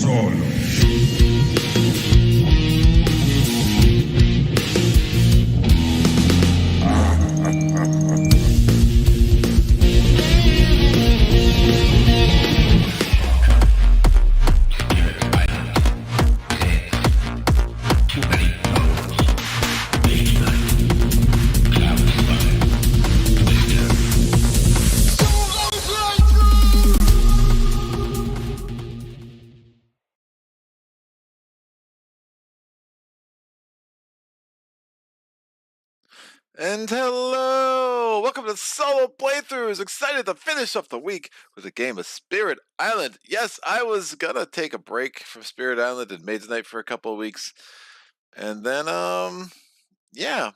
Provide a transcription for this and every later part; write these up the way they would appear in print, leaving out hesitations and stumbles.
solo. And hello! Welcome to Solo Playthroughs! Excited to finish up the week with a game of Spirit Island. Yes, I was gonna take a break from Spirit Island and Maids Night for a couple of weeks. And then, yeah.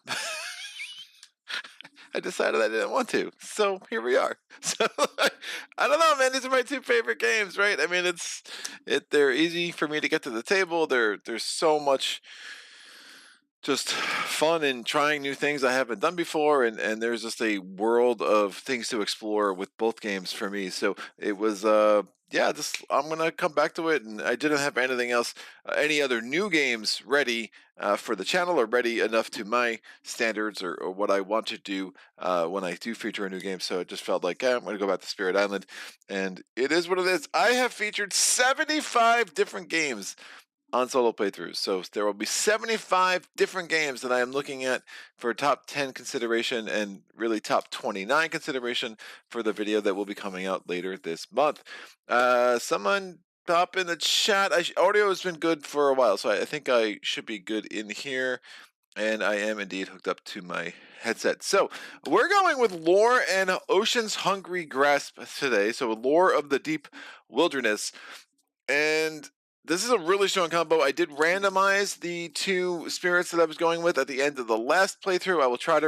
I decided I didn't want to. So here we are. So I don't know, man. These are my two favorite games, right? I mean, they're easy for me to get to the table. There's so much just fun in trying new things I haven't done before, and there's just a world of things to explore with both games for me. So it was yeah, just I'm gonna come back to it, and I didn't have anything else, any other new games ready for the channel or ready enough to my standards or what I want to do when I do feature a new game. So it just felt like I'm gonna go back to Spirit Island, and it is what it is. I have featured 75 different games on solo playthroughs. So there will be 75 different games that I am looking at for top 10 consideration and really top 29 consideration for the video that will be coming out later this month. Someone pop in the chat. Audio has been good for a while, so I think I should be good in here. And I am indeed hooked up to my headset. So we're going with Lore and Ocean's Hungry Grasp today. So Lore of the Deep Wilderness. And this is a really strong combo. I did randomize the two spirits that I was going with at the end of the last playthrough. I will try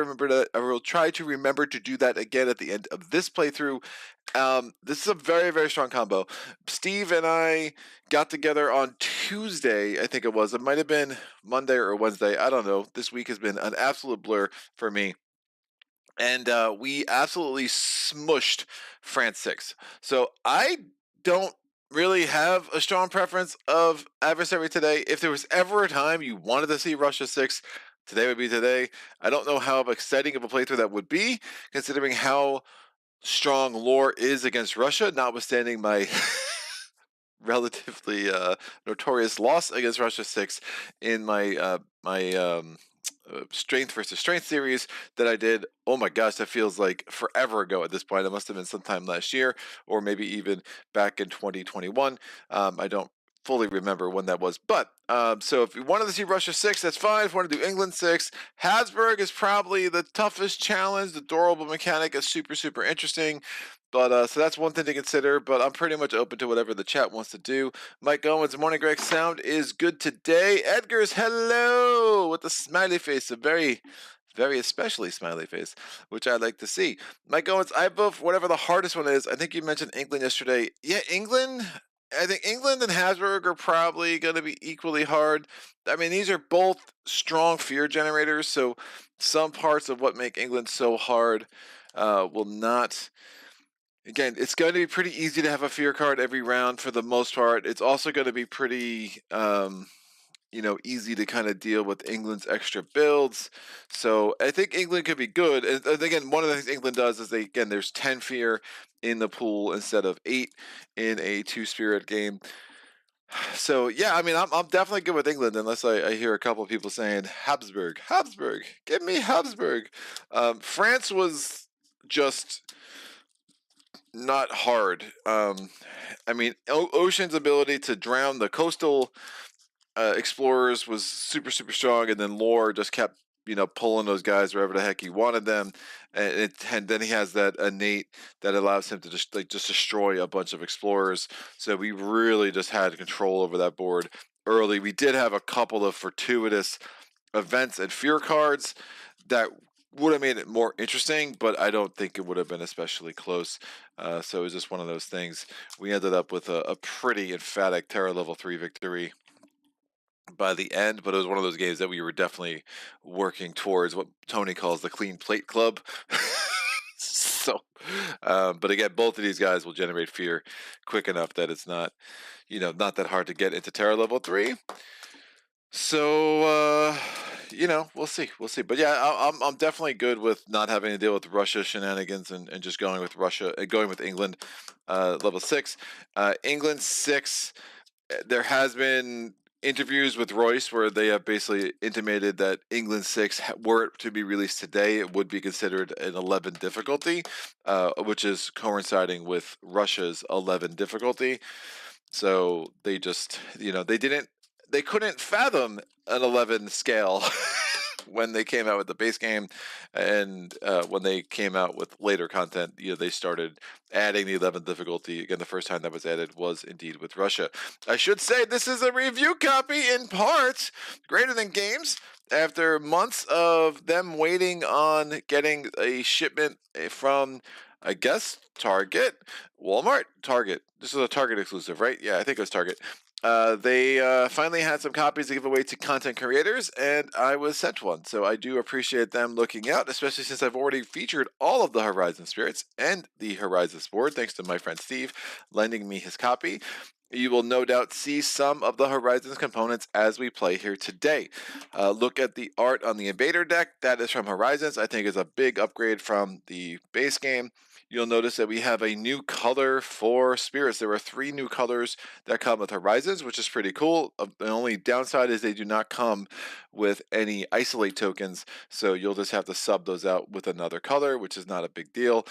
to remember to do that again at the end of this playthrough. This is a very, very strong combo. Steve and I got together on Tuesday, I think it was. It might have been Monday or Wednesday. I don't know. This week has been an absolute blur for me. And we absolutely smushed France 6. So I don't really have a strong preference of adversary today. If there was ever a time you wanted to see Russia 6, today would be today. I don't know how exciting of a playthrough that would be, considering how strong Lore is against Russia, notwithstanding my relatively notorious loss against Russia 6 in my strength versus strength series that I did. Oh my gosh, that feels like forever ago at this point. It must have been sometime last year or maybe even back in 2021. I don't fully remember when that was, but so if you wanted to see Russia 6, that's fine. If you want to do England 6, Habsburg is probably the toughest challenge. The durable mechanic is super interesting. But so that's one thing to consider, but I'm pretty much open to whatever the chat wants to do. Mike Owens, morning, Greg. Sound is good today. Edgar's hello with the smiley face, a very especially smiley face, which I like to see. Mike Owens, I vote whatever the hardest one is. I think you mentioned England yesterday. Yeah, England. I think England and Habsburg are probably going to be equally hard. I mean, these are both strong fear generators, so some parts of what make England so hard will not. Again, it's going to be pretty easy to have a fear card every round for the most part. It's also going to be pretty, easy to kind of deal with England's extra builds. So I think England could be good. And again, one of the things England does is there's 10 fear in the pool instead of 8 in a 2-spirit game. So yeah, I mean, I'm definitely good with England unless I hear a couple of people saying Habsburg, give me Habsburg. France was just not hard. I mean, Ocean's ability to drown the coastal explorers was super strong, and then Lore just kept pulling those guys wherever the heck he wanted them, and then he has that innate that allows him to just destroy a bunch of explorers. So we really just had control over that board early. We did have a couple of fortuitous events and fear cards that would have made it more interesting, but I don't think it would have been especially close. So it was just one of those things. We ended up with a pretty emphatic Terra level 3 victory by the end, but it was one of those games that we were definitely working towards what Tony calls the clean plate club. So, but again, both of these guys will generate fear quick enough that it's not, not that hard to get into Terror level 3. So, we'll see, But yeah, I'm definitely good with not having to deal with Russia shenanigans and just going with going with England, level 6, England 6. There has been interviews with Royce where they have basically intimated that England 6, were it to be released today, it would be considered an 11 difficulty, which is coinciding with Russia's 11 difficulty. So they just, they couldn't fathom an 11 scale when they came out with the base game, and when they came out with later content, they started adding the 11th difficulty. Again, the first time that was added was indeed with Russia. I should say this is a review copy in part. Greater Than Games, after months of them waiting on getting a shipment from, I guess, Target, Walmart, Target. This is a Target exclusive, right? Yeah, I think it was Target. They finally had some copies to give away to content creators, and I was sent one. So I do appreciate them looking out, especially since I've already featured all of the Horizon Spirits and the Horizon board, thanks to my friend Steve lending me his copy. You will no doubt see some of the Horizons components as we play here today. Look at the art on the Invader deck. That is from Horizons. I think is a big upgrade from the base game. You'll notice that we have a new color for spirits. There are 3 new colors that come with Horizons, which is pretty cool. The only downside is they do not come with any isolate tokens, so you'll just have to sub those out with another color, which is not a big deal.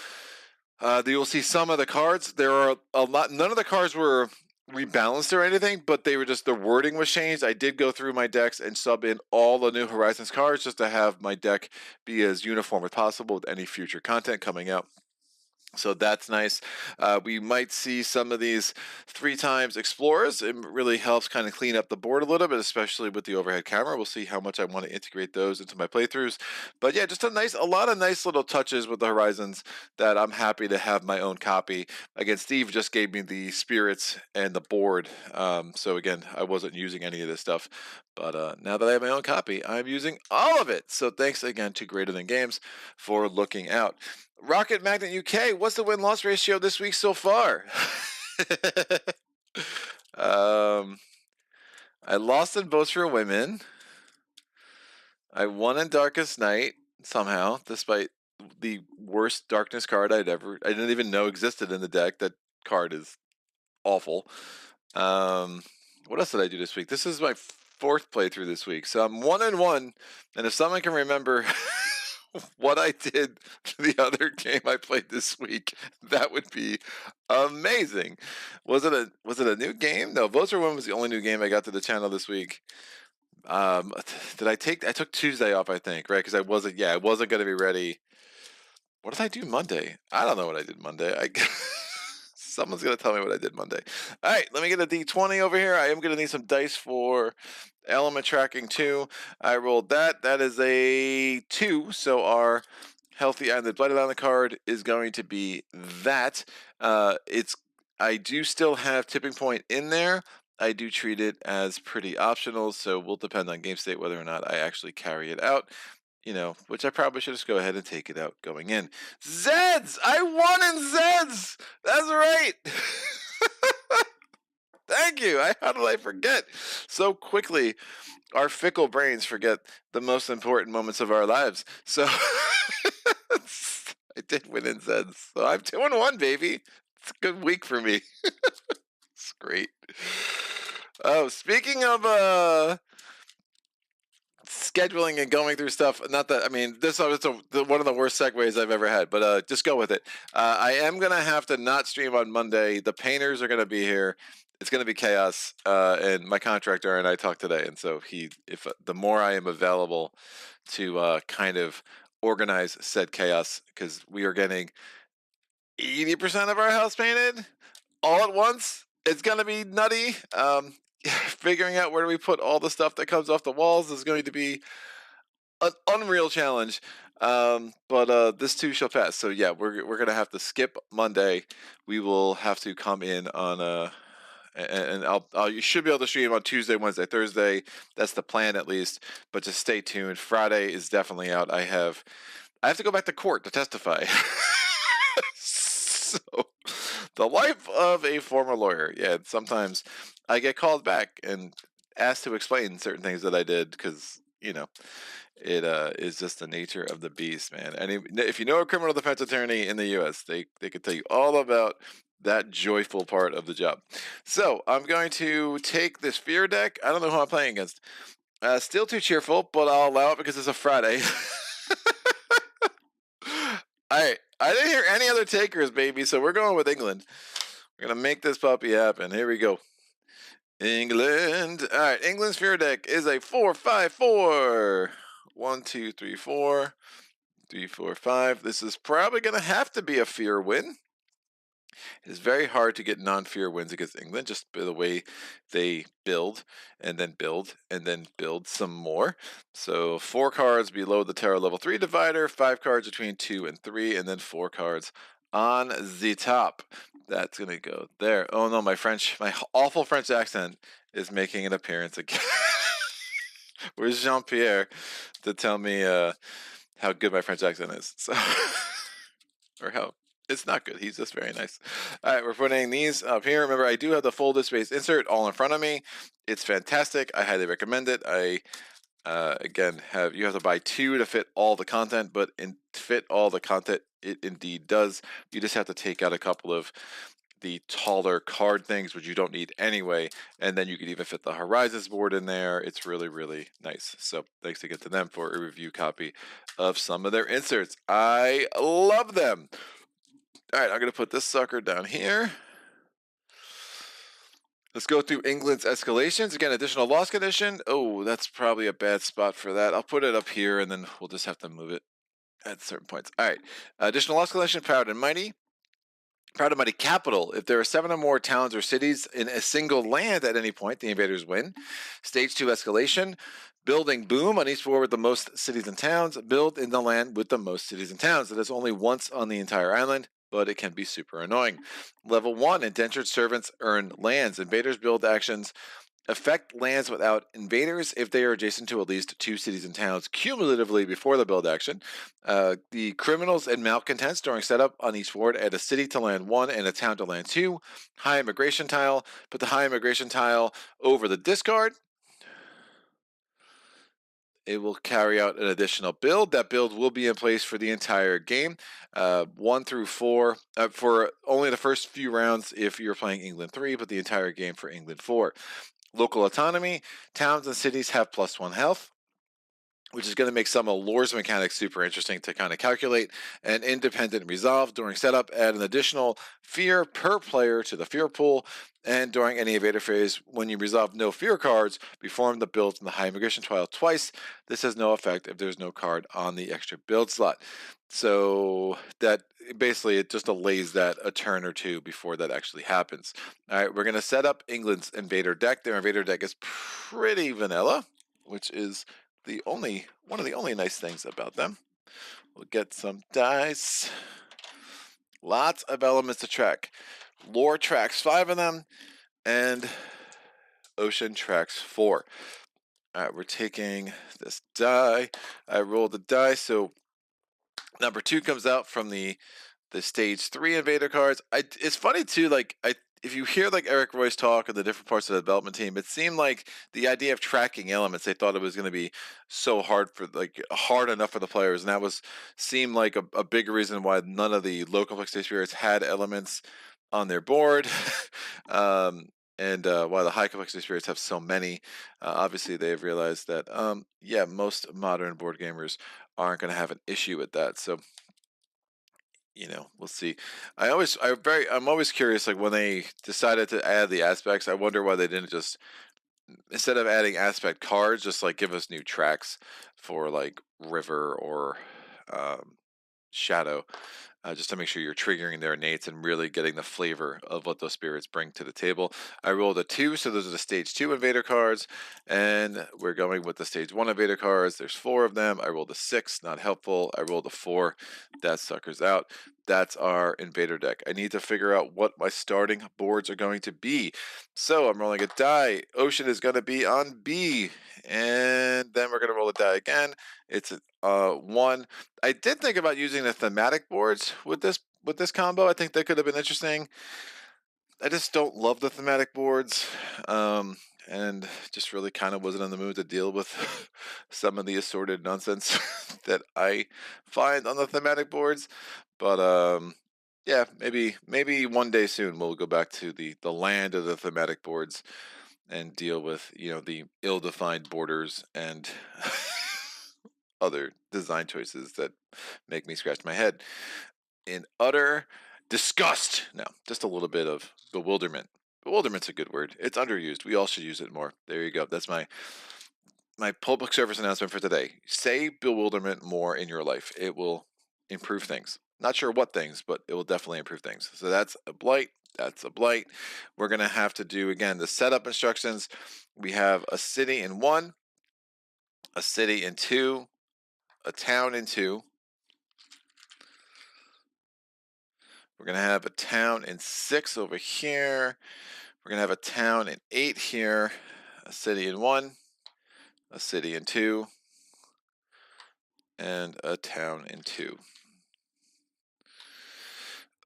You'll see some of the cards. There are a lot. None of the cards were rebalanced or anything, but they were just, the wording was changed. I did go through my decks and sub in all the new Horizons cards just to have my deck be as uniform as possible with any future content coming out. So that's nice. We might see some of these 3 times explorers. It really helps kind of clean up the board a little bit, especially with the overhead camera. We'll see how much I want to integrate those into my playthroughs. But yeah, just a lot of nice little touches with the Horizons that I'm happy to have my own copy. Again, Steve just gave me the spirits and the board. So again, I wasn't using any of this stuff. But now that I have my own copy, I'm using all of it. So thanks again to Greater Than Games for looking out. Rocket Magnet UK, what's the win-loss ratio this week so far? I lost in Votes for Women. I won in Darkest Night somehow, despite the worst darkness card I didn't even know existed in the deck. That card is awful. What else did I do this week? This is my 4th playthrough this week, so I'm 1-1, and if someone can remember what I did the other game I played this week, that would be amazing. Was it a new game? No, Votes for Women was the only new game I got to the channel this week. I took Tuesday off, I think, right? Because I wasn't going to be ready. What did I do Monday? I don't know what I did Monday. Someone's going to tell me what I did Monday. All right, let me get a D20 over here. I am going to need some dice for element tracking 2. I rolled that. That is a 2. So our healthy and the blighted on the card is going to be that. I do still have tipping point in there. I do treat it as pretty optional, so we'll depend on game state whether or not I actually carry it out. Which I probably should just go ahead and take it out going in. Zeds! I won in Zeds! That's right! Thank you! How did I forget so quickly? Our fickle brains forget the most important moments of our lives. So, I did win in Zeds. So I'm 2-1, baby. It's a good week for me. It's great. Oh, speaking of scheduling and going through stuff, not that, I mean, this is one of the worst segues I've ever had, but just go with it. I am going to have to not stream on Monday. The painters are going to be here. It's going to be chaos, and my contractor and I talked today, and so if the more I am available to kind of organize said chaos, because we are getting 80% of our house painted all at once. It's going to be nutty. Figuring out where do we put all the stuff that comes off the walls is going to be an unreal challenge. But this too shall pass. So yeah, we're going to have to skip Monday. We will have to come in on and you should be able to stream on Tuesday, Wednesday, Thursday. That's the plan at least. But just stay tuned. Friday is definitely out. I have to go back to court to testify. So, the life of a former lawyer. Yeah, sometimes I get called back and asked to explain certain things that I did because, it is just the nature of the beast, man. And if you know a criminal defense attorney in the U.S., they could tell you all about that joyful part of the job. So I'm going to take this fear deck. I don't know who I'm playing against. Still too cheerful, but I'll allow it because it's a Friday. I didn't hear any other takers, baby. So we're going with England. We're gonna make this puppy happen. Here we go. England. All right, England's fear deck is a 4-5-4. 1, 2, 3, 4. 3, 4, 5. This is probably going to have to be a fear win. It is very hard to get non-fear wins against England, just by the way they build and then build and then build some more. So 4 cards below the Terror level 3 divider, 5 cards between 2 and 3, and then 4 cards on the top. That's going to go there. Oh no, my awful French accent is making an appearance again. Where's Jean-Pierre to tell me how good my French accent is? So, or how it's not good. He's just very nice. All right, we're putting these up here. Remember, I do have the folded space insert all in front of me. It's fantastic. I highly recommend it. I again you have to buy 2 to fit all the content, but fit all the content it indeed does. You just have to take out a couple of the taller card things, which you don't need anyway, and then you could even fit the Horizons board in there. It's really, really nice. So thanks again to them for a review copy of some of their inserts. I love them. All right, I'm going to put this sucker down here. Let's go through England's escalations. Again, additional loss condition. Oh, that's probably a bad spot for that. I'll put it up here, and then we'll just have to move it at certain points. All right, additional loss condition, Proud and Mighty. Proud and Mighty capital. If there are 7 or more towns or cities in a single land at any point, the invaders win. Stage 2 escalation. Building boom on each floor with the most cities and towns. Build in the land with the most cities and towns. It is only once on the entire island, but it can be super annoying. Level 1, indentured servants earn lands. Invaders build actions affect lands without invaders if they are adjacent to at least 2 cities and towns cumulatively before the build action. The criminals and malcontents during setup on each ward add a city to land 1 and a town to land 2. High immigration tile. Put the high immigration tile over the discard. It will carry out an additional build. That build will be in place for the entire game, 1 through 4, for only the first few rounds if you're playing England 3, but the entire game for England 4. Local autonomy. Towns and cities have +1 health, which is going to make some of Lore's mechanics super interesting to kind of calculate. An independent resolve during setup, add an additional fear per player to the fear pool. And during any invader phase, when you resolve no fear cards, perform the build in the high immigration trial twice. This has no effect if there's no card on the extra build slot. So that basically it just delays that a turn or two before that actually happens. All right, we're going to set up England's invader deck. Their invader deck is pretty vanilla, which is one of the only nice things about them. We'll get some dice. Lots of elements to track. Lore tracks 5 of them, and Ocean tracks 4. All right, we're taking this die. I rolled the die, so number 2 comes out from the stage 3 invader cards. It's funny too, if you hear like Eric Royce talk and the different parts of the development team, it seemed like the idea of tracking elements, they thought it was going to be so hard enough for the players, and that seemed like a big reason why none of the local complexity spirits had elements on their board. And why the high complexity spirits have so many. Obviously they've realized that most modern board gamers aren't going to have an issue with that. So we'll see. I'm always curious, like when they decided to add the aspects, I wonder why they didn't just, instead of adding aspect cards, just like give us new tracks for like river or shadow, just to make sure you're triggering their innates and really getting the flavor of what those spirits bring to the table. I rolled a 2, so those are the stage 2 invader cards, and we're going with the stage 1 invader cards. There's 4 of them. I rolled a 6, not helpful. I rolled a 4, that sucker's out. That's our invader deck. I need to figure out what my starting boards are going to be. So I'm rolling a die. Ocean is going to be on B, and then we're going to roll a die again. It's 1. I did think about using the thematic boards with this with this combo. I think that could have been interesting. I just don't love the thematic boards, and just really kind of wasn't in the mood to deal with some of the assorted nonsense that I find on the thematic boards. But yeah, maybe one day soon we'll go back to the land of the thematic boards and deal with the ill-defined borders and other design choices that make me scratch my head in utter disgust. No, just a little bit of bewilderment. Bewilderment's a good word. It's underused. We all should use it more. There you go. That's my public service announcement for today. Say bewilderment more in your life. It will improve things. Not sure what things, but it will definitely improve things. So that's a blight. That's a blight. We're going to have to do, again, the setup instructions. We have a city in 1, a city in 2, a town in 2. We're going to have a town in 6 over here. We're going to have a town in 8 here, a city in 1, a city in 2, and a town in 2.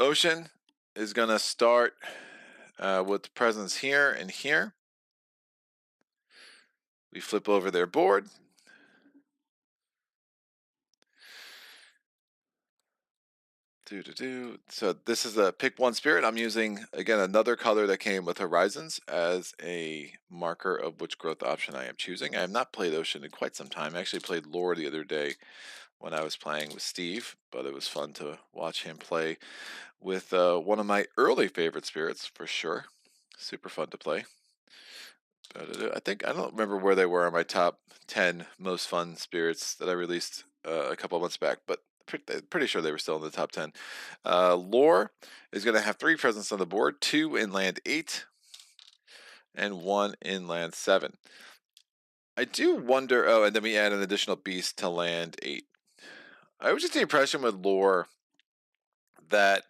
Ocean is going to start with presence here and here. We flip over their board. So this is a pick 1 spirit. I'm using, again, another color that came with Horizons as a marker of which growth option I am choosing. I have not played Ocean in quite some time. I actually played Lore the other day when I was playing with Steve, but it was fun to watch him play with one of my early favorite spirits, for sure. Super fun to play. I don't remember where they were on my top 10 most fun spirits that I released a couple of months back, but pretty sure they were still in the top 10. Lore is going to have 3 presence on the board, 2 in land 8 and 1 in land 7. I do wonder, oh, and then we add an additional beast to land 8. I was just the impression with Lore that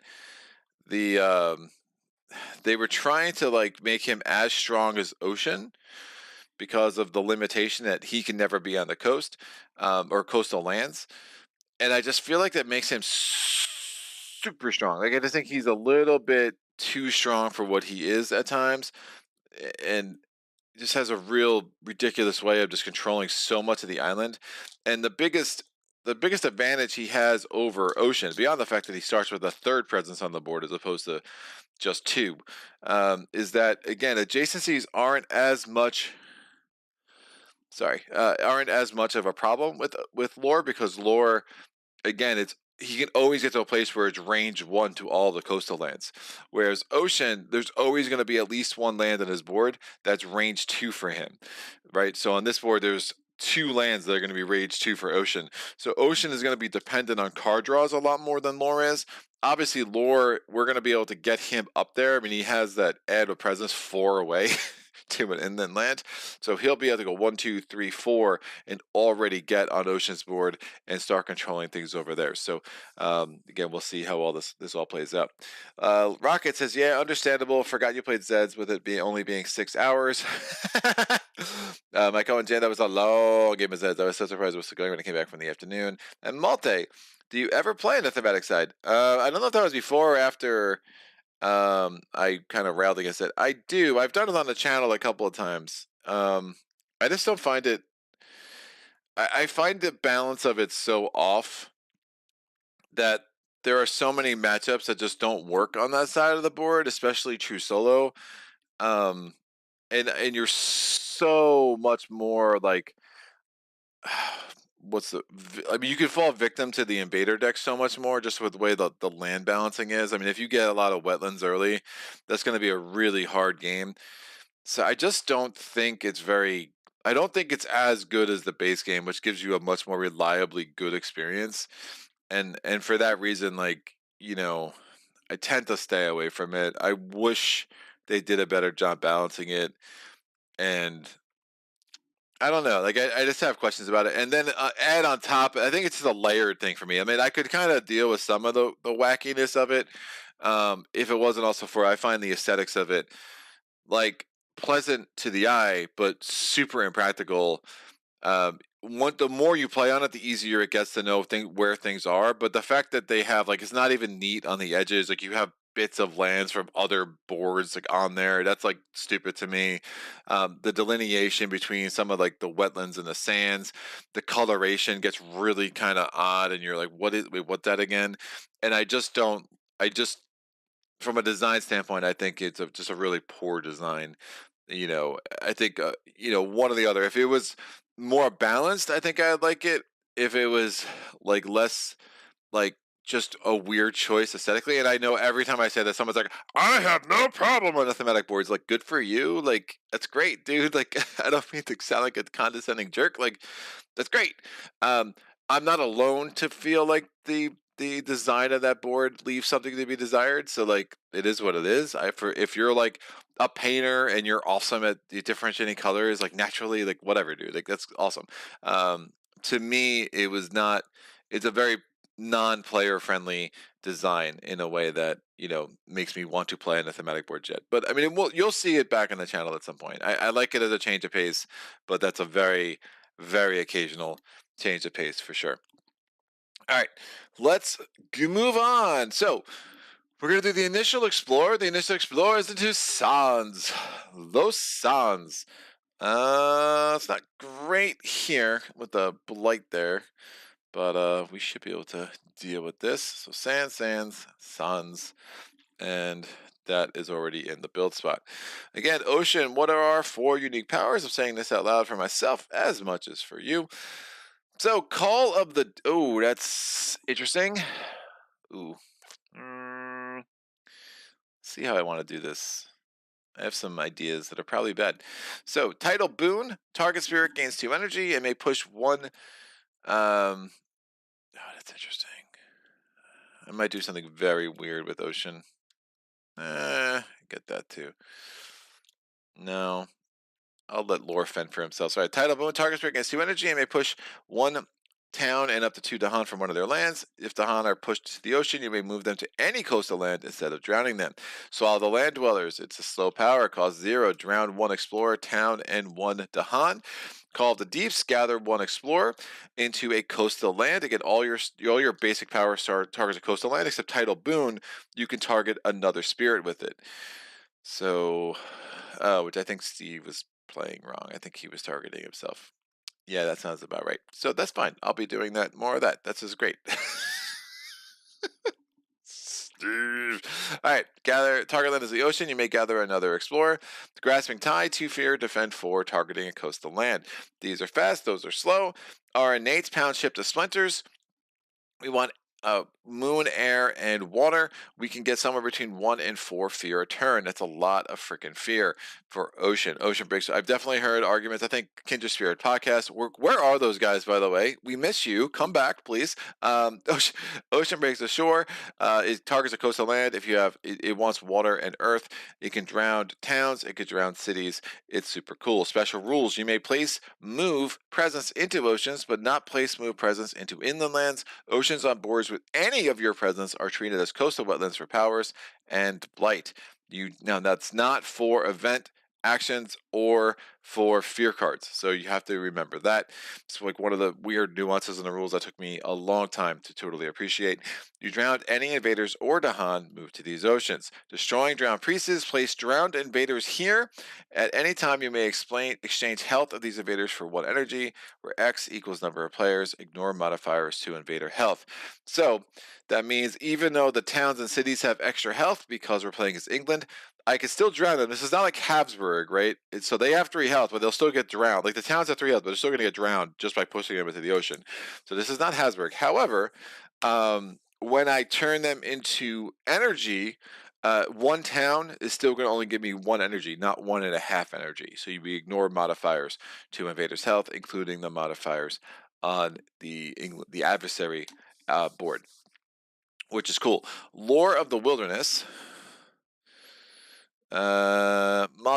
they were trying to like make him as strong as Ocean because of the limitation that he can never be on the coast or coastal lands, and I just feel like that makes him super strong. Like I just think he's a little bit too strong for what he is at times, and just has a real ridiculous way of just controlling so much of the island. And the biggest advantage he has over Ocean, beyond the fact that he starts with a 3rd presence on the board as opposed to just 2, is that, again, adjacencies aren't as much of a problem with Lore, because Lore, again, he can always get to a place where it's range 1 to all the coastal lands. Whereas Ocean, there's always going to be at least 1 land on his board that's range 2 for him, right? So on this board, there's 2 lands that are going to be range 2 for Ocean. So Ocean is going to be dependent on card draws a lot more than Lore is. Obviously, Lore, we're going to be able to get him up there. I mean, he has that add of presence 4 away to an inland land. So he'll be able to go 1, 2, 3, 4 and already get on Ocean's board and start controlling things over there. So again, we'll see how all this all plays out. Rocket says, yeah, understandable. Forgot you played Zeds with it only being 6 hours. Michael and Jan, that was a long game of Zeds. I was so surprised it was going when I came back from the afternoon. And Malte, do you ever play on the thematic side? I don't know if that was before or after I kind of railed against it. I do. I've done it on the channel a couple of times. I just don't find it. I find the balance of it so off that there are so many matchups that just don't work on that side of the board, especially true solo. Um, and you're so much more like I mean, you could fall victim to the invader deck so much more just with the way the land balancing is. I mean, if you get a lot of wetlands early, that's going to be a really hard game. So I just don't think I don't think it's as good as the base game, which gives you a much more reliably good experience. And for that reason, like, I tend to stay away from it. I wish they did a better job balancing it. And I don't know. Like, I just have questions about it. And then add on top, I think it's just a layered thing for me. I mean, I could kind of deal with some of the wackiness of it if it wasn't also I find the aesthetics of it like pleasant to the eye, but super impractical. the more you play on it, the easier it gets to know where things are. But the fact that they have like it's not even neat on the edges. Like you have bits of lands from other boards like on there. That's like stupid to me. The delineation between some of like the wetlands and the sands, the coloration gets really kind of odd, and you're like, what that again? And I just don't. I just from a design standpoint, I think it's just a really poor design. I think one or the other. If it was more balanced, I think I'd like it. If it was like less like just a weird choice aesthetically, and I know every time I say that, someone's like, "I have no problem on the thematic boards." Like, good for you. Like, that's great, dude. Like, I don't mean to sound like a condescending jerk. Like, that's great. Um, I'm not alone to feel like the design of that board leaves something to be desired. So like, it is what it is. If you're like a painter and you're awesome at differentiating colors, like naturally, like whatever, dude. Like that's awesome. Um, to me, it was not. It's a very non-player friendly design in a way that makes me want to play on a thematic board jet. But I mean, you'll see it back on the channel at some point. I like it as a change of pace, but that's a very, very occasional change of pace for sure. All right, let's move on. So we're gonna do the initial explorer. The initial explorer is into Sans. Those Sans. It's not great here with the blight there, but we should be able to deal with this. So Sans, and that is already in the build spot. Again, Ocean, what are our 4 unique powers? I'm saying this out loud for myself as much as for you. So, Call of the... Oh, that's interesting. Ooh. See how I want to do this. I have some ideas that are probably bad. So, Title Boon. Target spirit gains 2 energy and may push 1... Oh, that's interesting. I might do something very weird with Ocean. Get that too. No. I'll let Lore fend for himself. Sorry, Tidal Boon. Target spirit gains 2 energy and may push 1 town and up to 2 Dahan from one of their lands. If Dahan are pushed to the ocean, you may move them to any coastal land instead of drowning them. Swallow the land dwellers. It's a slow power. Cost 0. Drown 1 explorer, town, and 1 Dahan. Call of the Deeps. Gather 1 explorer into a coastal land. Again, all your basic power targets a coastal land, except Tidal Boon. You can target another spirit with it. So, which I think Steve was playing wrong. I think he was targeting himself. Yeah, that sounds about right. So that's fine. I'll be doing that. More of that. That's just great. Steve. All right. Target land is the ocean. You may gather another explorer. The Grasping Tide, 2 fear, defend 4, targeting a coastal land. These are fast. Those are slow. Our innates pound ship to splinters. We want moon, air, and water. We can get somewhere between 1 and 4 fear a turn. That's a lot of freaking fear for Ocean. Ocean breaks. I've definitely heard arguments. I think Kindred Spirit podcast. Where are those guys, by the way? We miss you. Come back, please. Ocean breaks ashore. It targets a coastal land. If you have, it wants water and earth. It can drown towns. It can drown cities. It's super cool. Special rules: you may place, move presence into oceans, but not place, move presence into inland lands. Oceans on boards with any of your presence are treated as coastal wetlands for powers and blight. Now that's not for event actions or for fear cards, so you have to remember that. It's like one of the weird nuances in the rules that took me a long time to totally appreciate. You drowned any invaders or Dahan, move to these oceans. Destroying drowned priests, place drowned invaders here. At any time, you may exchange health of these invaders for 1 energy, where X equals number of players. Ignore modifiers to invader health. So that means even though the towns and cities have extra health because we're playing as England, I can still drown them. This is not like Habsburg, right? So they have 3 health, but they'll still get drowned. Like the towns have 3 health, but they're still going to get drowned just by pushing them into the ocean. So this is not Habsburg. However, when I turn them into energy, 1 town is still going to only give me 1 energy, not 1.5 energy. So you ignore modifiers to invaders' health, including the modifiers on the adversary board, which is cool. Lore of the Wilderness. Mate,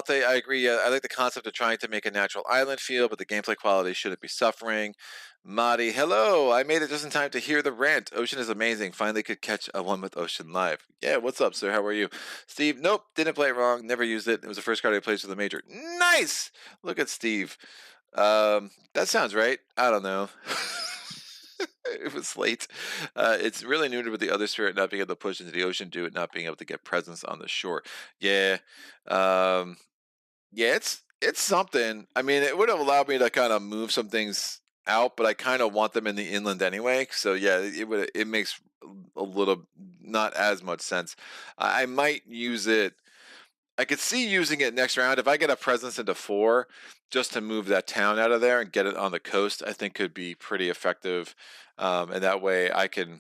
I agree. I like the concept of trying to make a natural island feel, but the gameplay quality shouldn't be suffering. Madi, hello. I made it just in time to hear the rant. Ocean is amazing. Finally could catch a one with Ocean live. Yeah, what's up, sir? How are you? Steve, nope, didn't play it wrong. Never used it. It was the first card I played with the major. Nice! Look at Steve. That sounds right. I don't know. It was late. It's really neutered with the other spirit not being able to push into the ocean due to it not being able to get presence on the shore. Yeah. Um, yeah, it's something. I mean, it would have allowed me to kind of move some things out, but I kind of want them in the inland anyway. So yeah, it makes a little not as much sense. I might use it. I could see using it next round if I get a presence into 4 just to move that town out of there and get it on the coast. I think could be pretty effective, and that way I can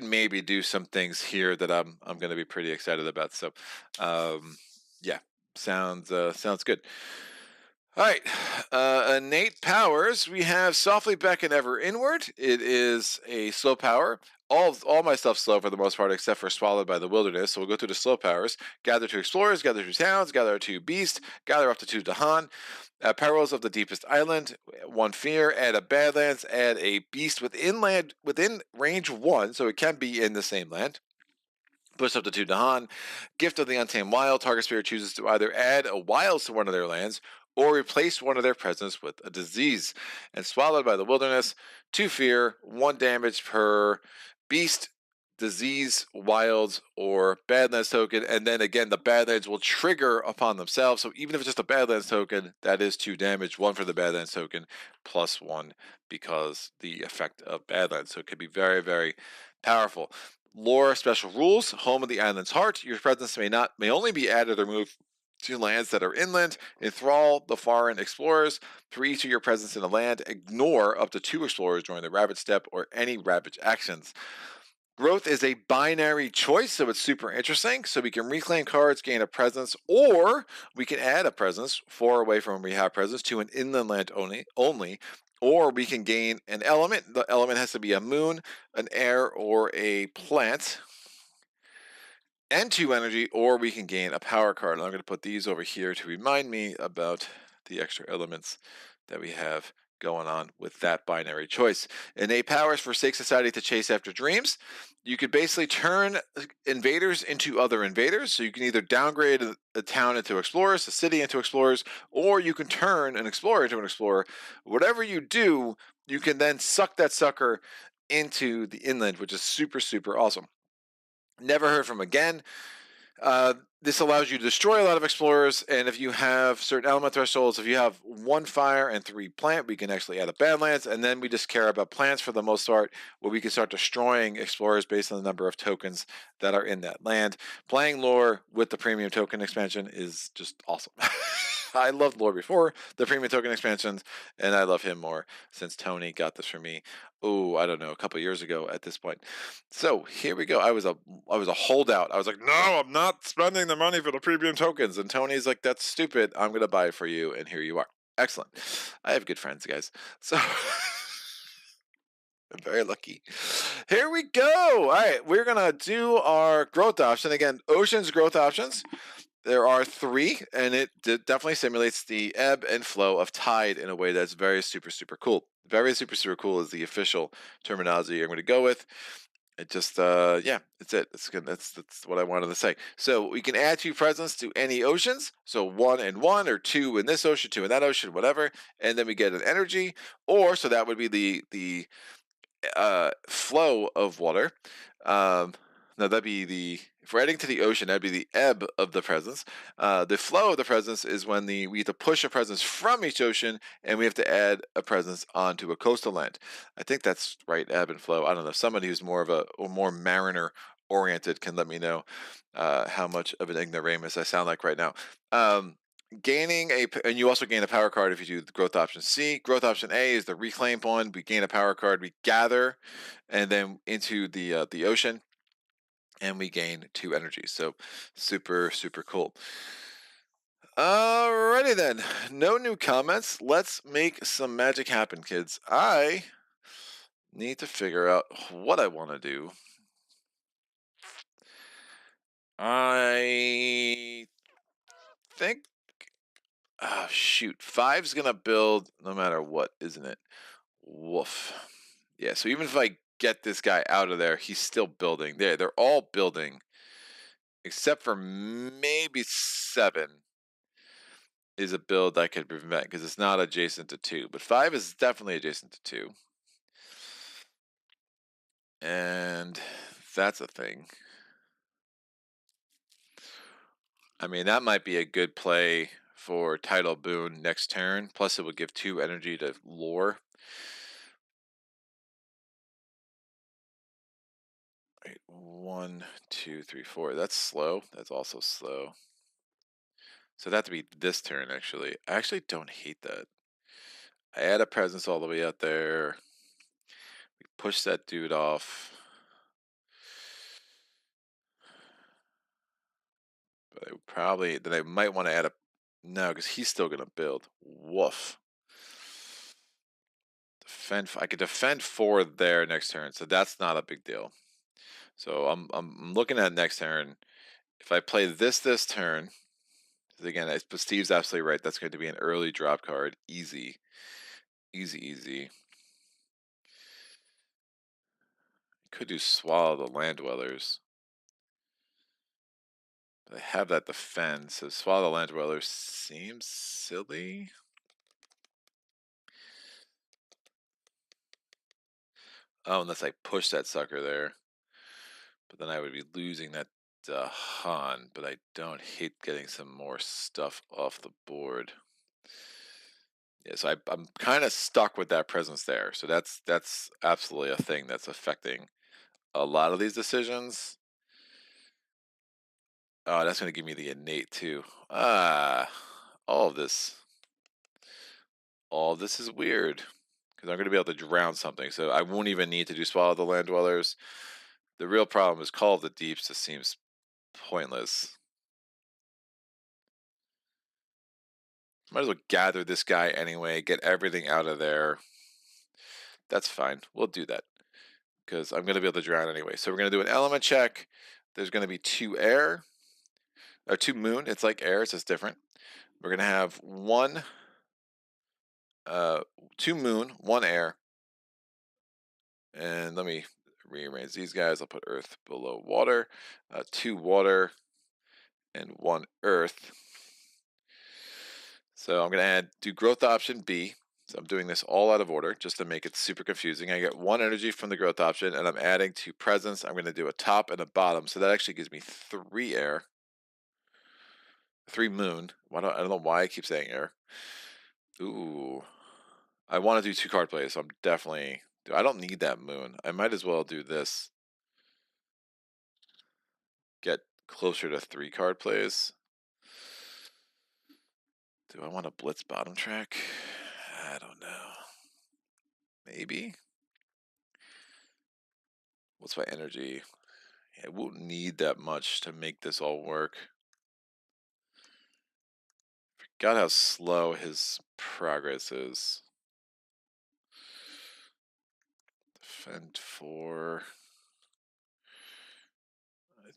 maybe do some things here that I'm going to be pretty excited about. So, um, yeah, sounds good. All right, innate powers. We have softly beckon ever inward. It is a slow power. All my stuff's slow for the most part, except for swallowed by the wilderness. So we'll go through the slow powers. Gather 2 explorers, gather 2 towns, gather 2 beast, gather up to 2 Dahan. Perils of the deepest island. 1 fear. Add a badlands. Add a beast within range 1, so it can be in the same land. Push up to 2 Dahan. Gift of the Untamed Wild. Target spirit chooses to either add a wild to one of their lands or replace one of their presence with a disease. And swallowed by the wilderness. 2 fear, 1 damage per beast, disease, wilds, or badlands token. And then again, the badlands will trigger upon themselves. So even if it's just a badlands token, that is 2 damage, 1 for the badlands token, plus 1 because the effect of badlands. So it could be very, very powerful. Lore special rules. Home of the island's heart. Your presence may only be added or moved to lands that are inland. Enthrall the foreign explorers. For each of your presence in a land, ignore up to 2 explorers during the rabbit step or any ravage actions. Growth is a binary choice, so it's super interesting. So we can reclaim cards, gain a presence, or we can add a presence 4 away from where we have presence to an inland land only, or we can gain an element. The element has to be a moon, an air, or a plant, and 2 energy, or we can gain a power card. And I'm going to put these over here to remind me about the extra elements that we have going on with that binary choice. Innate powers forsake society to chase after dreams. You could basically turn invaders into other invaders. So you can either downgrade a town into explorers, a city into explorers, or you can turn an explorer into an explorer. Whatever you do, you can then suck that sucker into the inland, which is super, super awesome. Never heard from again. This allows you to destroy a lot of explorers, and if you have certain element thresholds, if you have 1 fire and 3 plant, we can actually add a badlands, and then we just care about plants for the most part, where we can start destroying explorers based on the number of tokens that are in that land. Playing lore with the premium token expansion is just awesome. I loved lore before the premium token expansions, and I love him more since Tony got this for me. Oh, I don't know, a couple years ago at this point. So here we go. I was a holdout. I was like, no, I'm not spending the money for the premium tokens. And Tony's like, that's stupid. I'm gonna buy it for you, and here you are. Excellent. I have good friends, guys. So I'm very lucky. Here we go. All right, we're gonna do our growth option again. Ocean's growth options. There are 3, and it definitely simulates the ebb and flow of tide in a way that's very super, super cool. Very super, super cool is the official terminology I'm going to go with. It just, yeah, that's it. It's good. That's what I wanted to say. So we can add 2 presents to any oceans. So 1 and 1, or 2 in this ocean, 2 in that ocean, whatever, and then we get an energy. Or so that would be the flow of water. No, that'd be if we're adding to the ocean, that'd be the ebb of the presence. The flow of the presence is when we have to push a presence from each ocean, and we have to add a presence onto a coastal land. I think that's right, ebb and flow. I don't know. Somebody who's more of or more mariner oriented can let me know how much of an ignoramus I sound like right now. And you also gain a power card if you do the growth option C. Growth option A is the reclaim one. We gain a power card. We gather, and then into the ocean, and we gain 2 energy. So super, super cool. Alrighty then. No new comments. Let's make some magic happen, kids. I need to figure out what I want to do. I think. Oh shoot, 5's gonna build no matter what, isn't it? Woof. Yeah. So even if I get this guy out of there, he's still building. They're all building, except for maybe 7. is a build I could prevent because it's not adjacent to 2, but 5 is definitely adjacent to 2. And that's a thing. I mean, that might be a good play for Tidal Boon next turn. Plus, it would give 2 energy to lore. Wait, 1, 2, 3, 4. That's slow. That's also slow. So that'd have to be this turn, actually. I actually don't hate that. I add a presence all the way out there. We push that dude off. But I probably, then I might want to add a, no, because he's still going to build. Woof. Defend, I could defend 4 there next turn, so that's not a big deal. So I'm looking at next turn. If I play this turn, again, but Steve's absolutely right. That's going to be an early drop card. Easy. Easy, easy. Could do Swallow the Land Dwellers. But I have that defend, so Swallow the Land Dwellers seems silly. Oh, unless I push that sucker there. But then I would be losing that Han, but I don't hate getting some more stuff off the board. Yeah, so I'm kind of stuck with that presence there. So that's absolutely a thing that's affecting a lot of these decisions. Oh, that's going to give me the innate too. All of this is weird because I'm going to be able to drown something. So I won't even need to do Swallow the Land Dwellers. The real problem is Call of the Deeps just seems pointless. Might as well gather this guy anyway, get everything out of there. That's fine. We'll do that because I'm going to be able to drown anyway. So we're going to do an element check. There's going to be 2 air or 2 moon. It's like air, it's just different. We're going to have 2 moon, 1 air. And let me rearrange these guys. I'll put earth below water, 2 water, and 1 earth. So I'm going to do growth option B. So I'm doing this all out of order just to make it super confusing. I get 1 energy from the growth option, and I'm adding 2 presence. I'm going to do a top and a bottom. So that actually gives me 3 air, 3 moon. I don't know why I keep saying air. Ooh, I want to do 2 card plays, so I'm definitely. I don't need that moon. I might as well do this. Get closer to 3 card plays. Do I want to blitz bottom track? I don't know. Maybe. What's my energy? I won't need that much to make this all work. Forgot how slow his progress is. Defend 4. I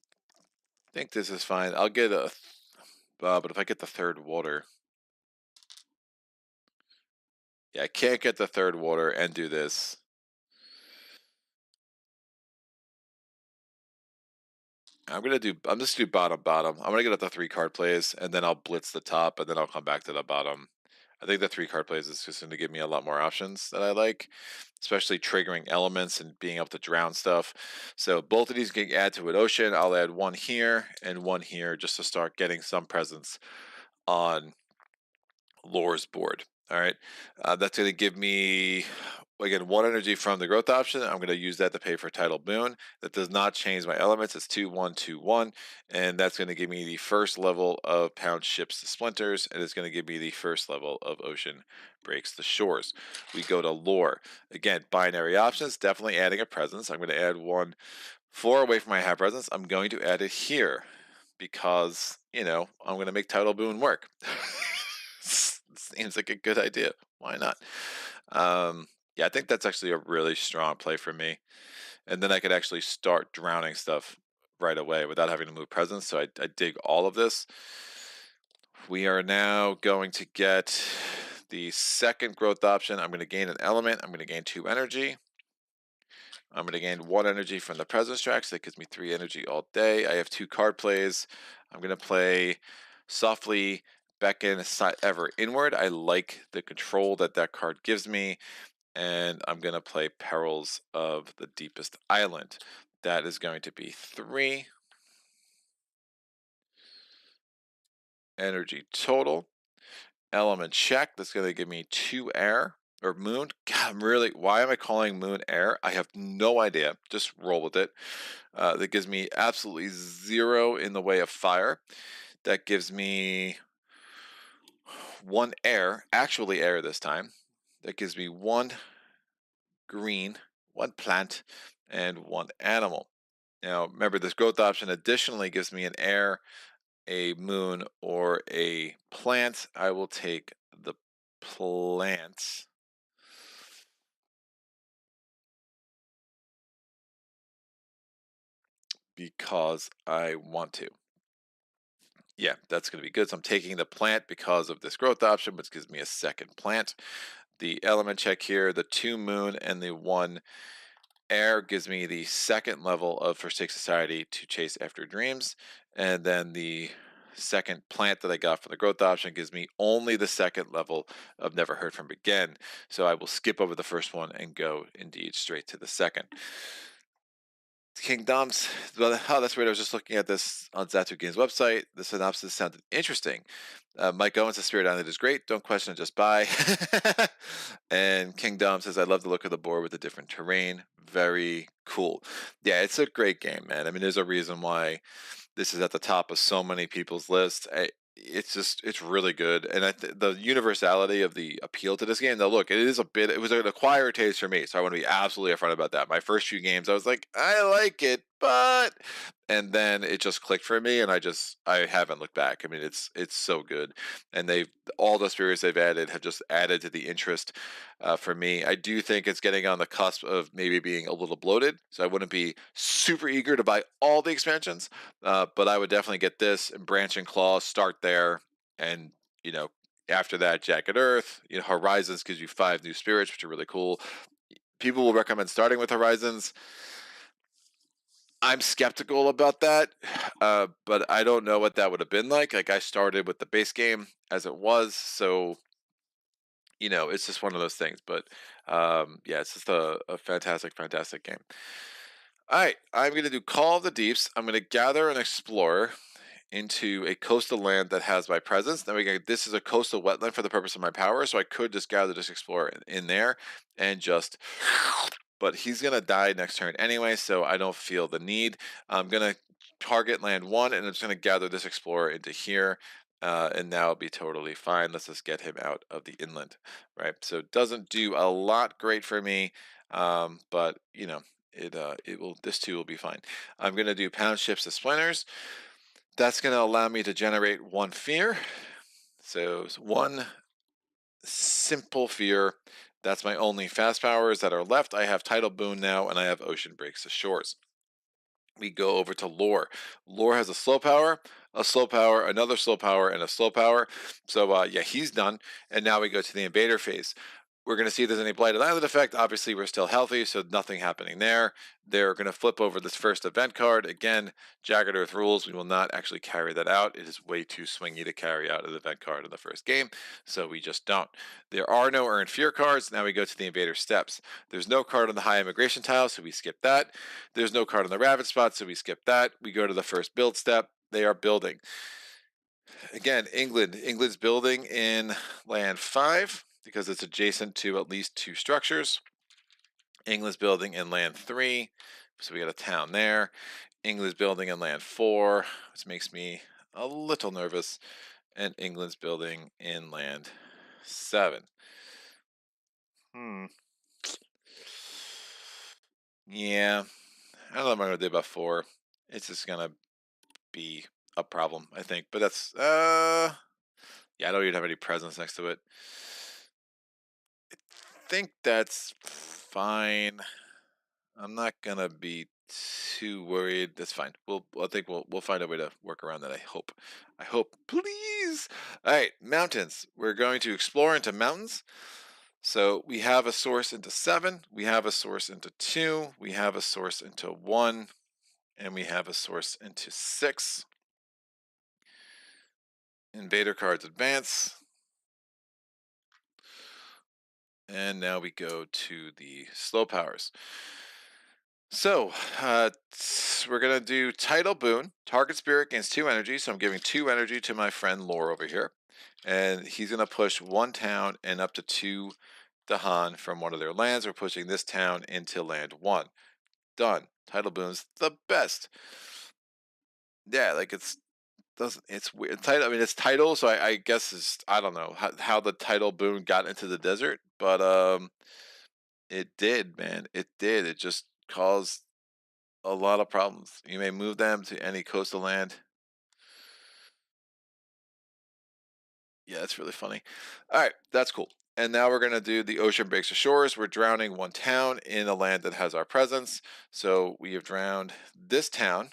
think this is fine. I'll get a. But if I get the 3rd water. Yeah, I can't get the 3rd water and do this. I'm just do bottom. I'm gonna get up the 3 card plays, and then I'll blitz the top, and then I'll come back to the bottom. I think the 3 card plays is just going to give me a lot more options that I like, especially triggering elements and being able to drown stuff. So both of these can add to an ocean. I'll add 1 here and 1 here just to start getting some presence on Lore's board. All right, that's going to give me, again, 1 energy from the growth option. I'm going to use that to pay for Tidal Boon. That does not change my elements. It's 2, 1, 2, 1. And that's going to give me the first level of Pound Ships to Splinters. And it's going to give me the first level of Ocean Breaks the Shores. We go to Lore. Again, binary options, definitely adding a presence. I'm going to add 1 4 away from my half presence. I'm going to add it here because, I'm going to make Tidal Boon work. Seems like a good idea. Why not? Yeah, I think that's actually a really strong play for me. And then I could actually start drowning stuff right away without having to move presence. So I dig all of this. We are now going to get the 2nd growth option. I'm going to gain an element. I'm going to gain 2 energy. I'm going to gain 1 energy from the presence track. So that gives me 3 energy all day. I have 2 card plays. I'm going to play Softly beckon ever inward. I like the control that that card gives me, and I'm going to play Perils of the Deepest Island. That is going to be 3 energy total. Element check. That's going to give me 2 air or moon. God, why am I calling moon air? I have no idea. Just roll with it. That gives me absolutely 0 in the way of fire. That gives me 1 air, actually air this time. That gives me 1 green, 1 plant, and 1 animal. Now, remember, this growth option additionally gives me an air, a moon, or a plant. I will take the plant because I want to. Yeah, that's going to be good. So I'm taking the plant because of this growth option, which gives me a second plant. The element check here, the 2 moon and the 1 air gives me the second level of Forsake Society to chase after dreams. And then the second plant that I got from the growth option gives me only the second level of Never Heard From Again. So I will skip over the first one and go indeed straight to the second. Kingdoms. Well, that's weird. I was just looking at this on Zatu Games website. The synopsis sounded interesting. Mike Owens, the Spirit Island is great. Don't question it, just buy. And Kingdom says, I love the look of the board with the different terrain. Very cool. Yeah, it's a great game, man. I mean, there's a reason why this is at the top of so many people's lists. It's really good, and the universality of the appeal to this game. Now, look, it was an acquired taste for me, so I want to be absolutely upfront about that. My first few games, I was like, I like it, but, and then it just clicked for me, and I haven't looked back. I mean, it's so good, and all the spirits they've added have just added to the interest for me. I do think it's getting on the cusp of maybe being a little bloated, so I wouldn't be super eager to buy all the expansions, but I would definitely get this and Branch and Claw, start there, and you know after that, Jagged Earth. Horizons gives you 5 new spirits, which are really cool. People will recommend starting with Horizons. I'm skeptical about that, but I don't know what that would have been like. Like, I started with the base game as it was, so it's just one of those things. But yeah, it's just a fantastic, fantastic game. All right, I'm going to do Call of the Deeps. I'm going to gather an explorer into a coastal land that has my presence. Then this is a coastal wetland for the purpose of my power, so I could just gather this explorer in there and just. But he's gonna die next turn anyway, so I don't feel the need. I'm gonna target land 1, and I'm just gonna gather this explorer into here. And now it'll be totally fine. Let's just get him out of the inland, right? So it doesn't do a lot great for me, but it will. This too will be fine. I'm gonna do pound ships to splinters. That's going to allow me to generate 1 fear. So 1 simple fear. That's my only fast powers that are left. I have Tidal Boon now, and I have Ocean Breaks the Shores. We go over to Lore. Lore has a slow power, another slow power, and a slow power. So yeah, he's done. And now we go to the invader phase. We're going to see if there's any Blighted Island effect. Obviously, we're still healthy, so nothing happening there. They're going to flip over this first event card. Again, Jagged Earth rules. We will not actually carry that out. It is way too swingy to carry out an event card in the first game, so we just don't. There are no Earned Fear cards. Now we go to the Invader Steps. There's no card on the High Immigration tile, so we skip that. There's no card on the Ravage spot, so we skip that. We go to the first build step. They are building. Again, England's building in land 5 because it's adjacent to at least 2 structures. England's building in land 3, so we got a town there. England's building in land 4, which makes me a little nervous. And England's building in land 7. Yeah, I don't know what I'm going to do about 4. It's just going to be a problem, I think. But that's, yeah, I don't even have any presence next to it. I think that's fine. I'm not gonna be too worried. That's fine. I think we'll find a way to work around that. I hope. Please. All right, mountains. We're going to explore into mountains. So we have a source into 7. We have a source into 2. We have a source into 1, and we have a source into 6. Invader cards advance. And now we go to the slow powers. So, we're going to do Title Boon. Target spirit gains 2 energy, so I'm giving 2 energy to my friend Lore over here. And he's going to push 1 town and up to 2 Dahan from one of their lands. We're pushing this town into land 1. Done. Title Boon's the best. Yeah, like it's weird. Title, I mean, it's title, so I guess I don't know how the Title Boon got into the desert, but it did, man. It did. It just caused a lot of problems. You may move them to any coastal land. Yeah, that's really funny. All right, that's cool. And now we're going to do the ocean breaks the shores. We're drowning 1 town in a land that has our presence. So we have drowned this town.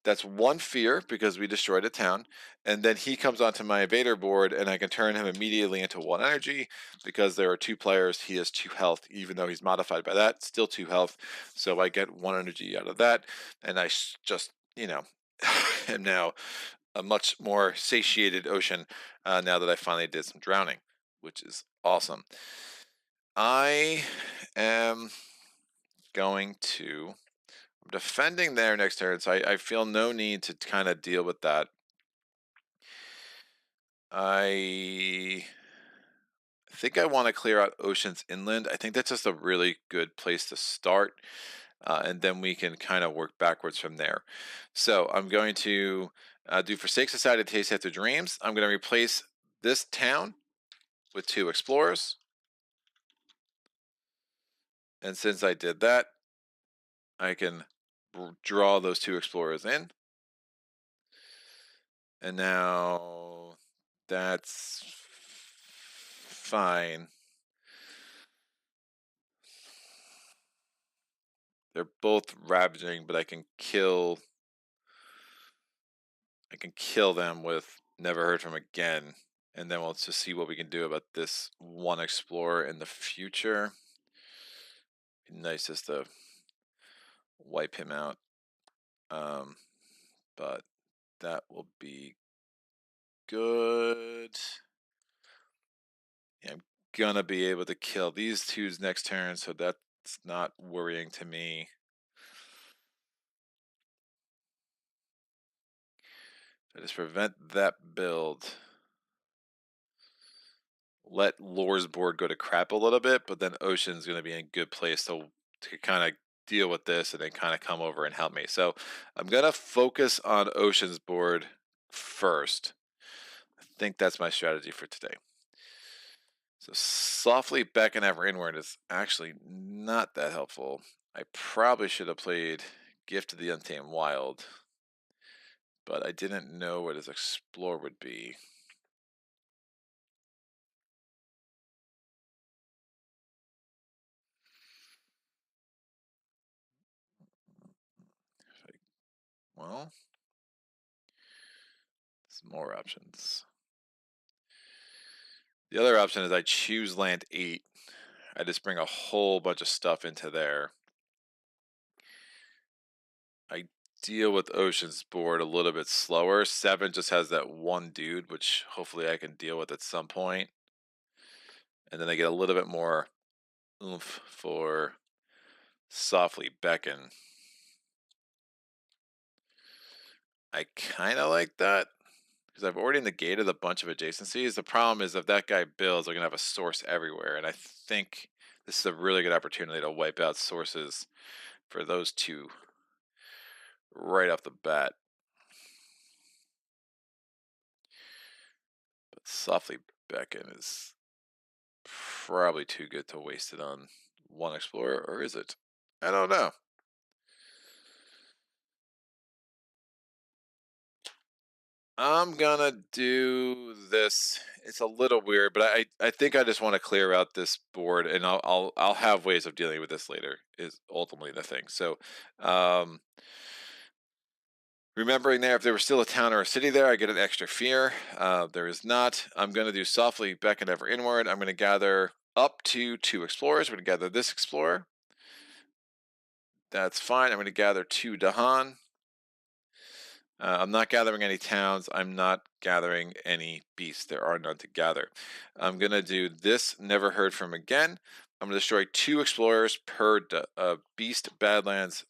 That's 1 fear because we destroyed a town. And then he comes onto my invader board and I can turn him immediately into 1 energy because there are 2 players. He has 2 health, even though he's modified by that, still 2 health. So I get 1 energy out of that. And I just, am now a much more satiated ocean now that I finally did some drowning, which is awesome. I am going to defending their next turn, so I feel no need to kind of deal with that. I think I want to clear out Oceans Inland. I think that's just a really good place to start, and then we can kind of work backwards from there. So I'm going to do Forsake Society, Taste After Dreams. I'm going to replace this town with 2 explorers. And since I did that, I can draw those 2 explorers in. And now that's fine. They're both ravaging, but I can kill them with Never Heard From Again. And then we'll just see what we can do about this 1 explorer in the future. Be nice just to wipe him out. But that will be good. Yeah, I'm gonna be able to kill these 2's next turn, so that's not worrying to me. I just prevent that build. Let Lore's board go to crap a little bit, but then Ocean's going to be in a good place to kind of deal with this and then kind of come over and help me. So I'm going to focus on Ocean's board first. I think that's my strategy for today. So Softly Beckon Ever Inward is actually not that helpful. I probably should have played Gift of the Untamed Wild, but I didn't know what his Explore would be. Well, some more options. The other option is I choose land 8. I just bring a whole bunch of stuff into there. I deal with Ocean's board a little bit slower. 7 just has that 1 dude, which hopefully I can deal with at some point. And then I get a little bit more oomph for Softly Beckon. I kind of like that because I've already negated a bunch of adjacencies. The problem is if that guy builds, we're going to have a source everywhere. And I think this is a really good opportunity to wipe out sources for those 2 right off the bat. But Softly Beckon is probably too good to waste it on 1 explorer, or is it? I don't know. I'm gonna do this. It's a little weird, but I think I just want to clear out this board, and I'll have ways of dealing with this later. Is ultimately the thing. So, remembering there, if there was still a town or a city there, I get an extra fear. There is not. I'm gonna do Softly Beckon Ever Inward. I'm gonna gather up to 2 explorers. We're gonna gather this explorer. That's fine. I'm gonna gather 2 Dahan. I'm not gathering any towns. I'm not gathering any beasts. There are none to gather. I'm going to do this never heard from again. I'm going to destroy 2 explorers per beast, badlands,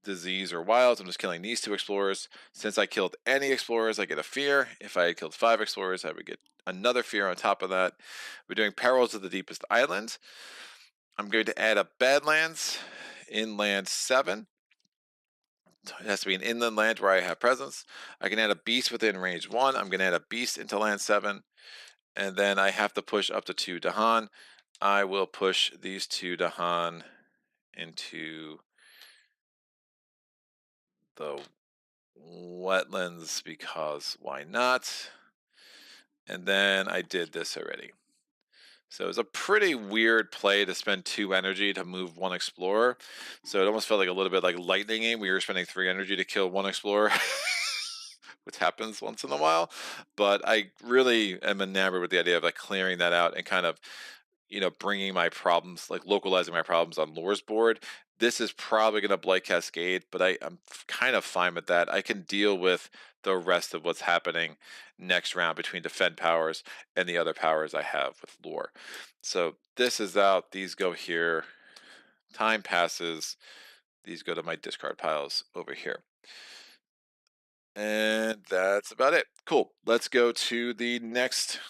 disease, or wilds. I'm just killing these 2 explorers. Since I killed any explorers, I get a fear. If I had killed 5 explorers, I would get another fear on top of that. We're doing Perils of the Deepest Island. I'm going to add a badlands in land 7. It has to be an inland land where I have presence. I can add a beast within range 1. I'm going to add a beast into land 7. And then I have to push up to 2 Dahan. I will push these 2 Dahan into the wetlands because why not? And then I did this already. So it was a pretty weird play to spend 2 energy to move 1 explorer. So it almost felt like a little bit like lightning game. We were spending 3 energy to kill 1 explorer, which happens once in a while. But I really am enamored with the idea of like clearing that out and kind of, bringing my problems, like localizing my problems on Lore's board. This is probably going to Blight Cascade, but I'm kind of fine with that. I can deal with the rest of what's happening next round between defend powers and the other powers I have with Lore. So this is out. These go here. Time passes. These go to my discard piles over here. And that's about it. Cool. Let's go to the next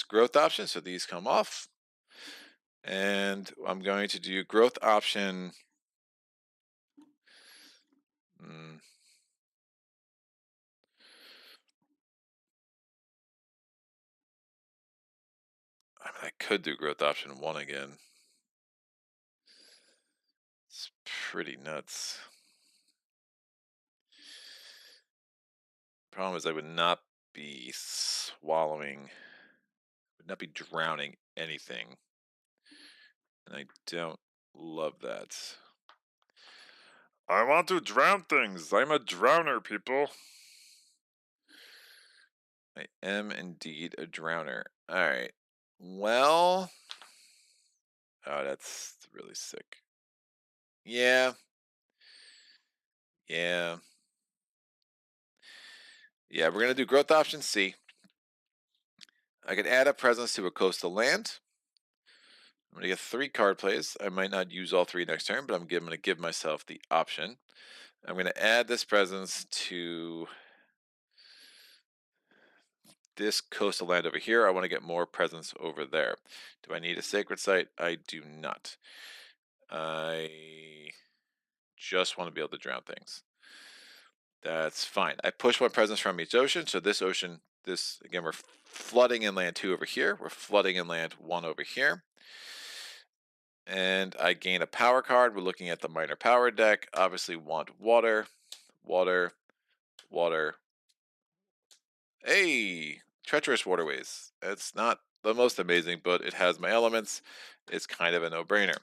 growth option. So these come off. And I'm going to do growth option. I mean, I could do growth option 1 again. It's pretty nuts. Problem is I would not be swallowing, would not be drowning anything. And I don't love that. I want to drown things. I'm a drowner, people. I am indeed a drowner. All right. Well, oh, that's really sick. Yeah. Yeah. Yeah, we're going to do growth option C. I can add a presence to a coastal land. I'm going to get 3 card plays. I might not use all 3 next turn, but I'm going to give myself the option. I'm going to add this presence to this coastal land over here. I want to get more presence over there. Do I need a sacred site? I do not. I just want to be able to drown things. That's fine. I push 1 presence from each ocean. So this ocean, again, we're flooding in land 2 over here. We're flooding in land 1 over here. And I gain a power card. We're looking at the minor power deck. Obviously want water, water, water. Hey, treacherous waterways. It's not the most amazing, but it has my elements. It's kind of a no-brainer.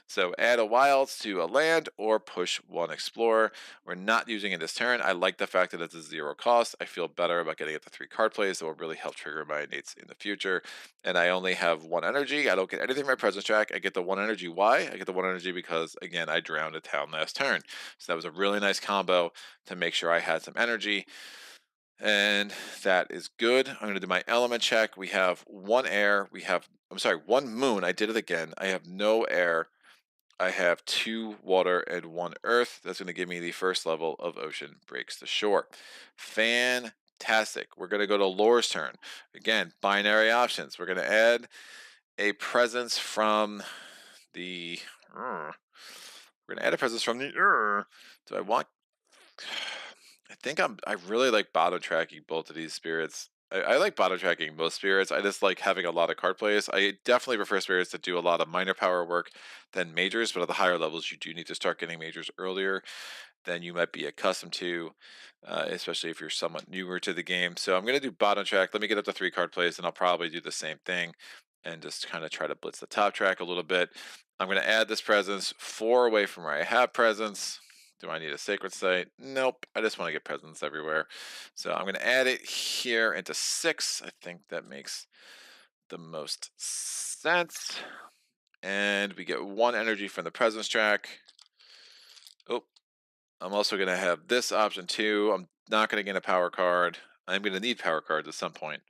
So add a wilds to a land or push 1 explorer. We're not using it this turn. I like the fact that it's a 0 cost. I feel better about getting it to 3 card plays that will really help trigger my innates in the future. And I only have 1 energy. I don't get anything from my presence track. I get the 1 energy. Why? I get the 1 energy because, again, I drowned a town last turn. So that was a really nice combo to make sure I had some energy. And that is good. I'm going to do my element check. We have 1 air. 1 moon. I did it again. I have no air. I have 2 water and 1 earth. That's going to give me the first level of Ocean Breaks the Shore. Fantastic. We're going to go to Lore's turn. Again, binary options. We're going to add a presence from the... We're going to add a presence from the... Do I want... I really like bottom tracking both of these spirits. I like bottom tracking most spirits. I just like having a lot of card plays. I definitely prefer spirits that do a lot of minor power work than majors, but at the higher levels, you do need to start getting majors earlier than you might be accustomed to, especially if you're somewhat newer to the game. So I'm going to do bottom track. Let me get up to 3 card plays, and I'll probably do the same thing and just kind of try to blitz the top track a little bit. I'm going to add this presence 4 away from where I have presence. Do I need a sacred site? Nope. I just want to get presents everywhere. So I'm going to add it here into 6. I think that makes the most sense. And we get 1 energy from the presence track. Oh, I'm also going to have this option too. I'm not going to get a power card. I'm going to need power cards at some point.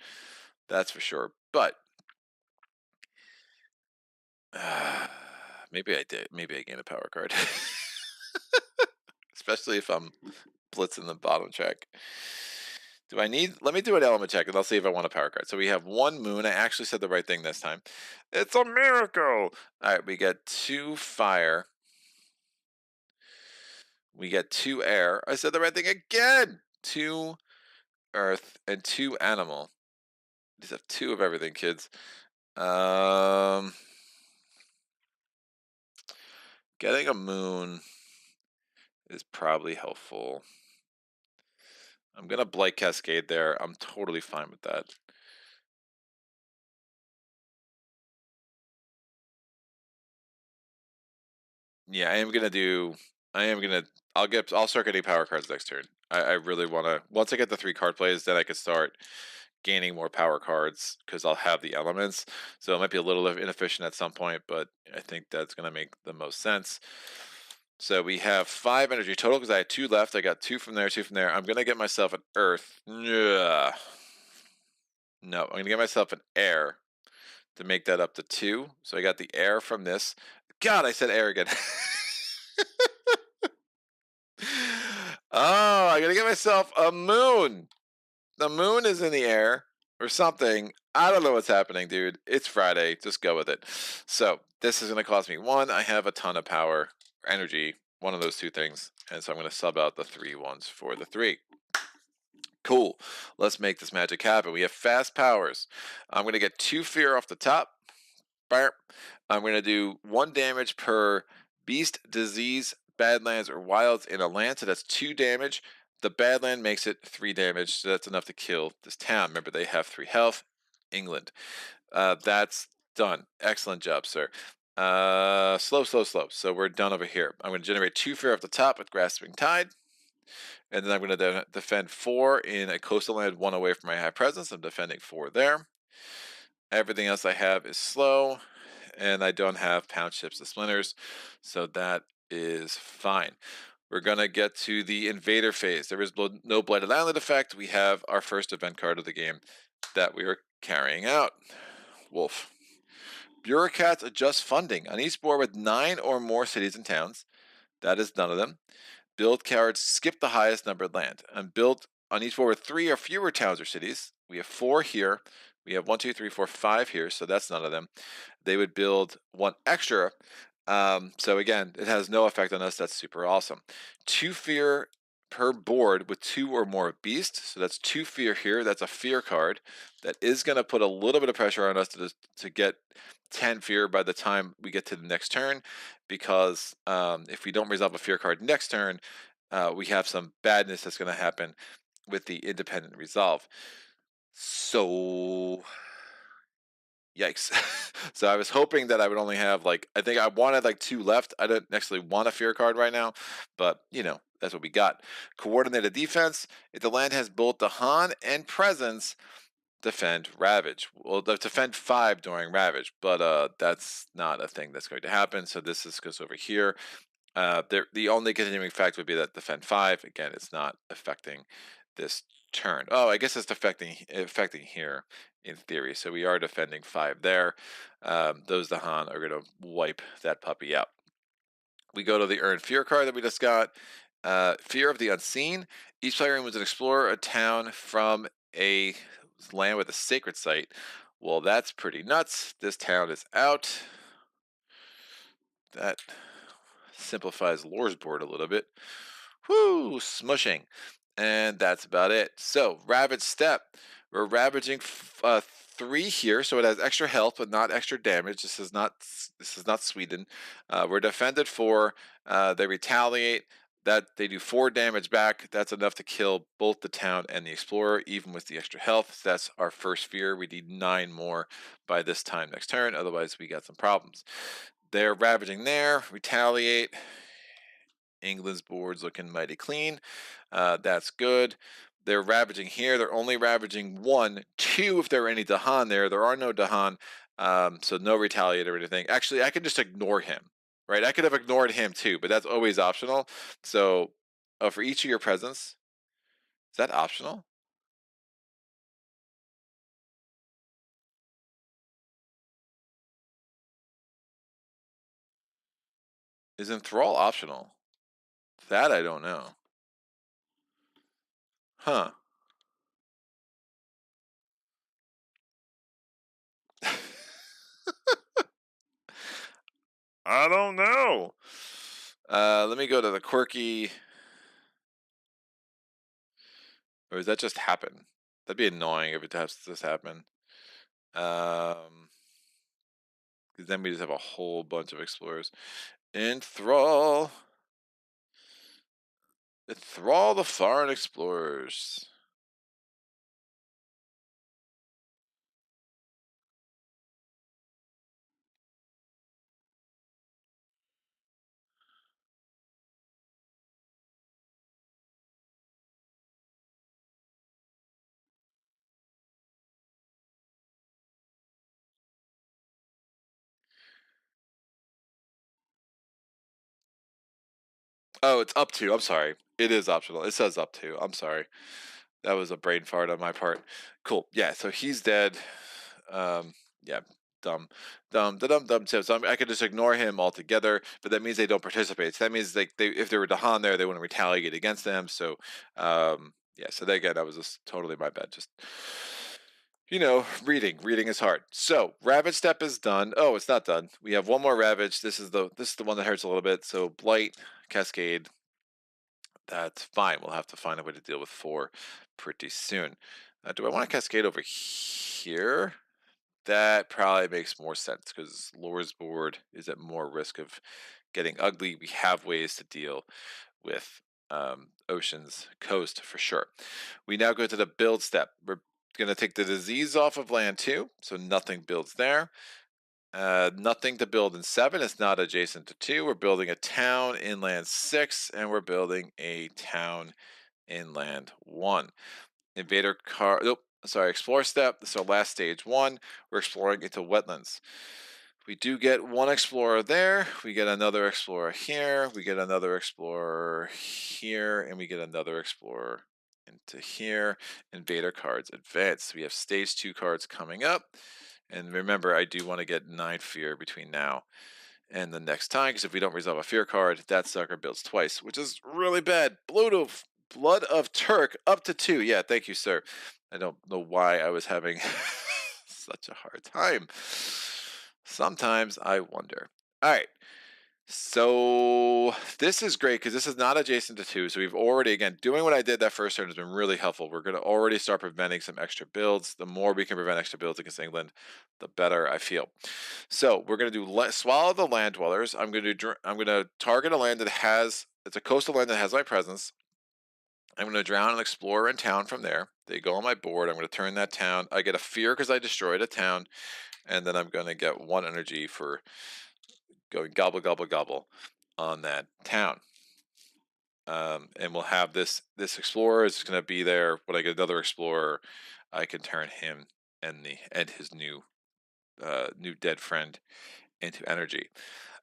That's for sure. But maybe I did. Maybe I gained a power card. Especially if I'm blitzing the bottom check. Do I need? Let me do an element check and I'll see if I want a power card. So we have one moon. I actually said the right thing this time. It's a miracle. All right, we get 2 fire. We get 2 air. I said the right thing again. 2 earth and 2 animal. These have 2 of everything, kids. Getting a moon is probably helpful. I'm gonna Blight Cascade there. I'm totally fine with that. Yeah, I am gonna do. I am gonna. I'll start getting power cards next turn. I really want to. Once I get the 3 card plays, then I can start gaining more power cards because I'll have the elements. So it might be a little inefficient at some point, but I think that's gonna make the most sense. So we have 5 energy total because I had 2 left. I got 2 from there, 2 from there. I'm gonna get myself an earth. Yeah. No, I'm gonna get myself an air to make that up to 2. So I got the air from this. God, I said air again. Oh, I gotta get myself a moon. The moon is in the air or something. I don't know what's happening, dude. It's Friday. Just go with it. So this is gonna cost me 1. I have a ton of power, energy, one of those 2 things, and so I'm gonna sub out the 3 ones for the 3. Cool. Let's make this magic happen. We have fast powers. I'm gonna get 2 fear off the top. I'm going to do 1 damage per beast, disease, badlands, or wilds in a land. So that's 2 damage. The badland makes it 3 damage. So that's enough to kill this town. Remember, they have 3 health. England. That's done. Excellent job, sir. Slow, slow, slow. So we're done over here. I'm going to generate 2 fear off the top with Grasping Tide. And then I'm going to defend 4 in a coastal land, 1 away from my high presence. I'm defending 4 there. Everything else I have is slow, and I don't have pound chips to splinters, so that is fine. We're going to get to the invader phase. There is no blighted island effect. We have our first event card of the game that we are carrying out. Wolf. Bureaucrats adjust funding. On each board with 9 or more cities and towns, that is none of them. Build cards skip the highest numbered land. And build on each board with 3 or fewer towns or cities. We have 4 here. We have 1, 2, 3, 4, 5 here, so that's none of them. They would build 1 extra. So again, it has no effect on us. That's super awesome. 2 fear per board with 2 or more beasts. So that's 2 fear here. That's a fear card that is going to put a little bit of pressure on us to get 10 fear by the time we get to the next turn, because if we don't resolve a fear card next turn, we have some badness that's going to happen with the independent resolve. So yikes. So I was hoping that I would only have I think I wanted 2 left. I don't actually want a fear card right now, but that's what we got. Coordinated defense. If the land has both the Han and presence, defend ravage. Well, defend 5 during ravage, but that's not a thing that's going to happen. So this goes over here. The only continuing fact would be that defend 5. Again, it's not affecting this turn. Oh, I guess it's affecting here in theory. So we are defending 5 there. Those Dahan are going to wipe that puppy out. We go to the Earn Fear card that we just got. Fear of the Unseen. Each player moves an explorer a town from a land with a sacred site. Well, that's pretty nuts. This town is out. That simplifies Lore's board a little bit. Whoo, smushing. And that's about it. So, Ravage Step. We're ravaging 3 here, so it has extra health but not extra damage. This is not Sweden. We're defended 4. They retaliate. That they do 4 damage back. That's enough to kill both the town and the explorer, even with the extra health. That's our first fear. We need 9 more by this time next turn. Otherwise, we got some problems. They're ravaging there. Retaliate. England's board's looking mighty clean. That's good. They're ravaging here. They're only ravaging 1, 2 if there are any Dahan there. There are no Dahan, so no retaliate or anything. Actually, I can just ignore him. right? I could have ignored him too, but that's always optional. So, for each of your presents, is that optional? Is enthrall optional? That I don't know. Huh. I don't know. Let me go to the quirky. Or does that just happen? That'd be annoying if it has to just happen. Um, 'Cause then we just have a whole bunch of explorers. Enthrall. Enthrall the foreign explorers. Oh, it's up to. I'm sorry. It is optional. It says up to. I'm sorry. That was a brain fart on my part. Cool. Yeah. So he's dead. Um. Yeah. Dumb. Dumb. Dumb. Dumb. So I could just ignore him altogether. But that means they don't participate. So that means like if there were Dahan there, they wouldn't retaliate against them. So, yeah. So again, that was just totally my bad. Just reading is hard. So Ravage Step is done. Oh, it's not done. We have one more Ravage. This is the one that hurts a little bit. So Blight, Cascade. That's fine. We'll have to find a way to deal with 4 pretty soon. Do I want to Cascade over here? That probably makes more sense because Lore's board is at more risk of getting ugly. We have ways to deal with Ocean's Coast for sure. We now go to the build step. We're going to take the disease off of land 2, so nothing builds there. Nothing to build in 7. It's not adjacent to 2. We're building a town in land 6, and we're building a town in land 1. Invader car. Nope. Sorry. Explore step. So last stage 1. We're exploring into wetlands. We do get one explorer there. We get another explorer here. We get another explorer here, and we get another explorer into here. Invader cards advance. We have stage 2 cards coming up. And remember, I do want to get 9 fear between now and the next time, because if we don't resolve a fear card, that sucker builds twice, which is really bad. Blood of Turk up to 2. Yeah, thank you, sir. I don't know why I was having such a hard time. Sometimes I wonder. All right. So this is great because this is not adjacent to 2. So we've already, again, doing what I did that first turn has been really helpful. We're going to already start preventing some extra builds. The more we can prevent extra builds against England, the better I feel. So we're going to do swallow the land dwellers. I'm going to target a land that has, it's a coastal land that has my presence. I'm going to drown an explorer in town from there. They go on my board. I'm going to turn that town. I get a fear because I destroyed a town. And then I'm going to get 1 energy for going gobble, gobble, gobble on that town. And we'll have this explorer is going to be there. When I get another explorer, I can turn him and his new dead friend into energy.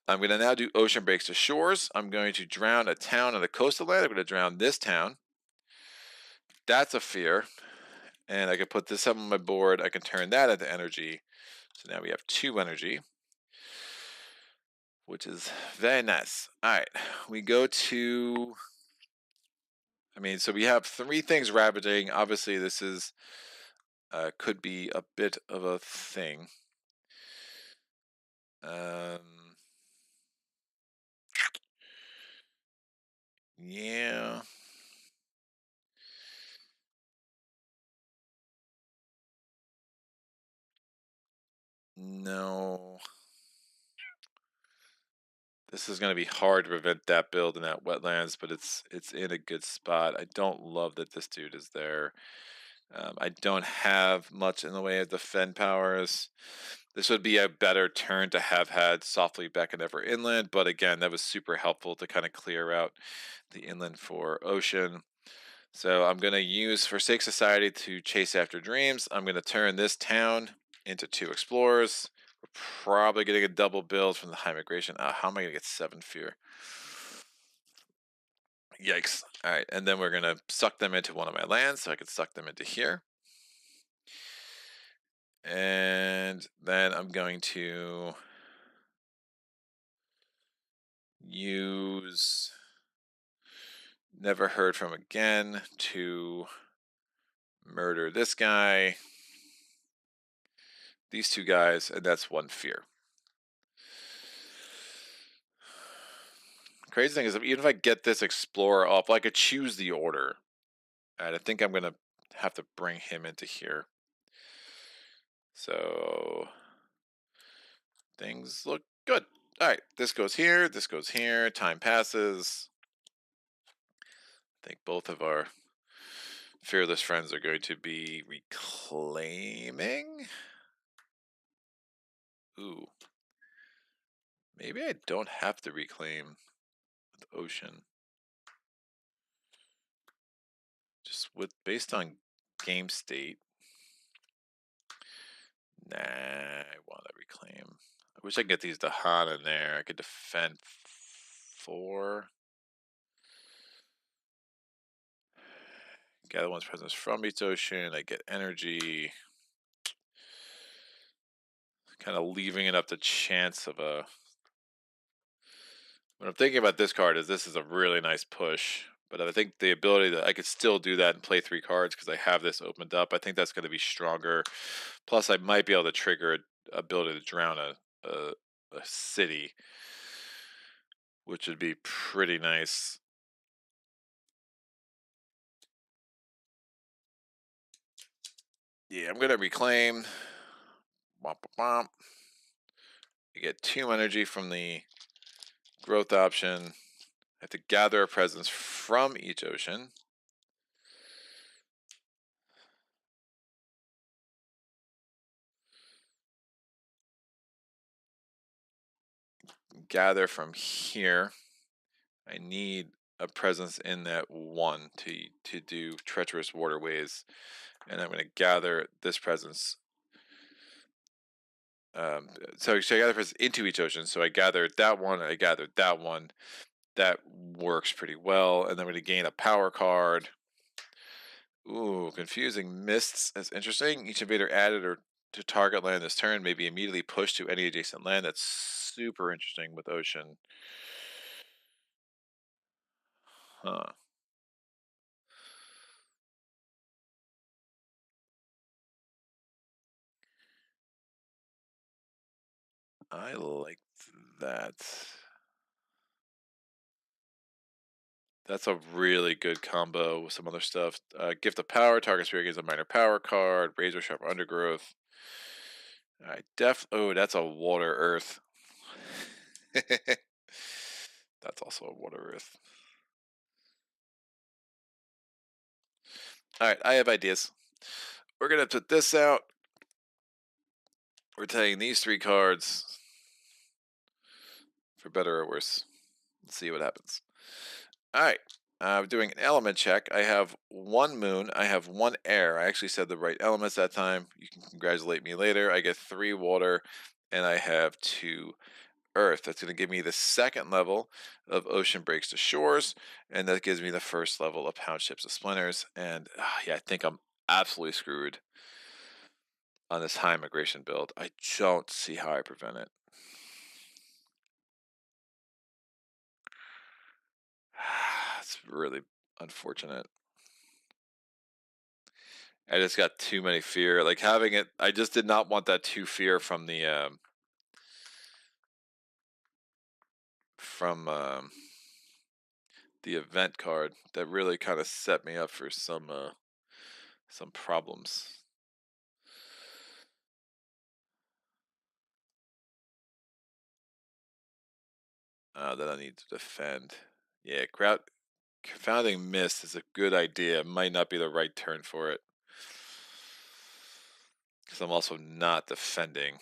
I'm going to now do ocean breaks to shores. I'm going to drown a town on a coastal land. I'm going to drown this town. That's a fear. And I can put this up on my board. I can turn that into energy. So now we have 2 energy, which is very nice. All right, we go to, so we have 3 things ravaging. Obviously, this is could be a bit of a thing. Yeah. No. This is going to be hard to prevent that build in that wetlands, but it's in a good spot. I don't love that this dude is there. I don't have much in the way of defend powers. This would be a better turn to have had softly back and ever inland, but again, that was super helpful to kind of clear out the inland for ocean. So I'm going to use Forsake Society to chase after dreams. I'm going to turn this town into 2 explorers. We're probably getting a double build from the high migration. How am I gonna get 7 fear? Yikes. All right, and then we're gonna suck them into one of my lands, so I can suck them into here. And then I'm going to use Never Heard From Again to murder this guy, these two guys, and that's 1 fear. Crazy thing is, even if I get this explorer up, I could choose the order. And I think I'm gonna have to bring him into here. So things look good. All right, this goes here, this goes here. Time passes. I think both of our fearless friends are going to be reclaiming. Ooh. Maybe I don't have to reclaim with ocean. Just based on game state. Nah, I want to reclaim. I wish I could get these Dahan in there. I could defend 4. Gather one's presence from each ocean. I get energy. Kind of leaving it up to chance of a. What I'm thinking about this card is this is a really nice push. But I think the ability that I could still do that and play 3 cards because I have this opened up. I think that's going to be stronger. Plus, I might be able to trigger an ability to drown a city, which would be pretty nice. Yeah, I'm going to reclaim. Womp, womp, womp. You get 2 energy from the growth option. I have to gather a presence from each ocean. Gather from here. I need a presence in that 1 to do treacherous waterways, and I'm going to gather this presence. So I gather presence into each ocean. So I gathered that one. I gathered that one. That works pretty well, and then I'm going to gain a power card. Ooh, confusing. Mists is interesting. Each invader added or to target land this turn may be immediately pushed to any adjacent land. That's super interesting with ocean. Huh. I like that. That's a really good combo with some other stuff. Gift of Power, target spirit gains a minor power card. Razor Sharp Undergrowth. Oh, that's a Water Earth. That's also a Water Earth. All right, I have ideas. We're gonna put this out. We're taking these 3 cards, for better or worse. Let's see what happens. All right. I'm doing an element check. I have 1 moon. I have 1 air. I actually said the right elements that time. You can congratulate me later. I get 3 water, and I have 2 earth. That's going to give me the 2nd level of Ocean Breaks to Shores, and that gives me the 1st level of Pound Ships to Splinters. And yeah, I think I'm absolutely screwed on this high migration build. I don't see how I prevent it. It's really unfortunate. I just got too many fear. Like having it, I just did not want that 2 fear from the from the event card. That really kind of set me up for some problems. That I need to defend. Yeah, Confounding Mist is a good idea. It might not be the right turn for it. Because I'm also not defending.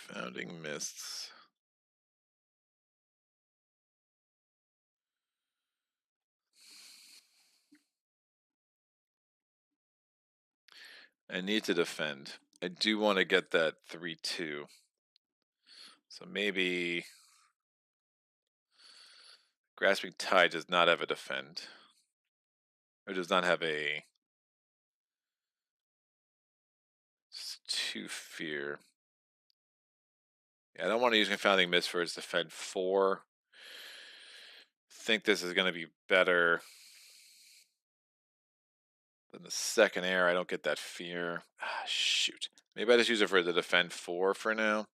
Confounding Mists. I need to defend. I do want to get that 3-2. So maybe Grasping Tide does not have a defend. Or does not have a 2 fear. Yeah, I don't want to use Confounding Mist for its defend 4. Think this is going to be better than the second air. I don't get that fear. Ah, shoot. Maybe I just use it for the defend 4 for now.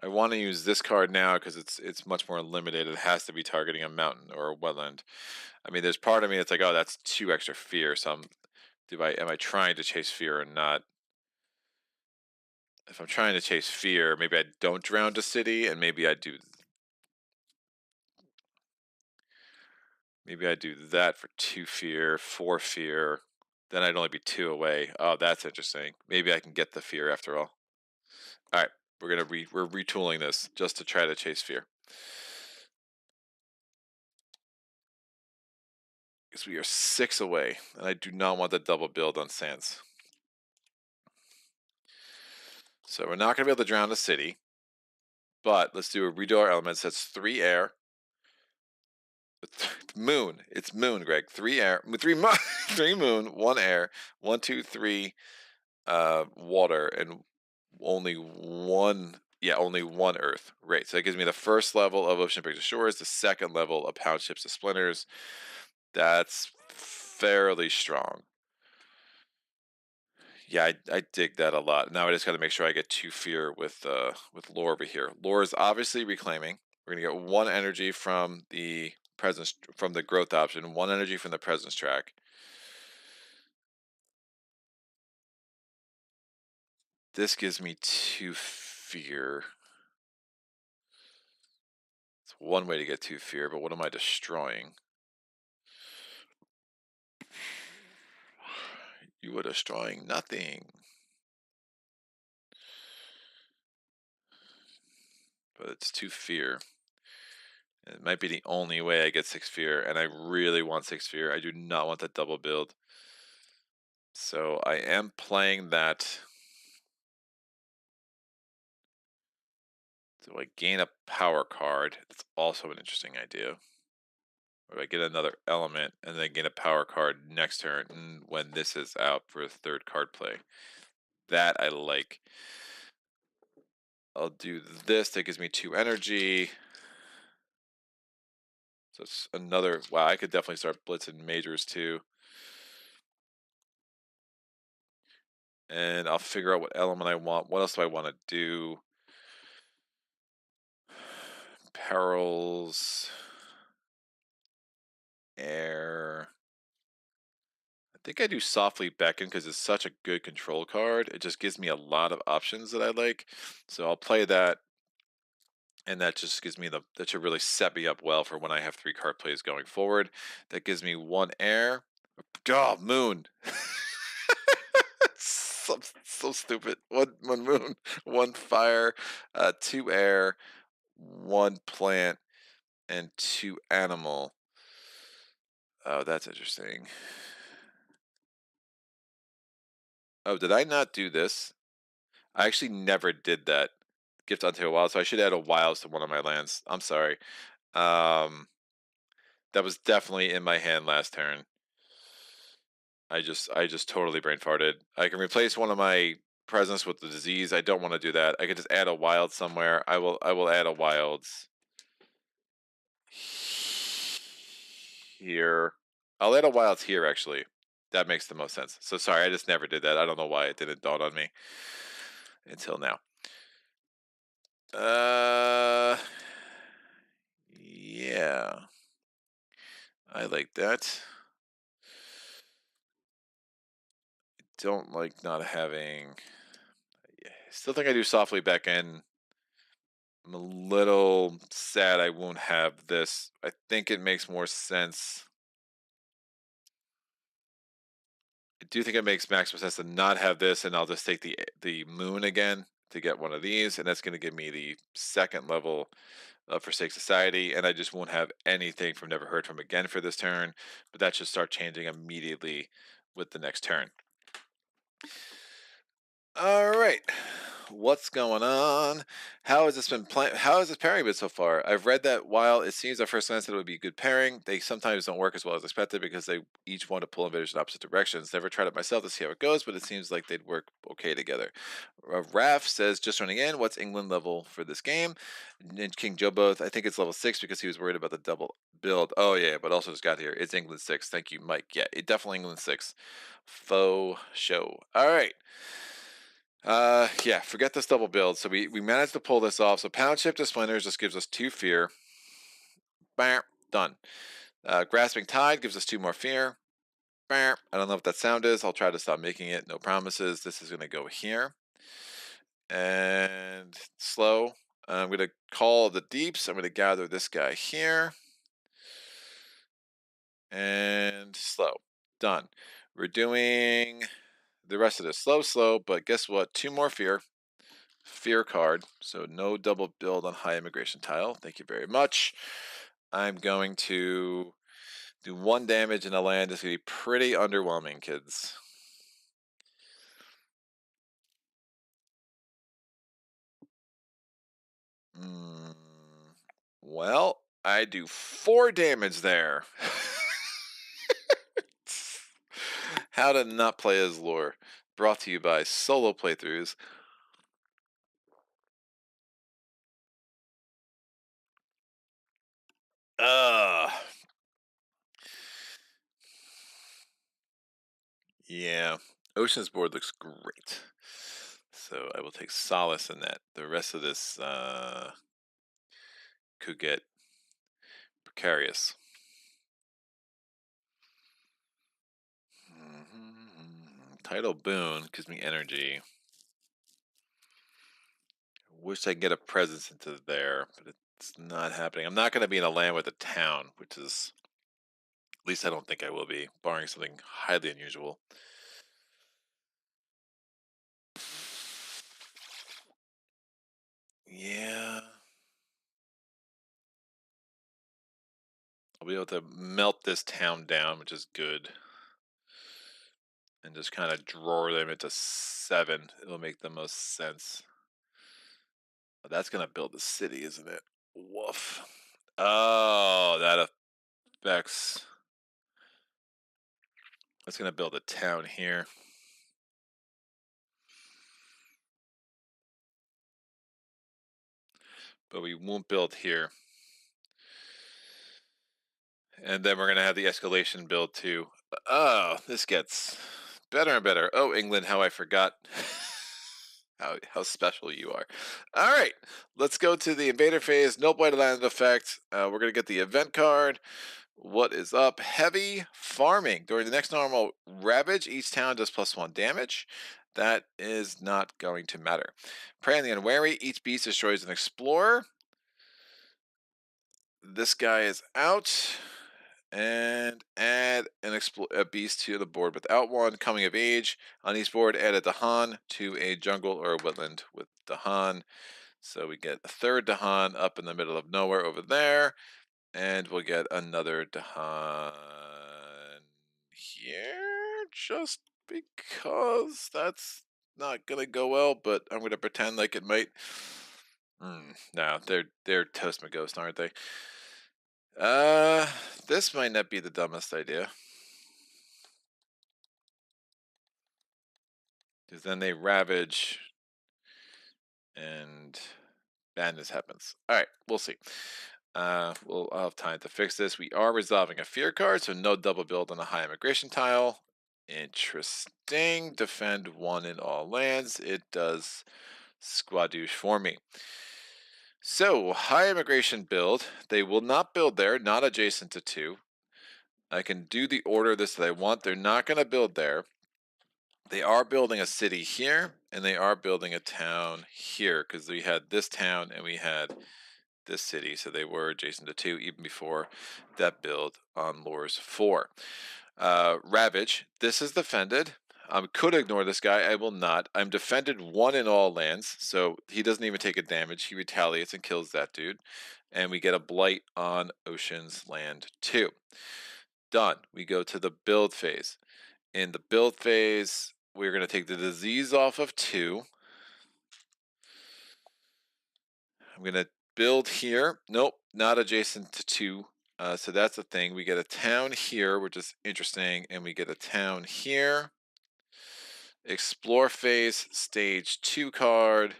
I want to use this card now because it's much more limited. It has to be targeting a mountain or a wetland. I mean, there's part of me that's like, oh, that's 2 extra fear. So am I trying to chase fear or not? If I'm trying to chase fear, maybe I don't drown a city, and maybe I do. Maybe I do that for 2 fear, 4 fear. Then I'd only be 2 away. Oh, that's interesting. Maybe I can get the fear after all. All right, we're retooling this just to try to chase fear. Because we are 6 away, and I do not want the double build on Sands. So we're not going to be able to drown a city, but let's do a redo our elements. That's 3 air. Moon. It's moon, Greg. 3 air, 3 3 moon, 1 air, 1, 2, 3 water, and only one earth. Right. So that gives me the first level of Ocean Picture Shores, the second level of Pound Ships to Splinters. That's fairly strong. Yeah, I dig that a lot. Now I just got to make sure I get 2 fear with lore over here. Lore is obviously reclaiming. We're gonna get 1 energy from the presence from the growth option, 1 energy from the presence track. This gives me 2 fear. It's one way to get 2 fear, but what am I destroying? You are destroying nothing. But it's 2 fear. It might be the only way I get 6 fear, and I really want 6 fear. I do not want that double build. So I am playing that. Do I gain a power card? It's also an interesting idea. Or I get another element and then gain a power card next turn when this is out for a 3rd card play. That I like. I'll do this. That gives me 2 energy. So it's another. Wow, I could definitely start blitzing majors too. And I'll figure out what element I want. What else do I want to do? Perils. Air. I think I do Softly Beckon because it's such a good control card. It just gives me a lot of options that I like. So I'll play that. And that just gives me that should really set me up well for when I have 3 card plays going forward. That gives me 1 air. Oh, moon. so stupid. One moon, 1 fire, 2 air, 1 plant, and 2 animal. Oh, that's interesting. Oh, did I not do this? I actually never did that. Gift onto a wild, so I should add a wilds to one of my lands. I'm sorry. That was definitely in my hand last turn. I just totally brain farted. I can replace one of my presents with the disease. I don't want to do that. I could just add a wild somewhere. I will add a wilds here. I'll add a wilds here actually. That makes the most sense. So sorry, I just never did that. I don't know why it didn't dawn on me until now. Yeah. I like that. I don't like not having. Still think I do softly back in. I'm a little sad I won't have this. I think it makes more sense. I do think it makes maximum sense to not have this, and I'll just take the moon again to get one of these, and that's going to give me the 2nd level of Forsake Society, and I just won't have anything from Never Heard From Again for this turn, but that should start changing immediately with the next turn. All right, what's going on? How has this been How has this pairing been so far? I've read that while it seems at first glance that it would be a good pairing, they sometimes don't work as well as expected because they each want to pull invaders in opposite directions. Never tried it myself to see how it goes, but it seems like they'd work okay together. Raf says, just running in, what's England level for this game? And King Joe both, I think it's level 6 because he was worried about the double build. Oh yeah, but also just got here. It's England 6. Thank you, Mike. Yeah, it definitely England 6. Faux show. All right. Yeah, forget this double build. So we managed to pull this off. So Pound Ship to Splinters just gives us 2 fear. Bam, done. Grasping Tide gives us 2 more fear. Bam. I don't know what that sound is. I'll try to stop making it. No promises. This is going to go here. And slow. I'm going to call the deeps. I'm going to gather this guy here. And slow. Done. We're doing the rest of this slow, but guess what? 2 more fear. Fear card, so no double build on high immigration tile. Thank you very much. I'm going to do 1 damage in a land. It's going to be pretty underwhelming, kids. Well, I do 4 damage there. How to not play as lore. Brought to you by Solo Playthroughs. Yeah, Ocean's board looks great. So I will take solace in that. The rest of this could get precarious. Tidal Boon gives me energy. Wish I could get a presence into there, but it's not happening. I'm not going to be in a land with a town, which is, at least I don't think I will be, barring something highly unusual. Yeah. I'll be able to melt this town down, which is good. And just kind of draw them into 7. It'll make the most sense. But that's going to build the city, isn't it? Woof. Oh, that affects... That's going to build a town here. But we won't build here. And then we're going to have the escalation build too. Oh, this gets better and better. Oh, England, how I forgot how special you are. All right, let's go to the invader phase. No blighted land effect. We're going to get the event card. What is up? Heavy farming. During the next normal ravage, each town does +1 damage. That is not going to matter. Prey on the unwary. Each beast destroys an explorer. This guy is out. And add a beast to the board without 1. Coming of age. On each board, add a Dahan to a jungle or a woodland with Dahan. So we get a 3rd Dahan up in the middle of nowhere over there. And we'll get another Dahan here. Just because that's not going to go well, but I'm going to pretend like it might. No, they're Toast McGhost, aren't they? This might not be the dumbest idea. Because then they ravage and badness happens. Alright, we'll see. I'll have time to fix this. We are resolving a fear card, so no double build on a high immigration tile. Interesting. Defend 1 in all lands. It does squadouche for me. So, high immigration build. They will not build there, not adjacent to 2. I can do the order of this that I want. They're not going to build there. They are building a city here, and they are building a town here, because we had this town and we had this city, so they were adjacent to 2 even before that build on Lores 4. Ravage, this is defended. I could ignore this guy. I will not. I'm defended 1 in all lands, so he doesn't even take a damage. He retaliates and kills that dude. and we get a blight on Ocean's Land 2. Done. We go to the build phase. In the build phase, we're going to take the disease off of 2. I'm going to build here. Nope, not adjacent to 2. So that's the thing. We get a town here, which is interesting, and we get a town here. Explore phase, stage 2 card.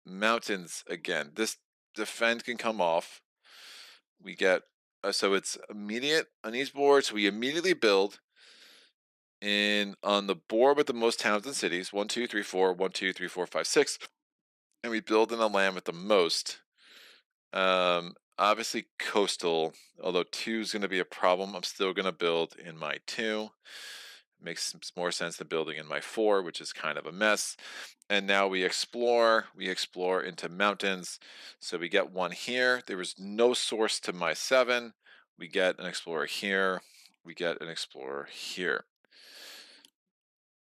Mountains again. This defend can come off. We get, so it's immediate on each board. So we immediately build in on the board with the most towns and cities 1, 2, 3, 4, 1, 2, 3, 4, 5, 6. And we build in a land with the most. Obviously coastal, although 2 is going to be a problem. I'm still going to build in my 2. Makes more sense than building in my 4, which is kind of a mess. And now we explore into mountains. So we get 1 here. There was no source to my 7. We get an explorer here. We get an explorer here.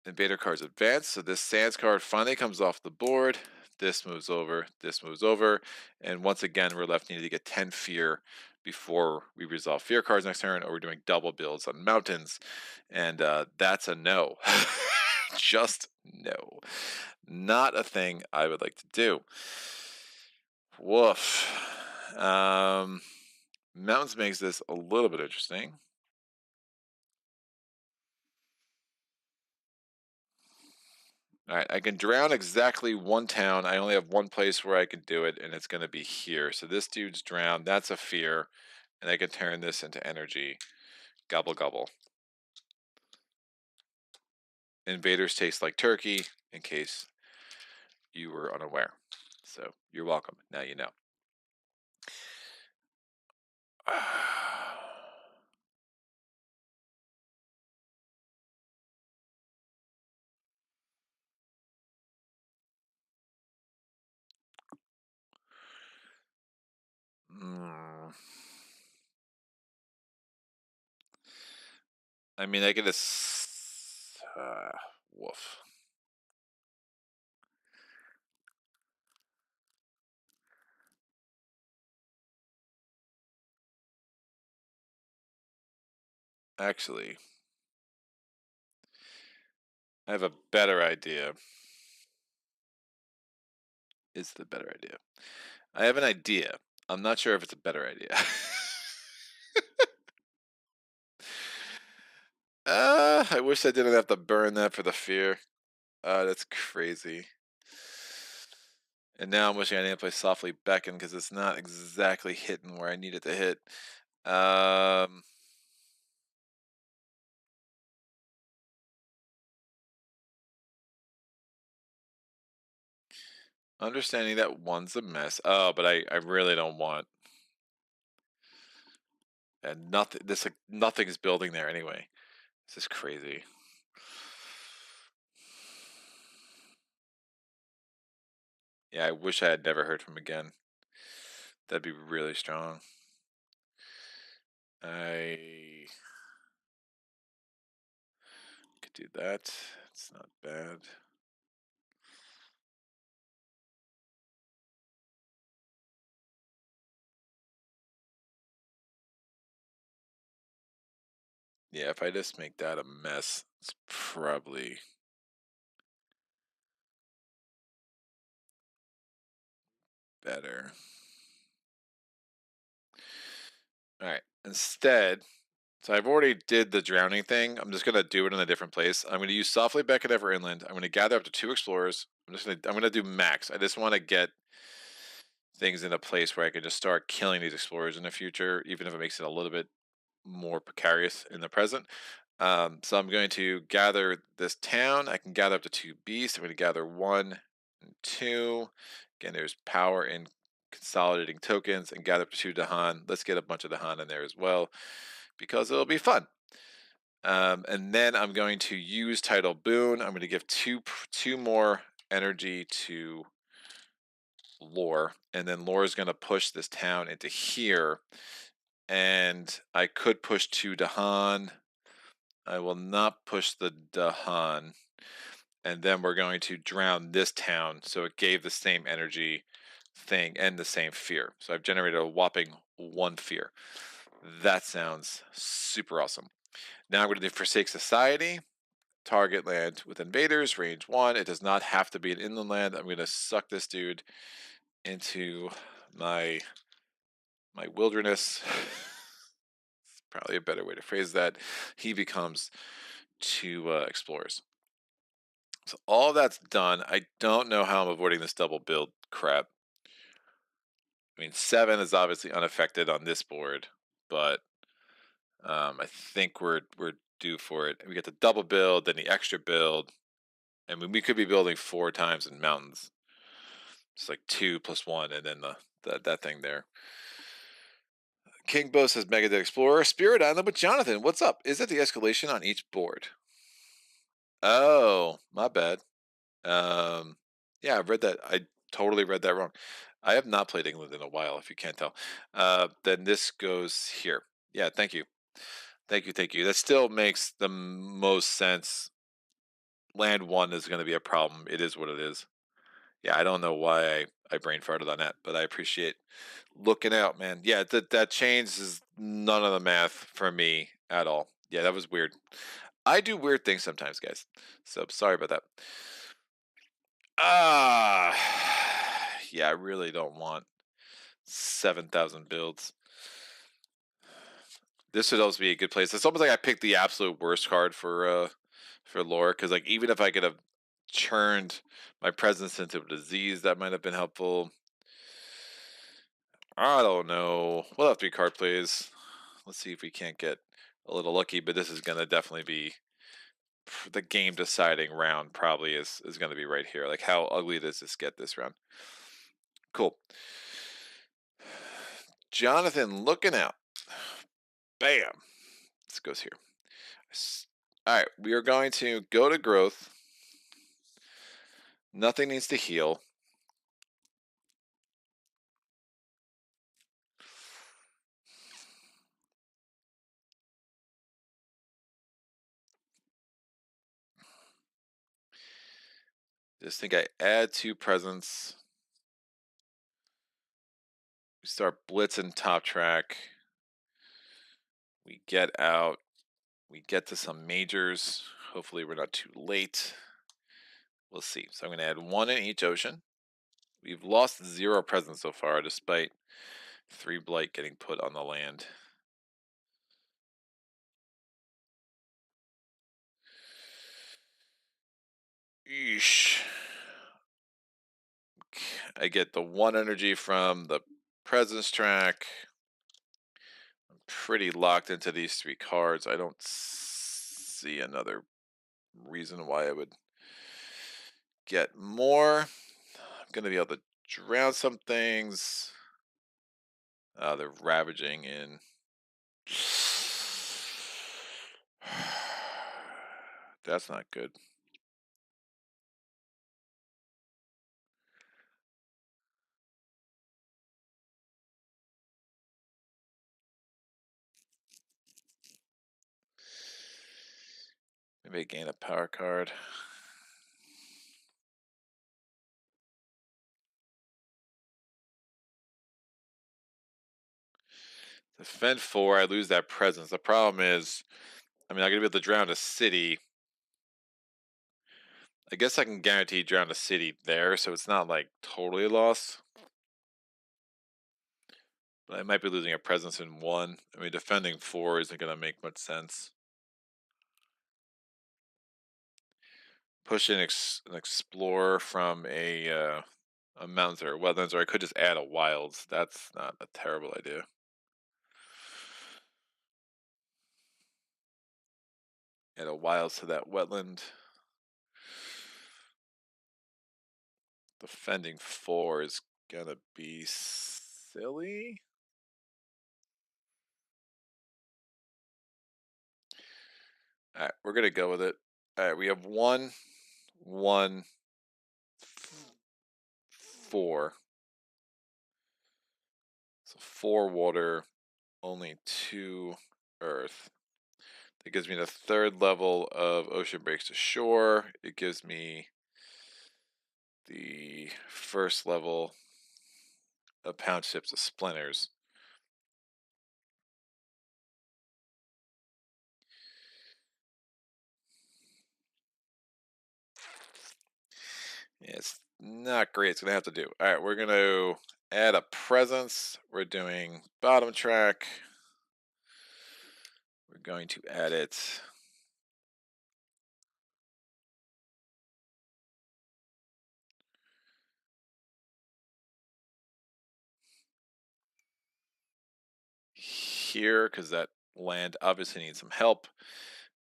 Invader cards advance. So this sands card finally comes off the board. This moves over. This moves over. And once again, we're left needing to get 10 fear before we resolve fear cards next turn, or we're doing double builds on mountains. And that's a no. Just no. Not a thing I would like to do. Woof. Mountains makes this a little bit interesting. All right, I can drown exactly 1 town. I only have 1 place where I can do it, and it's going to be here. So this dude's drowned. That's a fear. And I can turn this into energy. Gobble, gobble. Invaders taste like turkey, in case you were unaware. So you're welcome. Now you know. I mean, I could just... woof. Actually, I have a better idea. Is the better idea. I have an idea. I'm not sure if it's a better idea. I wish I didn't have to burn that for the fear. That's crazy. And now I'm wishing I didn't play Softly Beckon because it's not exactly hitting where I need it to hit. Understanding that 1's a mess. Oh, but I really don't want. And nothing's building there anyway. This is crazy. Yeah, I wish I had never heard from him again. That'd be really strong. I could do that. It's not bad. Yeah, if I just make that a mess, it's probably better. All right. Instead, so I've already did the drowning thing. I'm just gonna do it in a different place. I'm gonna use Softly Beckon Ever Inland. I'm gonna gather up to 2 explorers. I'm gonna do max. I just want to get things in a place where I can just start killing these explorers in the future, even if it makes it a little bit more precarious in the present. So I'm going to gather this town. I can gather up to 2 beasts. I'm going to gather 1 and 2. Again, there's power in consolidating tokens, and gather up to 2 Dahan. Let's get a bunch of Dahan in there as well, because it'll be fun. And then I'm going to use Tidal Boon. I'm going to give two more energy to Lore, and then Lore is going to push this town into here. And I could push 2 Dahan. I will not push the Dahan. And then we're going to drown this town, so it gave the same energy thing and the same fear. So I've generated a whopping 1 fear. That sounds super awesome. Now I'm going to do Forsake Society. Target land with invaders, range 1. It does not have to be an inland land. I'm going to suck this dude into my wilderness. Probably a better way to phrase that. He becomes 2 explorers. So all that's done. I don't know how I'm avoiding this double build crap. I mean, 7 is obviously unaffected on this board, but I think we're due for it. We get the double build, then the extra build. I mean, we could be building 4 times in mountains. It's like 2 plus 1, and then that thing there. King Bo says Megadeth Explorer. Spirit Island with Jonathan. What's up? Is it the escalation on each board? Oh, my bad. Yeah, I've read that. I totally read that wrong. I have not played England in a while, if you can't tell. Then this goes here. Yeah, thank you. Thank you, thank you. That still makes the most sense. Land 1 is going to be a problem. It is what it is. Yeah, I don't know why I brain farted on that, but I appreciate looking out, man. Yeah, that change is none of the math for me at all. Yeah, that was weird. I do weird things sometimes, guys. So sorry about that. Ah, yeah, I really don't want 7,000 builds. This would also be a good place. It's almost like I picked the absolute worst card for lore, because like even if I could have churned my presence into a disease, that might have been helpful. I don't know. We'll have 3 card plays. Let's see if we can't get a little lucky, but this is gonna definitely be the game deciding round. Probably is gonna be right here. Like, how ugly does this get this round? Cool. Jonathan looking out. Bam. This goes here. All right, we are going to go to growth. Nothing needs to heal. Just think I add 2 presence. We start blitzing top track. We get out. We get to some majors. Hopefully we're not too late. We'll see. So I'm going to add 1 in each ocean. We've lost 0 presence so far, despite 3 blight getting put on the land. Eesh. I get the 1 energy from the presence track. I'm pretty locked into these 3 cards. I don't see another reason why I would get more. I'm going to be able to drown some things. They're ravaging in. That's not good. Maybe I gain a power card. Defend 4, I lose that presence. The problem is, I mean, I'm going to be able to drown a city. I guess I can guarantee drown a city there, so it's not like totally a loss. But I might be losing a presence in 1. I mean, defending 4 isn't going to make much sense. Push in an explorer from a mountains or wetlands, or I could just add a wilds. That's not a terrible idea. Add a wilds to that wetland. Defending 4 is gonna be silly. All right, we're gonna go with it. All right, we have 1, 1, 4. So 4 water, only 2 earth. That gives me the 3rd level of ocean breaks to shore. It gives me the 1st level pound ships of splinters. Yeah, it's not great. It's gonna have to do. All right, we're gonna add a presence. We're doing bottom track. We're going to add it here because that land obviously needs some help.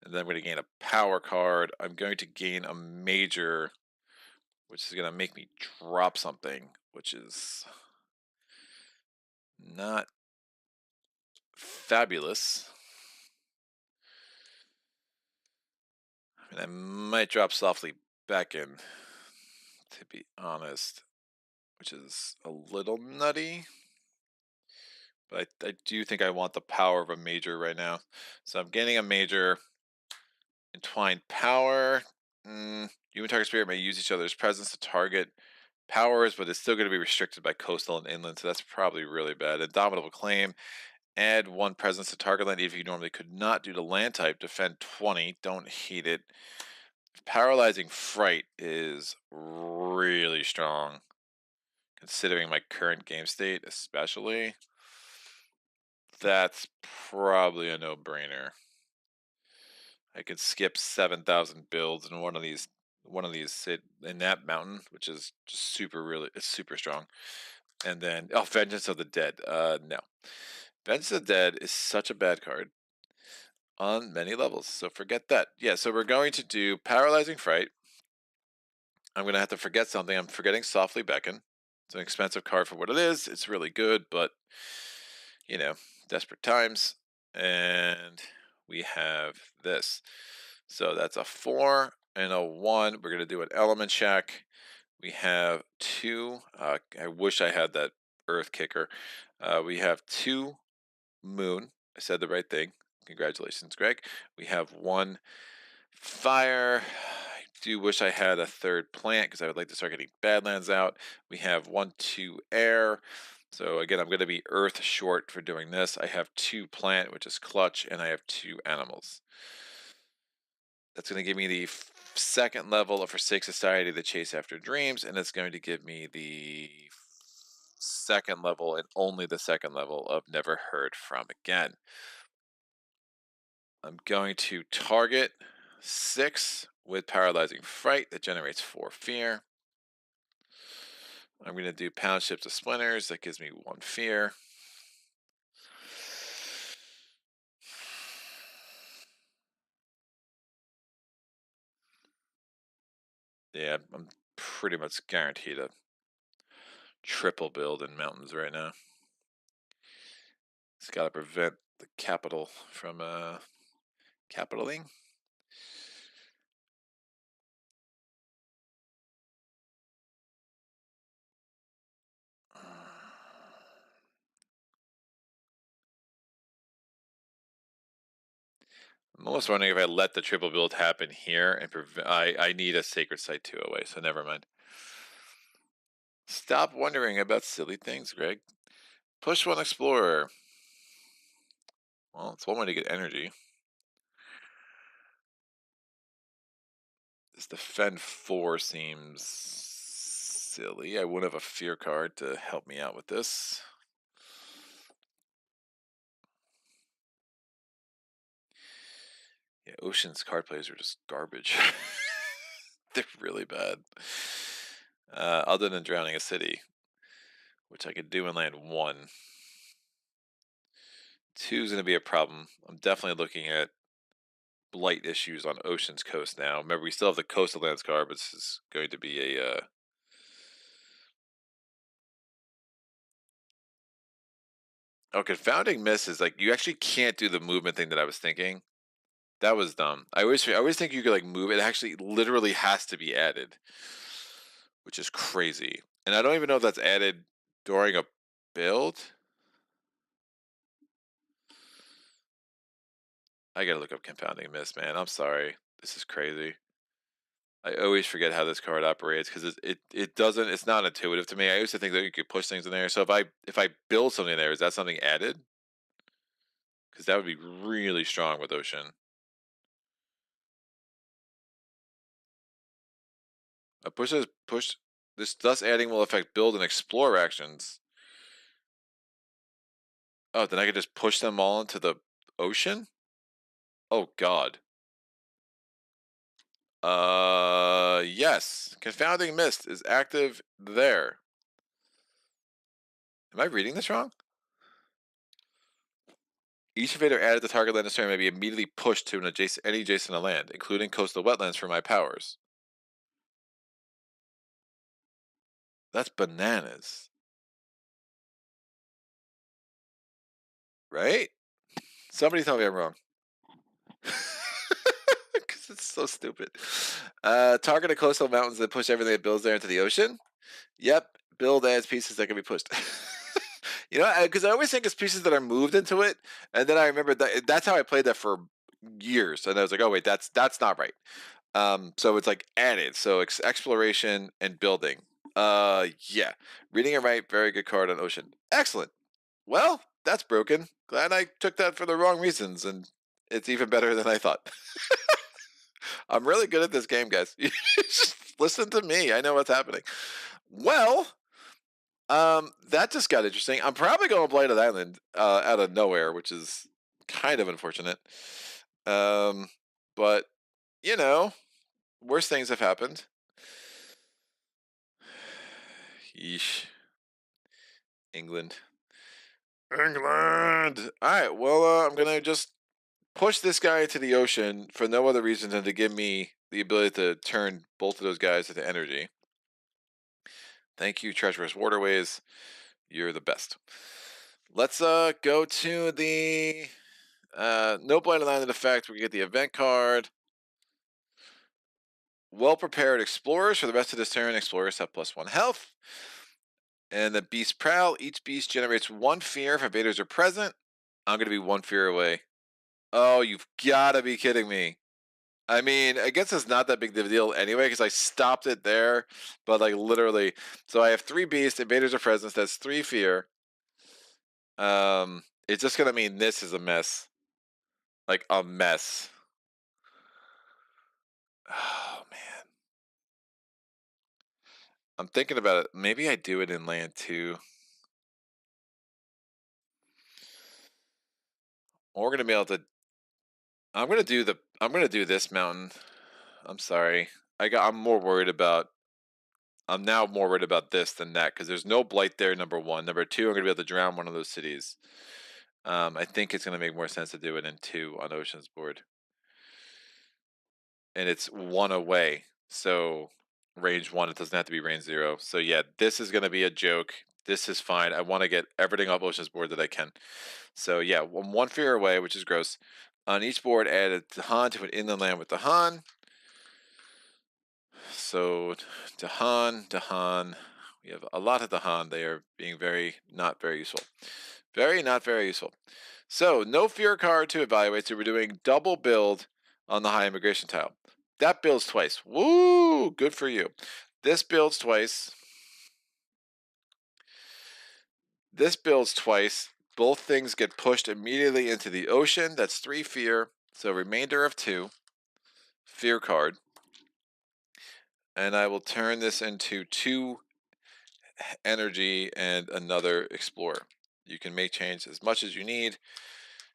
And then I'm going to gain a power card. I'm going to gain a major, which is going to make me drop something, which is not fabulous. And I might drop softly back in, to be honest, which is a little nutty. But I do think I want the power of a major right now. So I'm gaining a major. Entwined power. Human target spirit may use each other's presence to target powers, but it's still going to be restricted by coastal and inland, so that's probably really bad. Indomitable claim. Add 1 presence to target land if you normally could not due to land type. Defend 20. Don't hate it. Paralyzing fright is really strong, considering my current game state, especially. That's probably a no-brainer. I could skip 7,000 builds in one of these sit in that mountain, which is just it's super strong. And then Vengeance of the Dead. No. Vengeance of the Dead is such a bad card on many levels, so forget that. Yeah, so we're going to do Paralyzing Fright. I'm gonna have to forget something. I'm forgetting Softly Beckon. It's an expensive card for what it is. It's really good, but you know, desperate times. And we have this. So that's a 4 and a 1. We're going to do an element check. We have 2. I wish I had that earth kicker. We have 2 moon. I said the right thing. Congratulations, Greg. We have 1 fire. I do wish I had a 3rd plant because I would like to start getting Badlands out. We have 1, 2 air. So again, I'm going to be earth short for doing this. I have 2 plant, which is clutch, and I have 2 animals. That's going to give me the 2nd level of Forsake Society, the Chase After Dreams, and it's going to give me the 2nd level and only the 2nd level of Never Heard From Again. I'm going to target 6 with Paralyzing Fright that generates 4 fear. I'm going to do Pound Ships of Splinters that gives me 1 fear. Yeah, I'm pretty much guaranteed a triple build in mountains right now. It's got to prevent the capital from capitaling. I'm almost wondering if I let the triple build happen here and I need a Sacred Site 2 away, so never mind. Stop wondering about silly things, Greg. Push 1 Explorer. Well, it's one way to get energy. This Defend 4 seems silly. I would have a fear card to help me out with this. Yeah, Ocean's card plays are just garbage. They're really bad. Other than Drowning a City, which I could do in land 1. 2 is going to be a problem. I'm definitely looking at blight issues on Ocean's Coast now. Remember, we still have the Coastal Lands card, but this is going to be a oh, Confounding Miss is like you actually can't do the movement thing that I was thinking. That was dumb. I always think you could like move it. Actually, literally has to be added, which is crazy. And I don't even know if that's added during a build. I gotta look up Confounding Miss, man. I'm sorry. This is crazy. I always forget how this card operates because it doesn't. It's not intuitive to me. I used to think that you could push things in there. So if I build something there, is that something added? Because that would be really strong with Ocean. A push. This thus adding will affect build and explore actions. Oh, then I could just push them all into the ocean? Oh God. Yes. Confounding Mist is active there. Am I reading this wrong? Each invader added to target land this turn may be immediately pushed to any adjacent land, including coastal wetlands for my powers. That's bananas. Right? Somebody tell me I'm wrong. Because it's so stupid. Target a coastal mountains that push everything that builds there into the ocean. Yep. Build as pieces that can be pushed. You know, because I always think it's pieces that are moved into it, and then I remember that's how I played that for years, and I was like, oh wait, that's not right. So it's like added, so exploration and building. Yeah, reading it right, very good card on Ocean. Excellent. Well, that's broken. Glad I took that for the wrong reasons, and it's even better than I thought. I'm really good at this game, guys. Just listen to me. I know what's happening. Well, that just got interesting. I'm probably going Blighted Island out of nowhere, which is kind of unfortunate. But you know, worse things have happened. Yeesh. England. England. All right. Well, I'm gonna just push this guy into the ocean for no other reason than to give me the ability to turn both of those guys into energy. Thank you, Treacherous Waterways. You're the best. Let's go to the no Blighted Island effect. We get the event card. Well prepared explorers for the rest of this turn. Explorers have +1 health. And the beast prowl. Each beast generates 1 fear if invaders are present. I'm gonna be 1 fear away. Oh, you've gotta be kidding me. I mean, I guess it's not that big of a deal anyway, because I stopped it there, but like literally. So I have 3 beasts, invaders are present, that's 3 fear. It's just gonna mean this is a mess. Like a mess. Oh man. I'm thinking about it. Maybe I do it in land 2. Or we're gonna be able to. I'm gonna do this mountain. I'm sorry. I'm more worried about. I'm now more worried about this than that because there's no blight there. Number one. Number two, I'm gonna be able to drown one of those cities. I think it's gonna make more sense to do it in 2 on Ocean's board, and it's 1 away. So range 1. It doesn't have to be range 0. So yeah, this is gonna be a joke. This is fine. I want to get everything off Ocean's board that I can. So yeah, 1 fear away, which is gross. On each board, add a Dahan to an inland land with Dahan. So Dahan. We have a lot of Dahan. They are being not very useful. Very not very useful. So no fear card to evaluate. So we're doing double build on the high immigration tile. That builds twice. Woo! Good for you. This builds twice. This builds twice. Both things get pushed immediately into the ocean. That's 3 fear. So remainder of 2. Fear card. And I will turn this into 2 energy and another explorer. You can make change as much as you need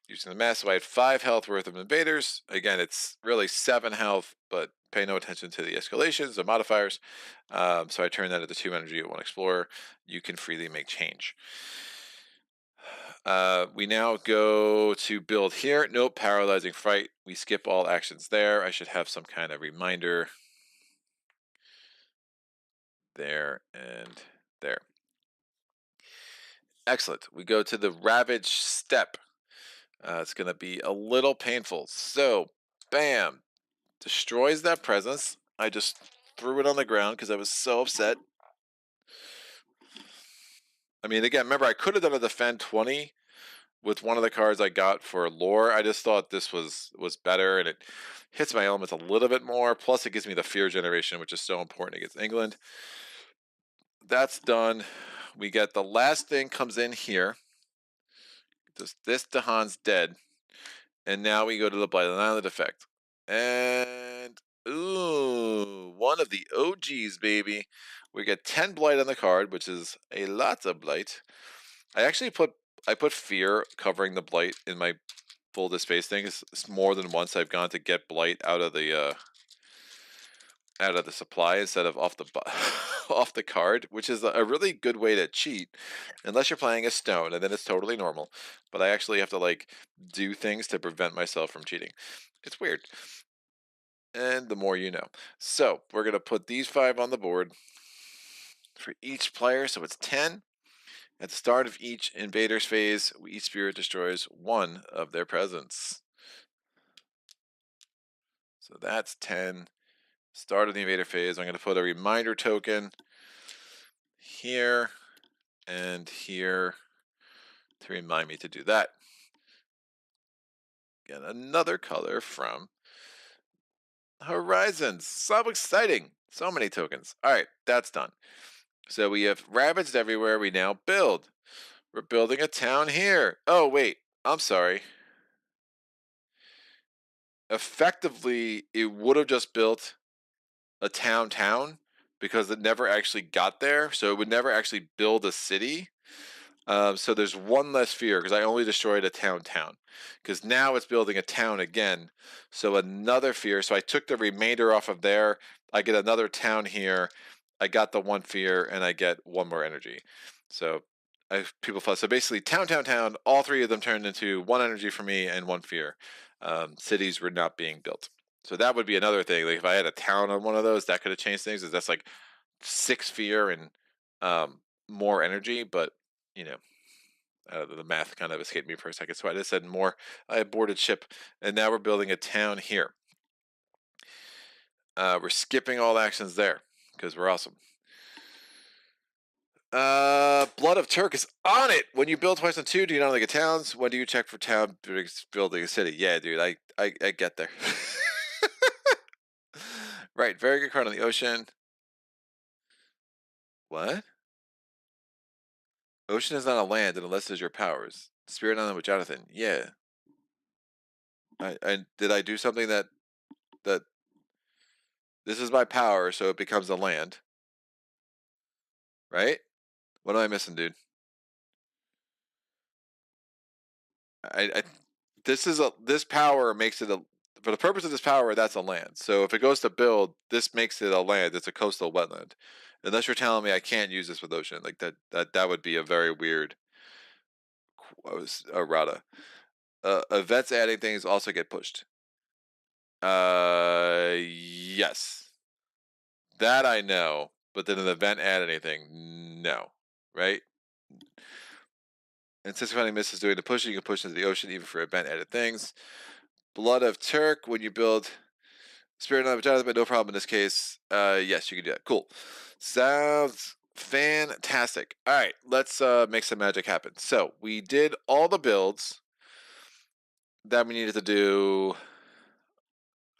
using the mass. So I had 5 health worth of invaders. Again, it's really 7 health, but pay no attention to the escalations, the modifiers. So I turned that into 2 energy at 1 explorer. You can freely make change. We now go to build here. Nope, paralyzing fright. We skip all actions there. I should have some kind of reminder there and there. Excellent. We go to the ravage step. It's going to be a little painful. So, bam, destroys that presence. I just threw it on the ground because I was so upset. I mean, again, remember, I could have done a defend 20 with one of the cards I got for lore. I just thought this was better, and it hits my elements a little bit more. Plus, it gives me the fear generation, which is so important against England. That's done. We get the last thing comes in here. This Dahan's dead. And now we go to the Blighted Island effect. And, ooh, one of the OGs, baby. We get 10 Blight on the card, which is a lot of Blight. I put Fear covering the Blight in my full displace thing. It's more than once I've gone to get Blight out of the supply instead of off the off the card, which is a really good way to cheat, unless you're playing a stone, and then it's totally normal. But I actually have to like do things to prevent myself from cheating. It's weird. And the more you know. So we're gonna put these 5 on the board for each player, so it's 10. At the start of each invaders phase, each spirit destroys 1 of their presence. So that's 10. Start of the invader phase. I'm going to put a reminder token here and here to remind me to do that. Get another color from Horizons. So exciting. So many tokens. All right, that's done. So we have ravaged everywhere. We now build. We're building a town here. Oh, wait. I'm sorry. Effectively, it would have just built a town because it never actually got there. So it would never actually build a city. So there's 1 less fear because I only destroyed a town. Because now it's building a town again. So another fear. So I took the remainder off of there. I get another town here. I got the 1 fear and I get 1 more energy. So people thought, so basically town. All 3 of them turned into 1 energy for me and 1 fear. Cities were not being built. So that would be another thing. Like if I had a town on one of those, that could have changed things. Is that's like 6 fear and more energy, but you know, the math kind of escaped me for a second. So I just said more. I boarded ship, and now we're building a town here. We're skipping all actions there because we're awesome. Blood of Turk is on it. When you build twice on 2, do you not only get towns? When do you check for town building a city? Yeah, dude, I get there. Right, very good card on the ocean. What? Ocean is not a land unless it's your powers. Spirit Island with Jonathan. Yeah. I did I do something that this is my power, so it becomes a land. Right? What am I missing, dude? I this power makes it a for the purpose of this power, that's a land. So if it goes to build, this makes it a land. It's a coastal wetland. Unless you're telling me I can't use this with ocean, like that would be a very weird errata. Events adding things also get pushed. Yes, that I know. But then an event add anything, no, right? And since finding misses doing the pushing, you can push into the ocean even for event added things. Blood of Turk, when you build Spirit of Vagina, but no problem in this case. Yes, you can do that. Cool. Sounds fantastic. All right, let's make some magic happen. So we did all the builds that we needed to do.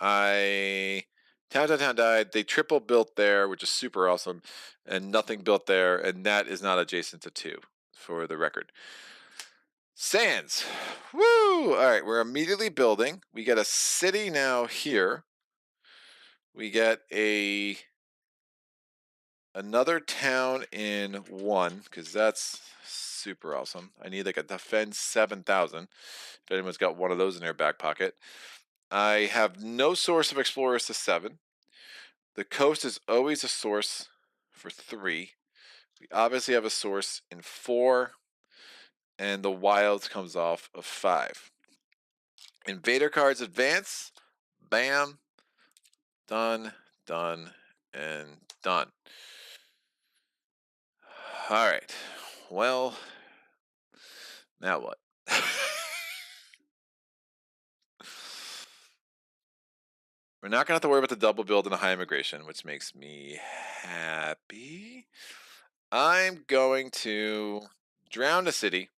Town died. They triple built there, which is super awesome, and nothing built there, and that is not adjacent to 2, for the record. Sands. Woo! All right, we're immediately building. We get a city now here. We get another town in 1 because that's super awesome. I need like a defense 7,000. If anyone's got one of those in their back pocket. I have no source of explorers to 7. The coast is always a source for 3. We obviously have a source in 4, and the wilds comes off of 5. Invader cards advance. Bam. Done, and done. All right. Well, now what? We're not going to have to worry about the double build and a high immigration, which makes me happy. I'm going to drown a city.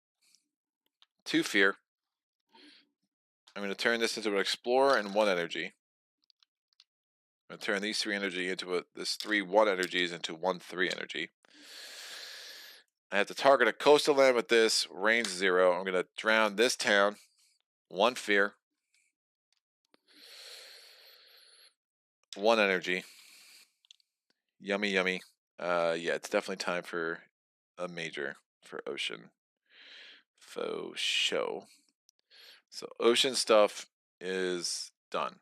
2 fear. I'm going to turn this into an explorer and 1 energy. I'm going to turn these 3 energy into this 3 1 energies into 1 3 energy. I have to target a coastal land with this, range 0. I'm going to drown this town, 1 fear, 1 energy. Yummy, yummy. Yeah, it's definitely time for a major for ocean. Faux show. So ocean stuff is done.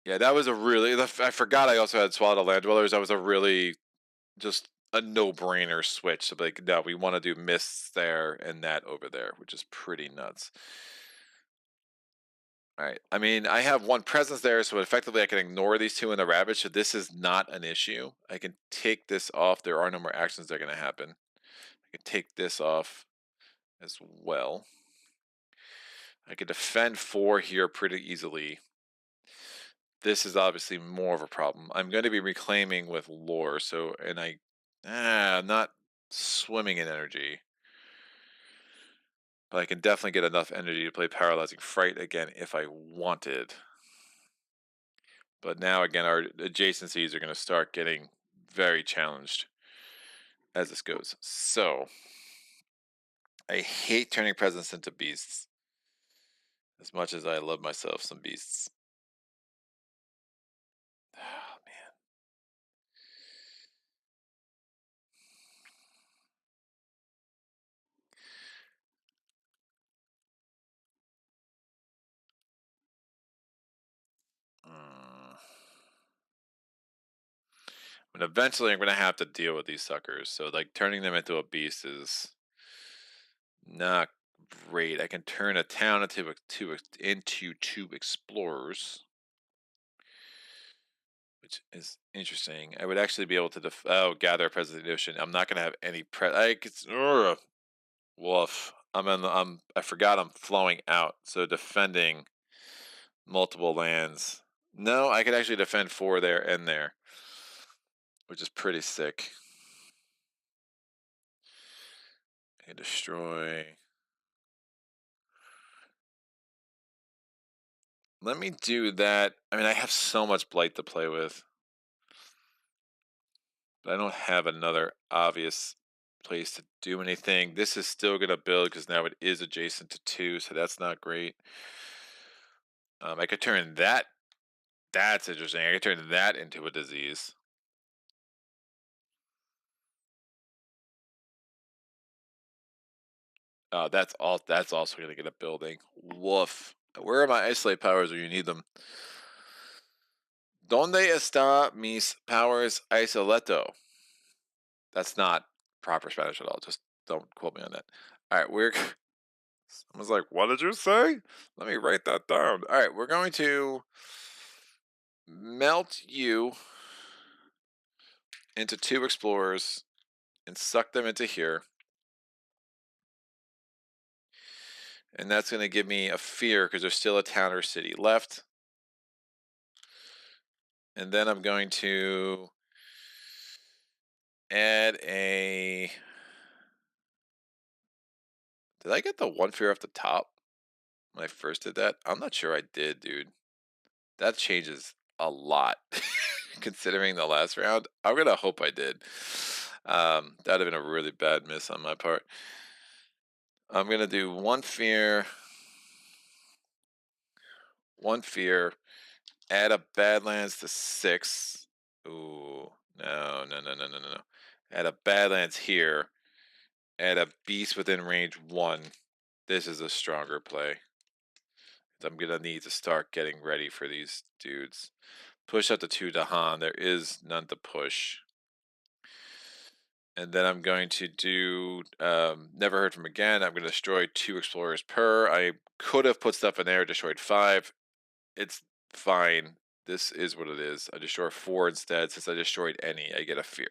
Yeah, that was a really. I forgot I also had Swallow Land Dwellers. That was a really just a no-brainer switch. So like, no, we want to do mists there and that over there, which is pretty nuts. All right. I mean, I have 1 presence there, so effectively I can ignore these 2 in the Ravage. So this is not an issue. I can take this off. There are no more actions that are going to happen. I can take this off as well. I could defend 4 here pretty easily. This is obviously more of a problem. I'm going to be reclaiming with lore, so, and I'm not swimming in energy. But I can definitely get enough energy to play Paralyzing Fright again if I wanted. But now, again, our adjacencies are going to start getting very challenged as this goes. So, I hate turning presence into beasts. As much as I love myself some beasts. Oh, man. But eventually I'm going to have to deal with these suckers. So, like, turning them into a beast is not great. I can turn a town into 2 explorers, which is interesting. I would actually be able to gather a presence in the ocean. I'm not going to have any woof. I forgot I'm flowing out. So defending multiple lands. No, I could actually defend 4 there and there, which is pretty sick. I can destroy. Let me do that. I mean, I have so much blight to play with. But I don't have another obvious place to do anything. This is still going to build because now it is adjacent to 2, so that's not great. I could turn that. That's interesting. I could turn that into a disease. That's all. That's also going to get a building. Woof. Where are my isolate powers when you need them? Donde está mis powers isoleto? That's not proper Spanish at all. Just don't quote me on that. All right, I was like, what did you say? Let me write that down. All right, we're going to melt you into 2 explorers and suck them into here. And that's going to give me a fear because there's still a town or city left. And then I'm going to add a... Did I get the 1 fear off the top when I first did that? I'm not sure I did, dude. That changes a lot considering the last round. I'm going to hope I did. That'd have been a really bad miss on my part. I'm going to do 1 fear, 1 fear, add a Badlands to 6. Ooh, no. Add a Badlands here, add a Beast within range 1. This is a stronger play. I'm going to need to start getting ready for these dudes. Push out the 2 Dahan. There is none to push. And then I'm going to do Never Heard From Again. I'm going to destroy 2 explorers per. I could have put stuff in there, destroyed 5. It's fine. This is what it is. I destroy 4 instead. Since I destroyed any, I get a fear.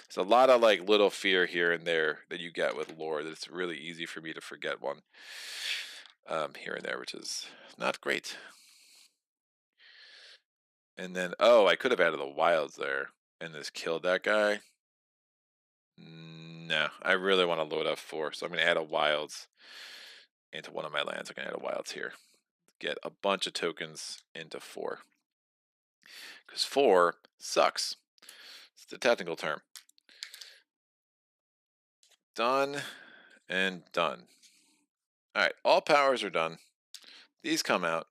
There's a lot of like little fear here and there that you get with lore that it's really easy for me to forget one here and there, which is not great. And then, I could have added the wilds there and just killed that guy. No, I really want to load up 4, so I'm going to add a wilds into one of my lands. I'm going to add a wilds here. Get a bunch of tokens into 4. Because 4 sucks. It's the technical term. Done and done. Alright, all powers are done. These come out.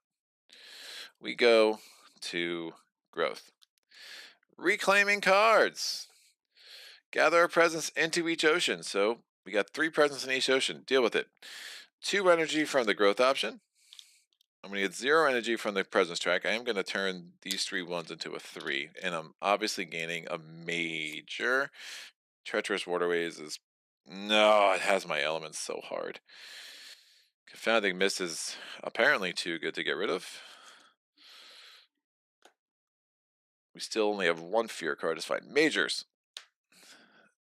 We go to growth. Reclaiming cards. Gather a presence into each ocean. So we got 3 presents in each ocean. Deal with it. 2 energy from the growth option. I'm going to get 0 energy from the presence track. I am going to turn these 3 ones into a 3. And I'm obviously gaining a major. Treacherous Waterways is... No, it has my elements so hard. Confounding Mist is apparently too good to get rid of. We still only have 1 fear card. It's fine. Majors.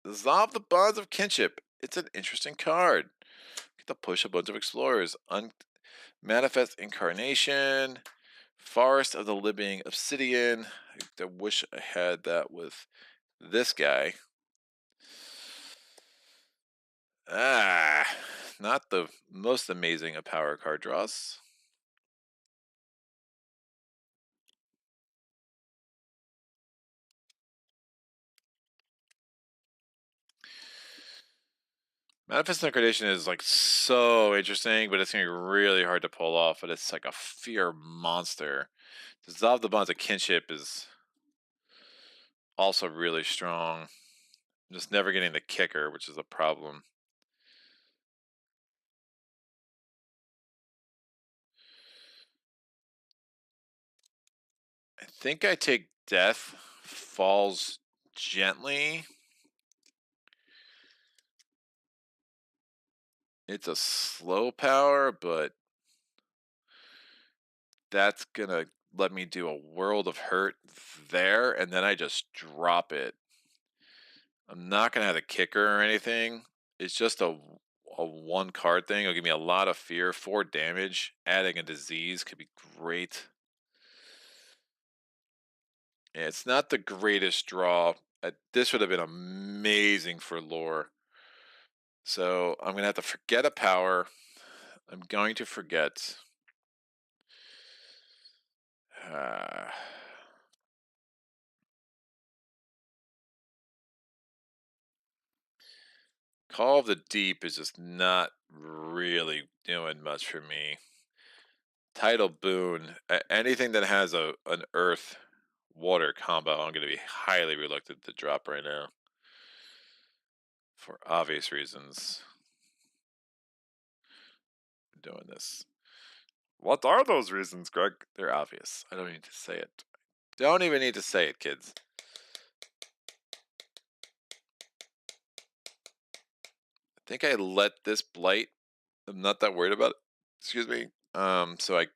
Dissolve the bonds of kinship. It's an interesting card. Get to push a bunch of explorers. Manifest Incarnation. Forest of the Living Obsidian. I wish I had that with this guy. Not the most amazing of power card draws. Manifest Incarnation is like so interesting, but it's gonna be really hard to pull off. But it's like a fear monster. Dissolve the Bonds of Kinship is also really strong. I'm just never getting the kicker, which is a problem. I think I take Death Falls Gently. It's a slow power, but that's gonna let me do a world of hurt there, and then I just drop it. I'm not gonna have a kicker or anything. It's just a 1 card thing. It'll give me a lot of fear. 4 damage. Adding a disease could be great. Yeah, it's not the greatest draw. This would have been amazing for lore. So I'm gonna have to forget a power. I'm going to forget. Call of the Deep is just not really doing much for me. Tidal Boon, anything that has an Earth Water combo, I'm going to be highly reluctant to drop right now. For obvious reasons. I'm doing this. What are those reasons, Greg? They're obvious. I don't need to say it. Don't even need to say it, kids. I think I let this blight. I'm not that worried about it. Excuse me. So I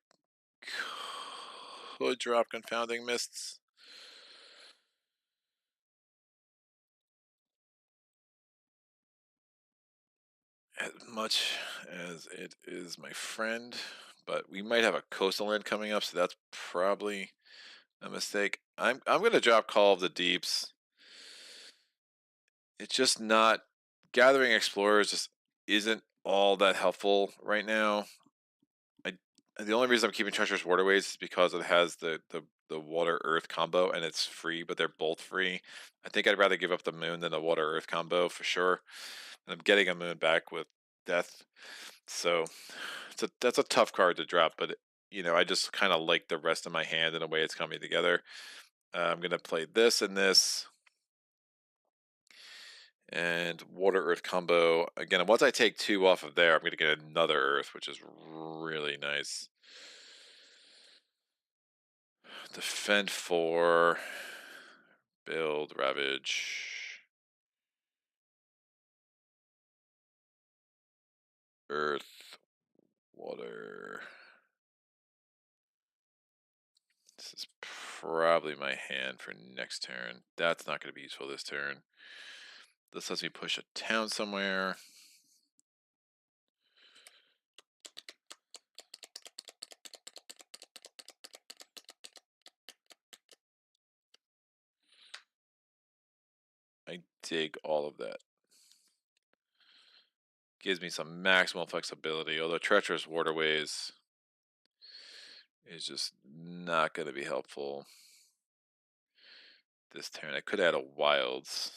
could drop Confounding Mists. As much as it is my friend, but we might have a coastal land coming up, so that's probably a mistake. I'm gonna drop Call of the Deeps. It's just not gathering explorers just isn't all that helpful right now. I the only reason I'm keeping Treacherous Waterways is because it has the water earth combo and it's free, but they're both free. I think I'd rather give up the moon than the water earth combo for sure. And I'm getting a moon back with death. So that's a tough card to drop, but I just kind of like the rest of my hand and the way it's coming together. I'm gonna play this and this, and water earth combo again. Once I take 2 off of there, I'm gonna get another earth, which is really nice. Defend 4, build ravage, earth, water. This is probably my hand for next turn. That's not going to be useful this turn. This lets me push a town somewhere. I dig all of that. Gives me some maximal flexibility, although treacherous waterways is just not going to be helpful this turn. I could add a wilds.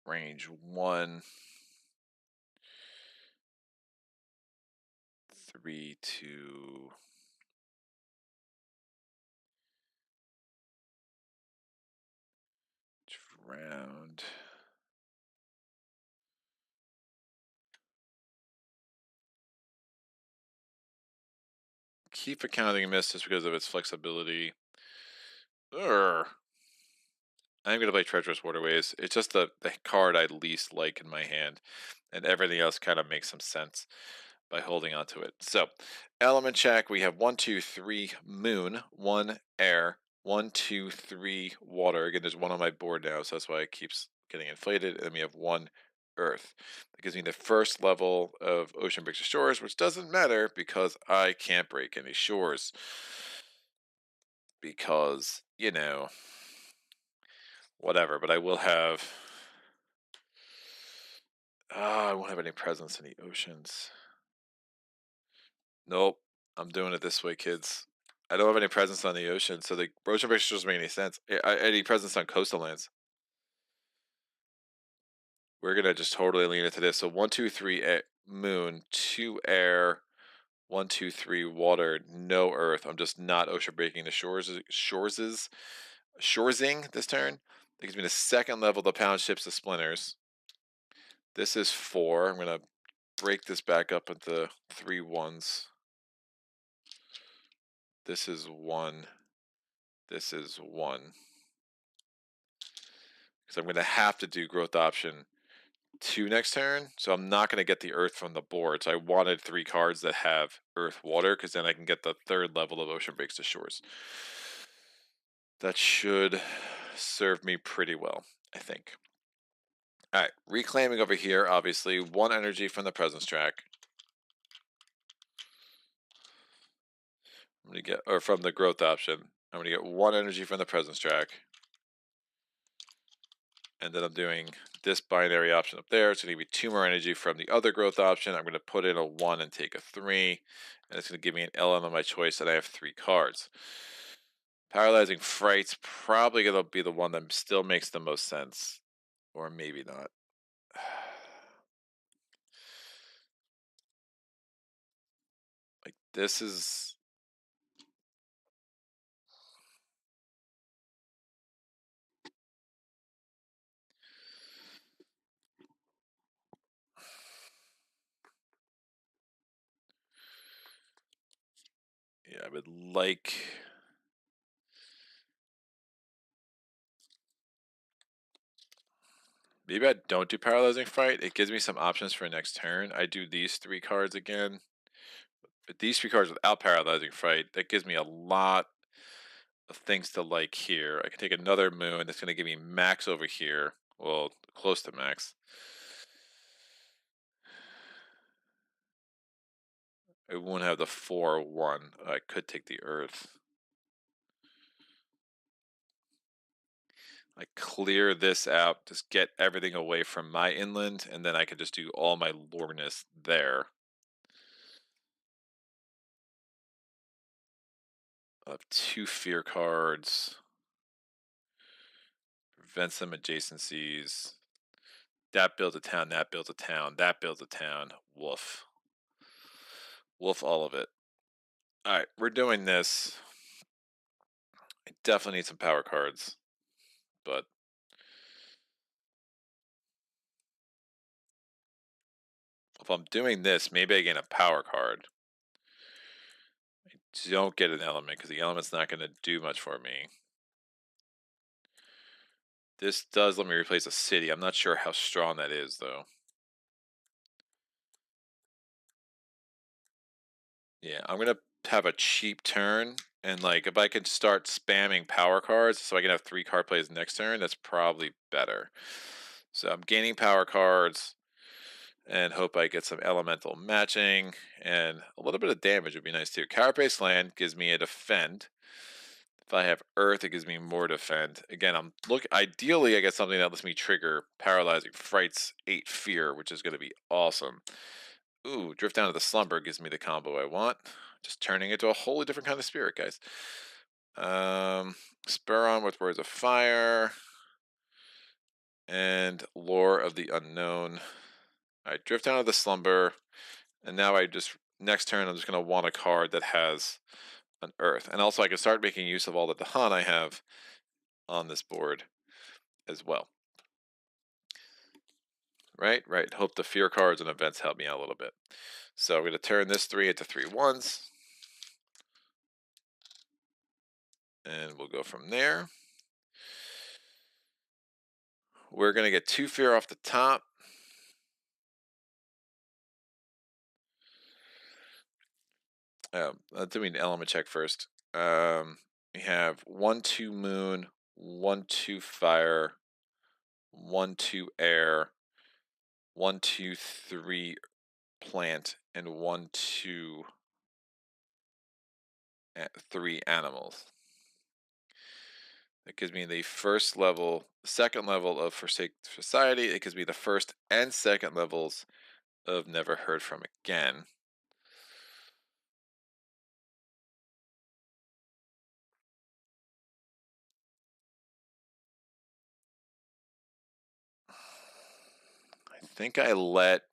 Range 1. 3, 2. Round. Keep accounting miss just because of its flexibility. Urgh. I'm going to play Treacherous Waterways. It's just the card I least like in my hand, and everything else kind of makes some sense by holding on to it. So, element check, we have 1, 2, 3 moon, 1 air, 1, 2, 3 water. Again, there's one on my board now, so that's why it keeps getting inflated. And then we have 1 earth. That gives me the first level of Ocean Breaks the Shores, which doesn't matter because I can't break any shores. Because, you know, whatever, but I will have. I won't have any presence in the oceans. Nope. I'm doing it this way, kids. I don't have any presence on the ocean, so the ocean picture doesn't make any sense. I need presence on coastal lands. We're gonna just totally lean into this. So 1, 2, 3 moon, 2 air, 1, 2, 3 water, no earth. I'm just not ocean breaking the shoresing this turn. That gives me the second level to pound ships to splinters. This is 4. I'm gonna break this back up into 3 ones. This is 1. This is 1. Because I'm going to have to do growth option 2 next turn. So I'm not going to get the earth from the board. So I wanted 3 cards that have earth water, because then I can get the third level of Ocean Breaks to Shores. That should serve me pretty well, I think. All right, reclaiming over here, obviously 1 energy from the presence track. I'm going to get, or from the growth option. I'm going to get 1 energy from the presence track. And then I'm doing this binary option up there. It's going to give me 2 more energy from the other growth option. I'm going to put in a 1 and take a 3. And it's going to give me an element of my choice, and I have 3 cards. Paralyzing Fright's probably going to be the one that still makes the most sense. Or maybe not. Like, this is... Yeah, I would like... Maybe I don't do Paralyzing Fright. It gives me some options for next turn. I do these 3 cards again. But these 3 cards without Paralyzing Fright, that gives me a lot of things to like here. I can take another moon that's going to give me max over here. Well, close to max. I won't have the 4-1. I could take the earth. I clear this out, just get everything away from my inland, and then I can just do all my loreness there. I have 2 fear cards. Prevent some adjacencies. That builds a town, that builds a town, that builds a town. Woof. Woof all of it. Alright, we're doing this. I definitely need some power cards. But if I'm doing this, maybe I gain a power card. I don't get an element, because the element's not going to do much for me. This does let me replace a city. I'm not sure how strong that is, though. Yeah, I'm going to have a cheap turn. And, like, if I can start spamming power cards so I can have 3 card plays next turn, that's probably better. So I'm gaining power cards and hope I get some elemental matching. And a little bit of damage would be nice, too. Carapace Land gives me a defend. If I have Earth, it gives me more defend. Again, ideally I get something that lets me trigger Paralyzing Frights, 8 Fear, which is going to be awesome. Ooh, Drift Down to the Slumber gives me the combo I want. Just turning into a wholly different kind of spirit, guys. Spur on with Words of Fire. And Lore of the Unknown. Alright, Drift Down to the Slumber. And now next turn, I'm just going to want a card that has an Earth. And also I can start making use of all the Dahan I have on this board as well. Right? Hope the fear cards and events help me out a little bit. So I'm going to turn this 3 into 3 1s. And we'll go from there. We're going to get 2 fear off the top. Let's do an element check first. We have 1/2 moon, 1/2 fire, 1/2 air, 1/2 3 plant, and 1/2 3 animals. That gives me the second level of Forsake Society. It gives me the first and second levels of Never Heard From Again. I think I let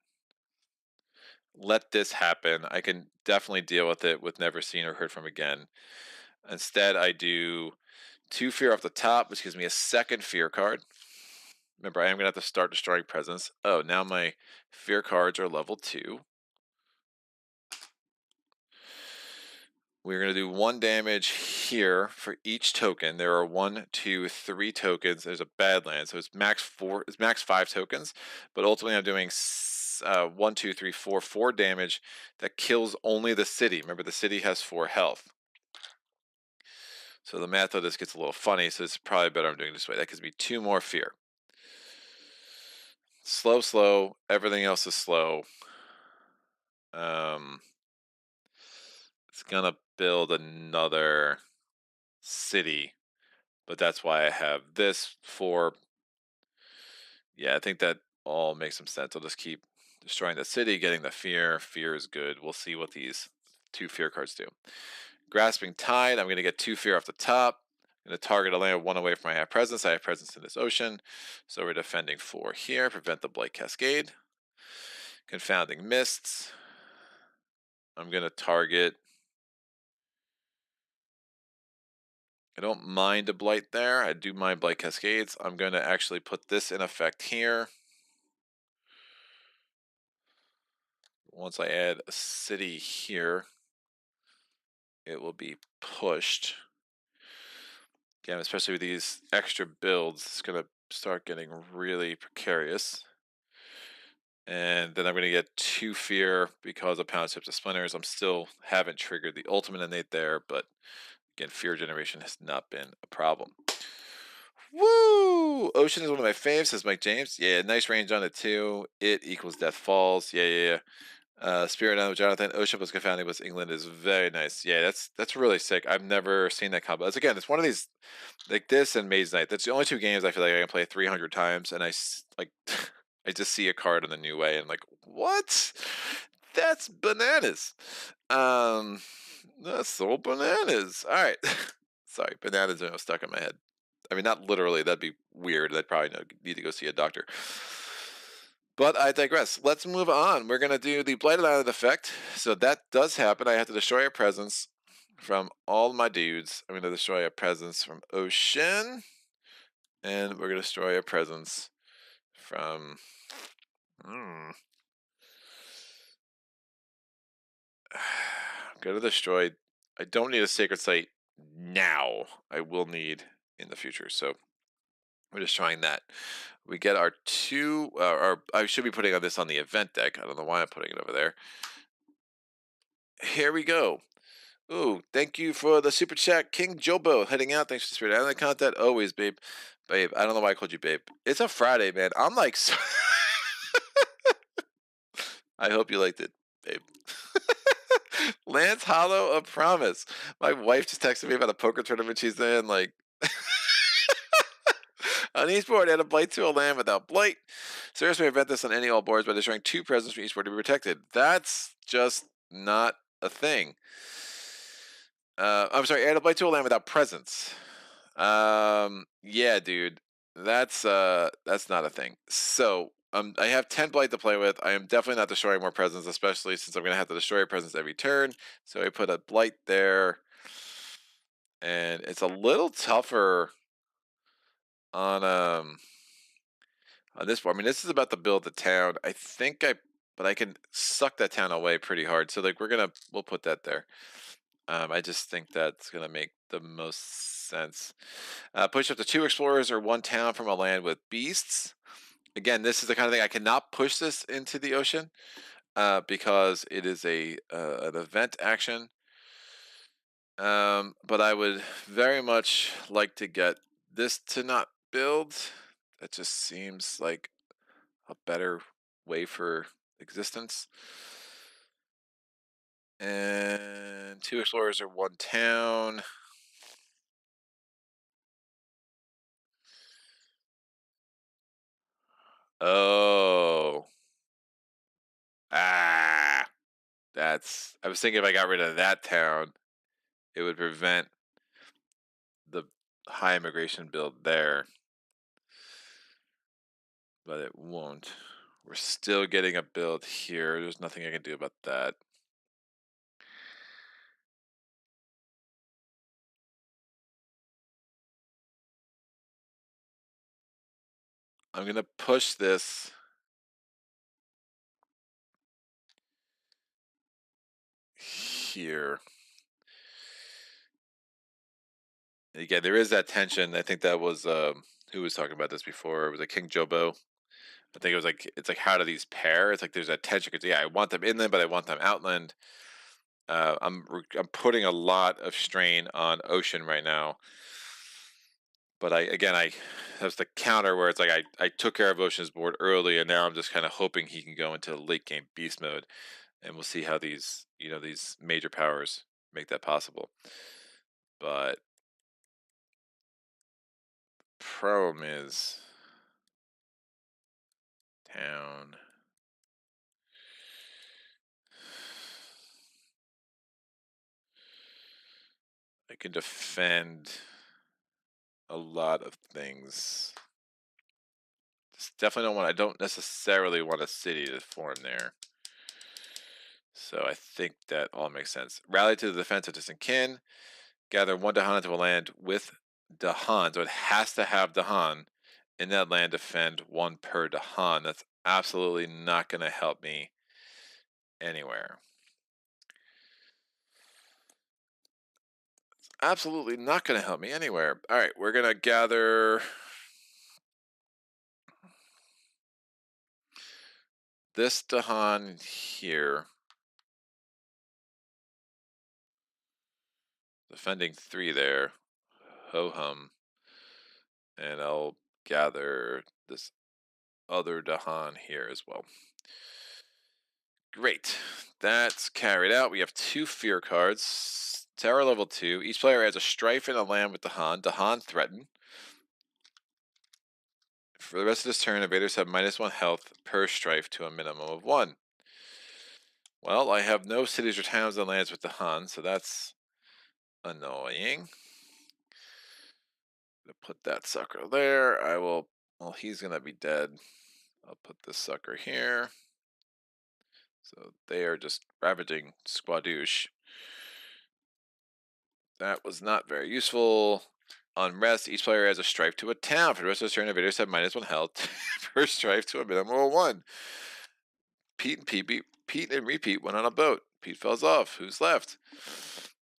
this happen. I can definitely deal with it with Never Seen or Heard From Again. Instead, I do 2 fear off the top, which gives me a second fear card. Remember, I am going to have to start destroying presence. Oh, now my fear cards are level 2. We're going to do 1 damage here for each token. There are 1, 2, 3 tokens. There's a Badland, so it's max 5 tokens. But ultimately, I'm doing 1, 2, 3, 4 damage that kills only the city. Remember, the city has 4 health. So the math of this gets a little funny, so it's probably better I'm doing it this way. That gives me 2 more fear. Slow. Everything else is slow. It's gonna build another city, but that's why I have this for. Yeah, I think that all makes some sense. I'll just keep destroying the city, getting the fear. Fear is good. We'll see what these 2 fear cards do. Grasping Tide, I'm going to get 2 fear off the top. I'm going to target a land 1 away from I have presence. I have presence in this ocean. So we're defending 4 here. Prevent the Blight Cascade. Confounding Mists. I'm going to target. I don't mind a Blight there. I do mind Blight Cascades. I'm going to actually put this in effect here. Once I add a city here, it will be pushed. Again, especially with these extra builds, it's going to start getting really precarious. And then I'm going to get 2 fear because of Pound Tips of Splinters. I'm still haven't triggered the ultimate innate there, but again, fear generation has not been a problem. Woo! Ocean is one of my faves, says Mike James. Yeah, nice range on it too. It equals Death Falls. Yeah. Spirit Animal Jonathan. Ocean plus Confounding plus England is very nice. Yeah, that's really sick. I've never seen that combo. It's one of these, like this and Maze Knight. That's the only 2 games I feel like I can play 300 times, and I I just see a card in a new way, and I'm like, what? That's bananas. That's so bananas. All right. Sorry, bananas are stuck in my head. I mean, not literally. That'd be weird. I'd probably need to go see a doctor. But I digress. Let's move on. We're going to do the Blighted Island effect. So that does happen. I have to destroy a presence from all my dudes. I'm going to destroy a presence from Ocean. And we're going to destroy a presence from... I'm going to destroy... I don't need a Sacred Site now. I will need in the future. So we're just trying that. We get our 2, I should be putting on this on the event deck. I don't know why I'm putting it over there. Here we go. Ooh, thank you for the super chat, King Jobo, heading out. Thanks for the Spirit Island content. Always, babe. Babe, I don't know why I called you babe. It's a Friday, man. I'm like, I hope you liked it, babe. Lance Hollow of Promise. My wife just texted me about a poker tournament she's in. Like, on each board, add a blight to a land without blight. Seriously, prevent this on any all boards by destroying 2 presents from each board to be protected. That's just not a thing. I'm sorry, add a blight to a land without presents. Yeah, dude, that's not a thing. So, I have 10 blight to play with. I am definitely not destroying more presents, especially since I'm gonna have to destroy presents every turn. So I put a blight there, and it's a little tougher on this board. I mean, this is about to build the town. But I can suck that town away pretty hard. So like we'll put that there. I just think that's gonna make the most sense. Push up to 2 explorers or 1 town from a land with beasts. Again, this is the kind of thing I cannot push this into the ocean because it is an event action. But I would very much like to get this to not build. That just seems like a better way for existence. And 2 explorers or 1 town. Oh. Ah. I was thinking if I got rid of that town, it would prevent the high immigration build there. But it won't. We're still getting a build here. There's nothing I can do about that. I'm going to push this here. Again, there is that tension. I think that was who was talking about this before? It was like King Jobo. I think it was like it's like how do these pair? It's like there's that tension because yeah, I want them inland, but I want them outland. I'm putting a lot of strain on ocean right now. But I that's the counter where it's like I took care of Ocean's board early, and now I'm just kind of hoping he can go into late game beast mode, and we'll see how these major powers make that possible. But problem is town. I can defend a lot of things. Definitely don't want. I don't necessarily want a city to form there. So I think that all makes sense. Rally to the defense of distant kin. Gather 1 Dahan into a land with Dahan. So it has to have Dahan in that land. Defend 1 per Dahan. That's absolutely not going to help me anywhere. It's absolutely not going to help me anywhere. All right, we're going to gather this Dahan here. Defending 3 there. Ho-hum. And I'll gather this other Dahan here as well. Great. That's carried out. We have 2 fear cards. Terror level 2. Each player adds a strife in a land with Dahan. Dahan threaten. For the rest of this turn, invaders have -1 health per strife to a minimum of 1. Well, I have no cities or towns and lands with Dahan, so that's annoying. I'm gonna put that sucker there. Well, he's gonna be dead. I'll put this sucker here. So they are just ravaging Squadouche. That was not very useful. On rest, each player adds a strife to a town. For the rest of the turn, invaders have -1 health per strife to a minimum of 1. Pete and Repeat went on a boat. Pete falls off. Who's left?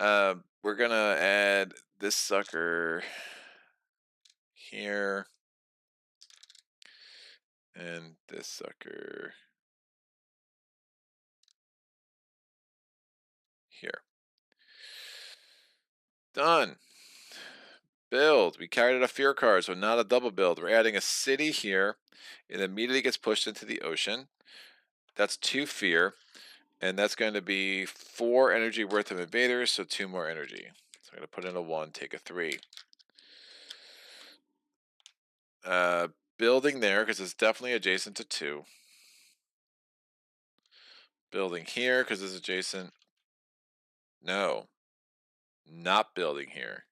We're gonna add this sucker here. And this sucker here. Done. Build. We carried out a fear card, so not a double build. We're adding a city here. It immediately gets pushed into the ocean. That's 2 fear. And that's going to be 4 energy worth of invaders, so 2 more energy. So I'm going to put in a 1, take a 3. Building there, because it's definitely adjacent to 2. Building here, because it's adjacent. No. Not building here.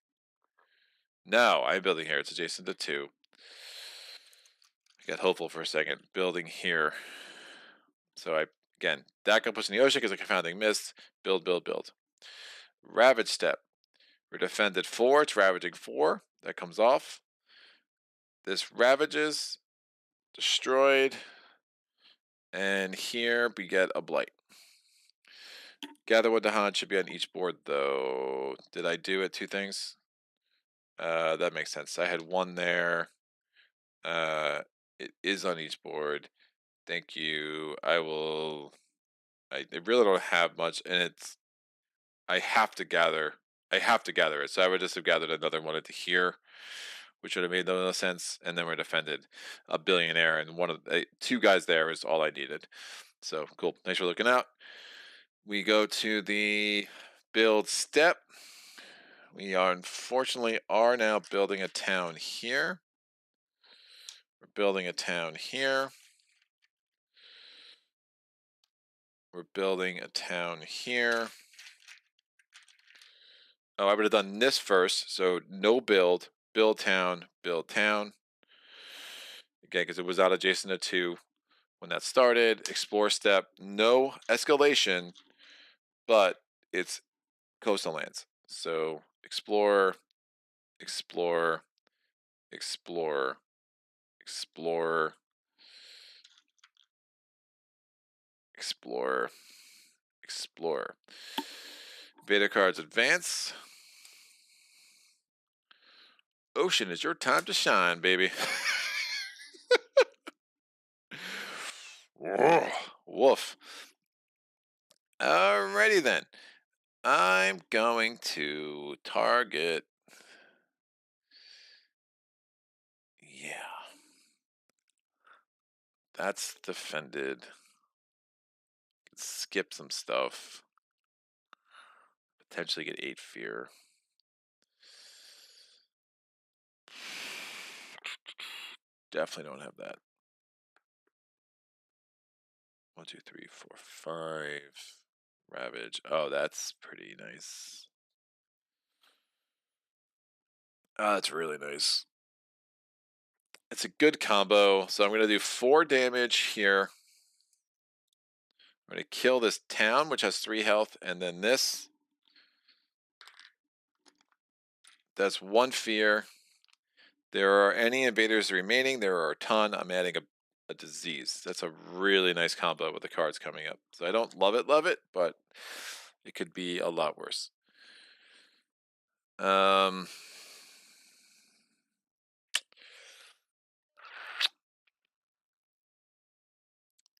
No, I'm building here. It's adjacent to 2. I got hopeful for a second. Building here. So again, that got pushed in the ocean because of confounding mist. Build, build, build. Ravage step. We're defended 4. It's ravaging 4. That comes off. This ravages. Destroyed. And here we get a blight. Gather what Dahan should be on each board, though. Did I do it 2 things? That makes sense. I had 1 there. It is on each board. Thank you. I really don't have much, and I have to gather it. So I would just have gathered another one into here, which would have made no sense. And then we're defended a billionaire, and 2 guys there is all I needed. So cool. Thanks for looking out. We go to the build step. We unfortunately are now building a town here. We're building a town here. We're building a town here. Oh, I would have done this first. So no build town, build town. Again, because it was out adjacent to 2 when that started. Explore step, no escalation, but it's coastal lands. So explore, explore, explore, explore, explore, explore. Beta cards advance. Ocean, it's your time to shine, baby. Woof. Alrighty then. I'm going to target. Yeah. That's defended. Skip some stuff. Potentially get 8 fear. Definitely don't have that. 1, 2, 3, 4, 5. Ravage. Oh, that's pretty nice. That's really nice. It's a good combo. So I'm going to do 4 damage here. I'm going to kill this town, which has 3 health, and then this. That's 1 fear. There are any invaders remaining. There are a ton. I'm adding a disease. That's a really nice combo with the cards coming up. So I don't love it, but it could be a lot worse. I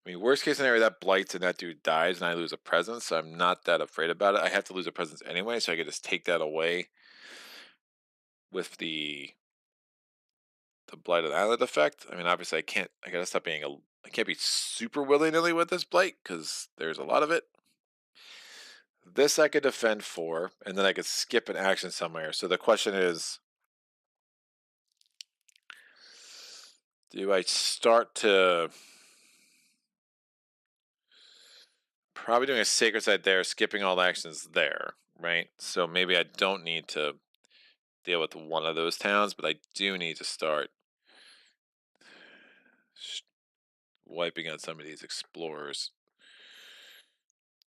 mean, worst case scenario, that blights and that dude dies and I lose a presence, so I'm not that afraid about it. I have to lose a presence anyway, so I could just take that away with the blight of the island effect. I mean, obviously I gotta stop being I can't be super willy-nilly with this blight, because there's a lot of it. This I could defend 4, and then I could skip an action somewhere. So the question is, do I start to... Probably doing a sacred site there, skipping all actions there, right? So maybe I don't need to deal with one of those towns, but I do need to start wiping out some of these explorers.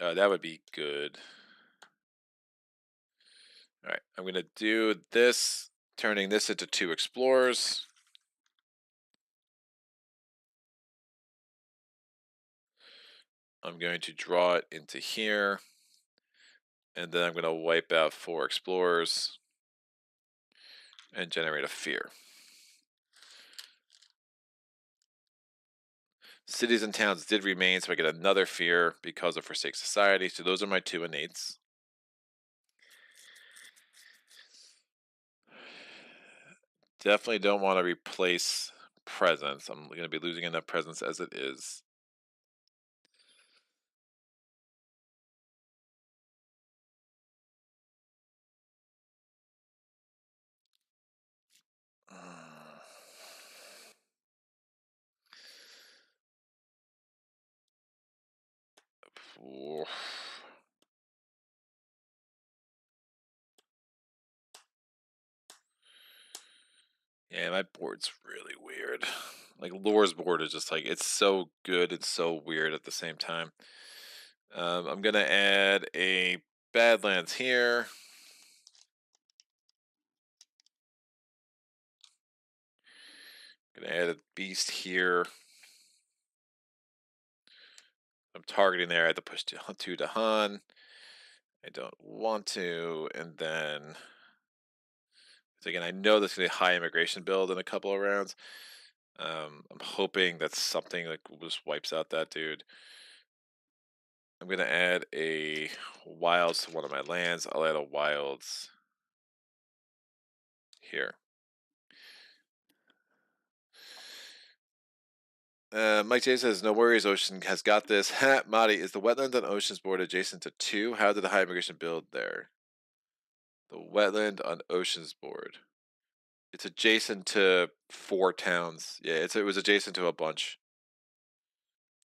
That would be good. All right, I'm going to do this, turning this into 2 explorers. I'm going to draw it into here, and then I'm going to wipe out 4 explorers and generate a fear. Cities and towns did remain, so I get another fear because of Forsake Society. So those are my 2 innates. Definitely don't want to replace presence. I'm going to be losing enough presence as it is. Oof. Yeah, my board's really weird. Like Lore's board is just like it's so good and so weird at the same time. I'm gonna add a Badlands here. Gonna add a Beast here. I'm targeting there. I have to push two to Hun. I don't want to, and then again, I know this is gonna be a high immigration build in a couple of rounds. I'm hoping that something like just wipes out that dude. I'm gonna add a wilds to one of my lands. I'll add a wilds here. Mike J says, "No worries, Ocean has got this." Madi, is the wetland on Ocean's board adjacent to 2? How did the high immigration build there? The wetland on Ocean's board. It's adjacent to 4 towns. Yeah, it was adjacent to a bunch.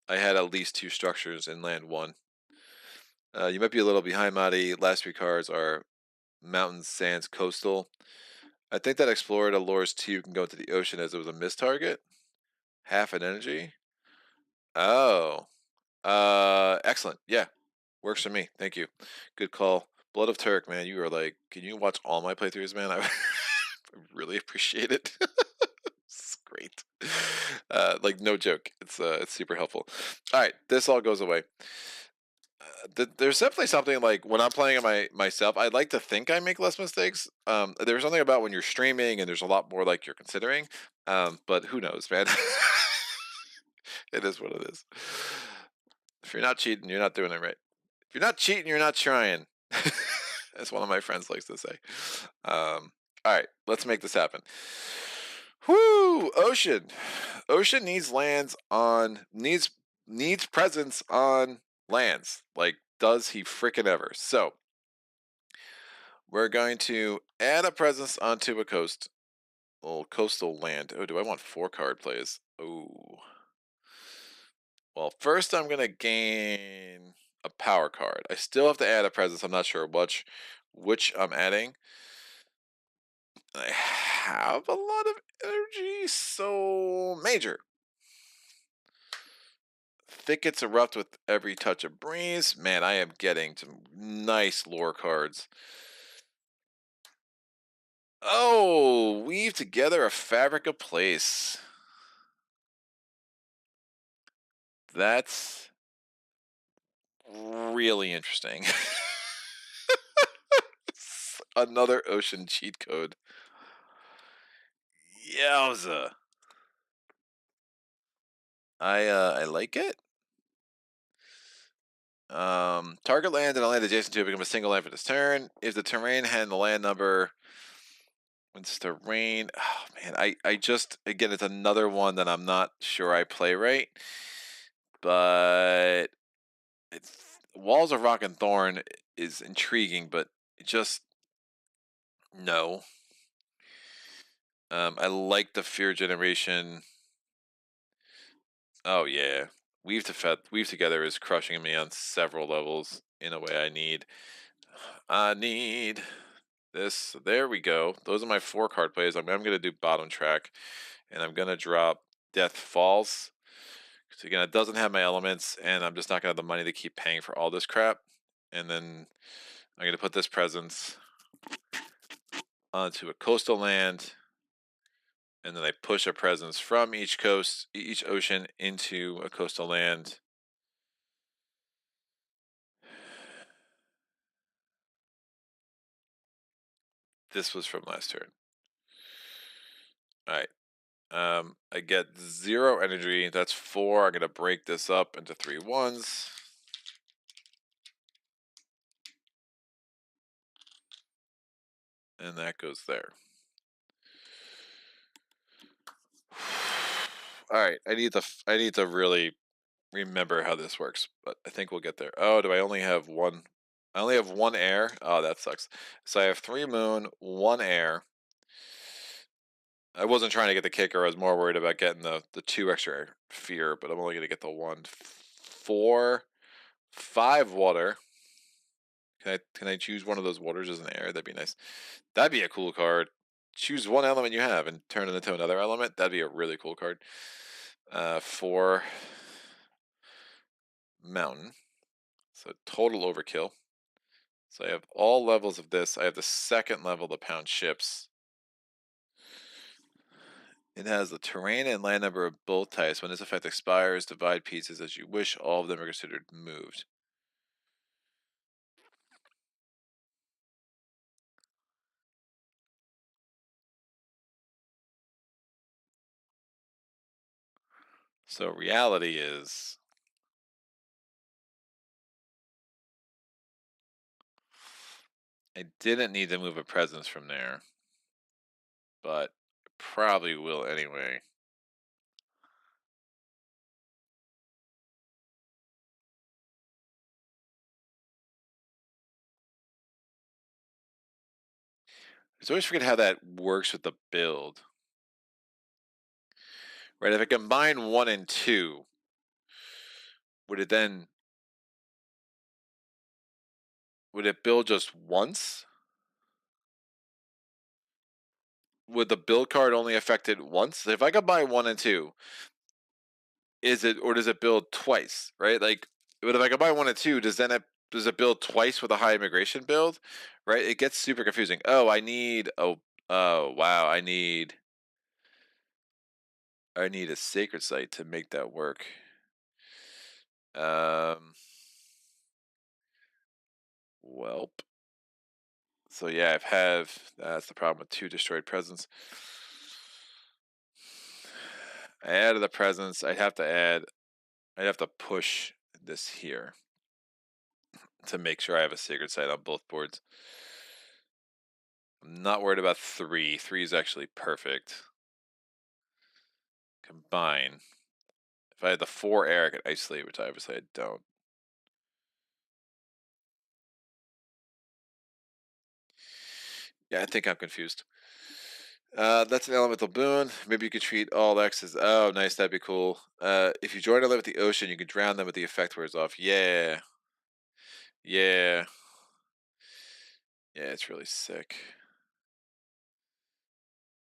I had at least 2 structures in land 1. You might be a little behind, Madi. Last 3 cards are Mountains, Sands, Coastal. I think that Explorer allures 2 can go into the ocean as it was a missed target. Half an energy. Oh. Excellent. Yeah. Works for me. Thank you. Good call. Blood of Turk, man. You are like, can you watch all my playthroughs, man? I really appreciate it. It's great. Like no joke. It's super helpful. All right, this all goes away. There's definitely something like when I'm playing it myself, I like to think I make less mistakes. There's something about when you're streaming and there's a lot more like you're considering. But who knows, man? It is what it is. If you're not cheating, you're not doing it right. If you're not cheating, you're not trying. As one of my friends likes to say. All right, let's make this happen. Whoo, Ocean. Ocean needs lands on needs presence on lands. Like, does he frickin' ever? So we're going to add a presence onto a little coastal land. Oh, do I want 4 card plays? Oh. Well, first I'm gonna gain a power card. I still have to add a presence. I'm not sure which I'm adding. I have a lot of energy, so major. Thickets erupt with every touch of breeze. Man, I am getting some nice lore cards. Oh, weave together a fabric of place. That's really interesting. Another ocean cheat code. Yowza. I like it. Target land and a land adjacent to it become a single land for this turn. If the terrain had the land number, what's the rain? Oh man, I just again it's another one that I'm not sure I play right. But it's Walls of Rock and Thorn is intriguing, but it just no. I like the Fear Generation. Oh yeah, Weave Together is crushing me on several levels in a way I need. I need this. There we go. Those are my 4 card plays. I'm going to do bottom track, and I'm going to drop Death Falls. Because again, it doesn't have my elements, and I'm just not going to have the money to keep paying for all this crap. And then I'm going to put this presence onto a coastal land, and then I push a presence from each ocean into a coastal land. This was from last turn. All right. I get 0 energy. That's 4. I'm going to break this up into 3 ones. And that goes there. All right, I need to really remember how this works, but I think we'll get there. Oh, do I only have one? I only have 1 air. Oh, that sucks. So I have 3 moon, 1 air. I wasn't trying to get the kicker. I was more worried about getting the 2 extra fear, but I'm only going to get the 1. 4, 5 water. Can I choose one of those waters as an air? That'd be nice. That'd be a cool card. Choose one element you have and turn it into another element. That'd be a really cool card. 4 mountain. So total overkill. So I have all levels of this. I have the second level to pound ships. It has the terrain and land number of both types. When this effect expires, divide pieces as you wish. All of them are considered moved. So reality is I didn't need to move a presence from there, but probably will anyway. I always forget how that works with the build. Right, if I combine 1 and 2, would it build just once? Would the build card only affect it once? If I combine 1 and 2, does it build twice? Right? Like, but if I combine 1 and 2, does it build twice with a high immigration build? Right? It gets super confusing. Oh, wow, I need a sacred site to make that work. Welp. So yeah, that's the problem with 2 destroyed presence. I added the presence. I'd have to push this here to make sure I have a sacred site on both boards. I'm not worried about 3. 3 is actually perfect. Combine. If I had the 4 air, I could isolate, which obviously I don't. Yeah, I think I'm confused. That's an elemental boon. Maybe you could treat all X as, oh, nice, that'd be cool. If you join a live with the ocean, you can drown them with the effect wears off. Yeah. Yeah. Yeah, it's really sick.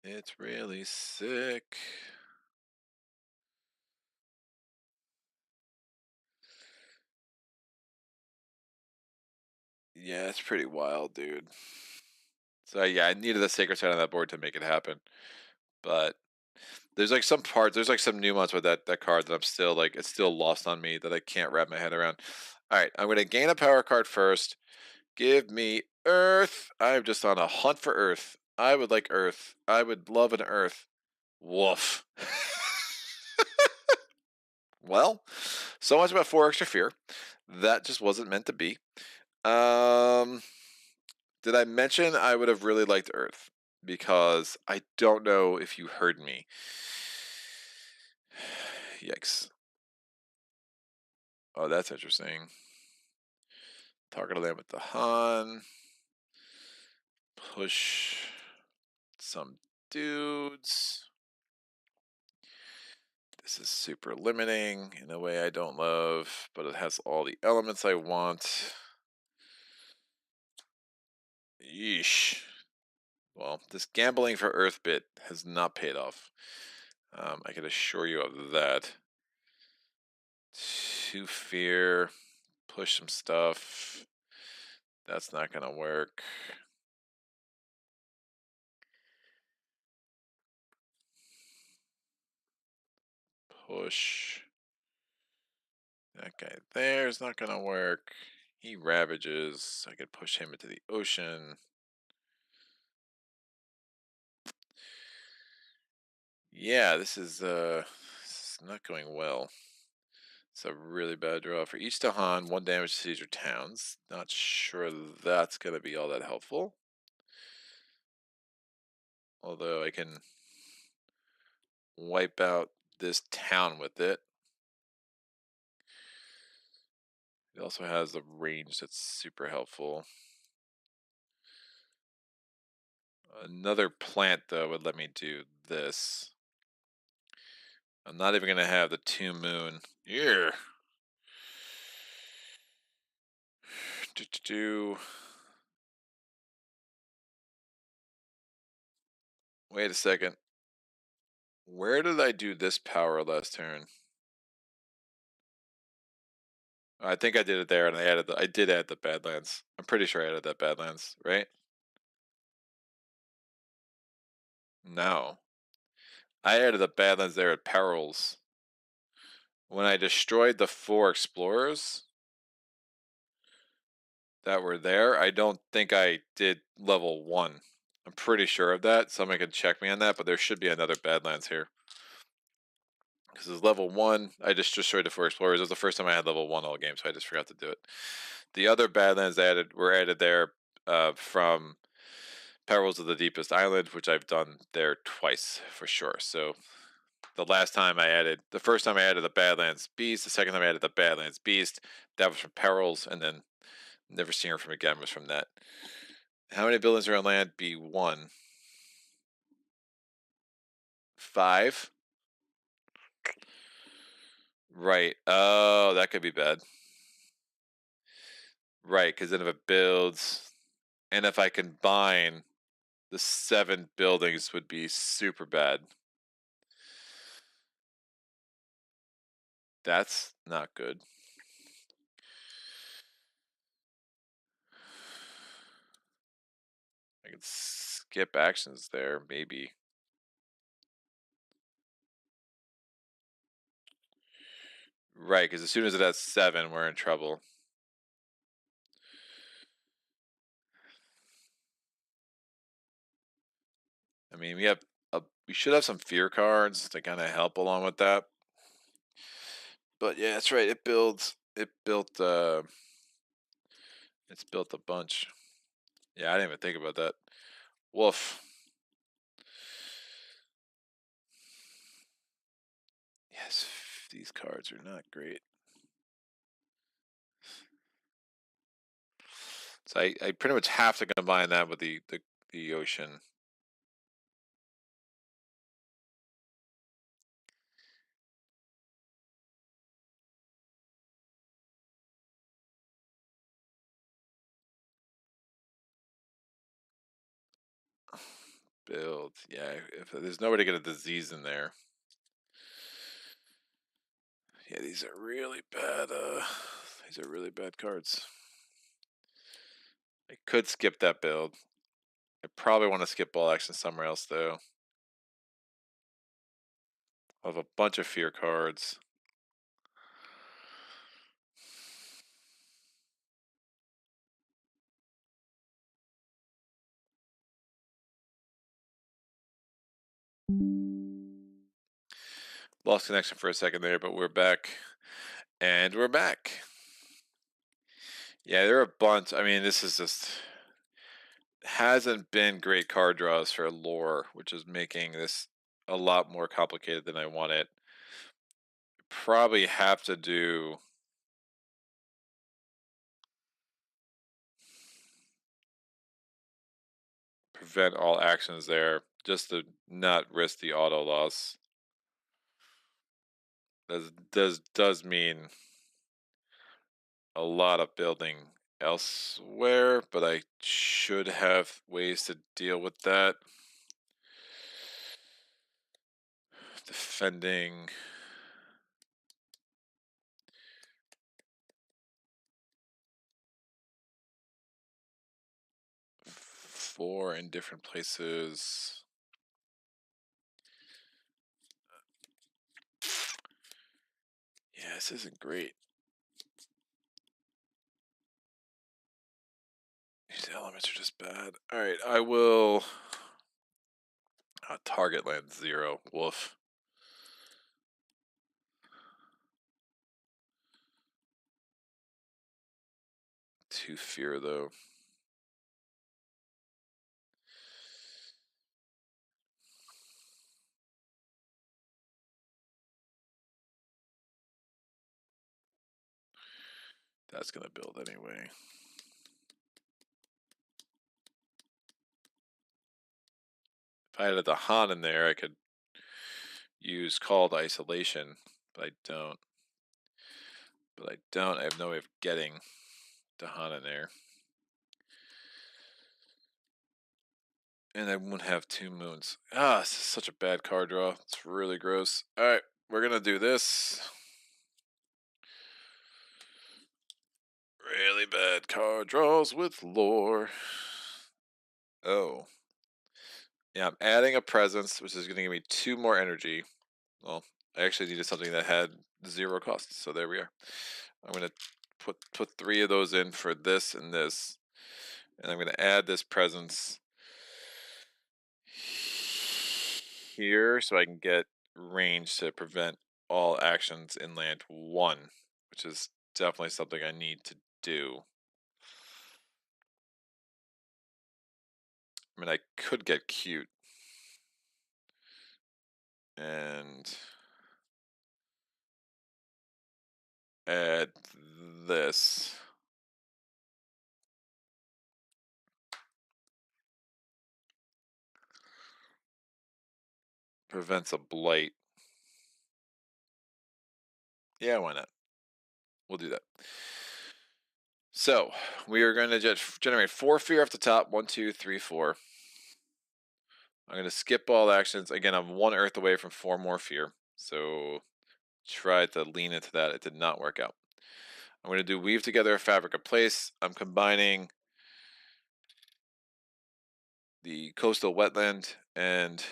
It's really sick. Yeah, it's pretty wild, dude. So yeah, I needed the sacred side on that board to make it happen. But there's like some nuance with that card that I'm still like, it's still lost on me that I can't wrap my head around. All right, I'm gonna gain a power card first. Give me Earth. I'm just on a hunt for Earth. I would like Earth. I would love an Earth. Woof. Well, so much about 4 extra fear. That just wasn't meant to be. Um, did I mention I would have really liked Earth? Because I don't know if you heard me. Yikes. Oh, that's interesting. Target a land with the Han. Push some dudes. This is super limiting in a way I don't love, but it has all the elements I want. Yeesh. Well, this gambling for Earth bit has not paid off. I can assure you of that. 2 fear. Push some stuff. That's not going to work. Push. That guy there is not going to work. He ravages. I could push him into the ocean. Yeah, this is not going well. It's a really bad draw. For each Dahan, 1 damage to cities or towns. Not sure that's going to be all that helpful. Although I can wipe out this town with it. It also has the range that's super helpful. Another plant, though, would let me do this. I'm not even going to have the 2 moon. Yeah. Wait a second. Where did I do this power last turn? I think I did it there, and I did add the Badlands. I'm pretty sure I added that Badlands, right? No. I added the Badlands there at Perils. When I destroyed the 4 explorers that were there, I don't think I did level 1. I'm pretty sure of that. Somebody can check me on that, but there should be another Badlands here. Because it's level 1, I just destroyed the 4 explorers. It was the first time I had level 1 all game, so I just forgot to do it. The other Badlands were added there from Perils of the Deepest Island, which I've done there twice for sure. So the first time I added the Badlands Beast, the second time I added the Badlands Beast, that was from Perils, and then never seen her from again was from that. How many buildings are on land? B1. 5. Right. Oh, that could be bad. Right, because then if it builds, and if I combine, the 7 buildings would be super bad. That's not good. I could skip actions there, maybe. Right, because as soon as it has 7, we're in trouble. I mean, we should have some fear cards to kind of help along with that. But yeah, that's right. It's built a bunch. Yeah, I didn't even think about that. Woof. Yes, these cards are not great. So I pretty much have to combine that with the ocean. Build. Yeah, if there's nobody get a disease in there. Yeah, these are really bad. These are really bad cards. I could skip that build. I probably want to skip ball action somewhere else though. I have a bunch of fear cards. Lost connection for a second there, but we're back. And we're back. Yeah, there are a bunch. I mean, this is just hasn't been great card draws for lore, which is making this a lot more complicated than I want it. Probably have to do prevent all actions there just to not risk the auto loss. Does mean a lot of building elsewhere, but I should have ways to deal with that. Defending. Four in different places. Yeah, this isn't great. These elements are just bad. Alright, I will target land 0. Woof. Two fear though. That's gonna build anyway. If I had the Han in there, I could use called isolation, but I don't. I have no way of getting Dahan in there. And I won't have 2 moons. Ah, this is such a bad card draw. It's really gross. Alright, we're gonna do this. Really bad card draws with lore. Oh. Yeah, I'm adding a presence, which is gonna give me 2 more energy. Well, I actually needed something that had 0 cost, so there we are. I'm gonna put 3 of those in for this and this. And I'm gonna add this presence here so I can get range to prevent all actions in land 1, which is definitely something I need to do. I mean, I could get cute and add this. Prevents a blight. Yeah, why not? We'll do that. So we are going to generate 4 fear off the top. 1, 2, 3, 4. I'm going to skip all actions. Again, I'm 1 earth away from 4 more fear. So tried to lean into that. It did not work out. I'm going to do weave together a fabric of place. I'm combining the coastal wetland and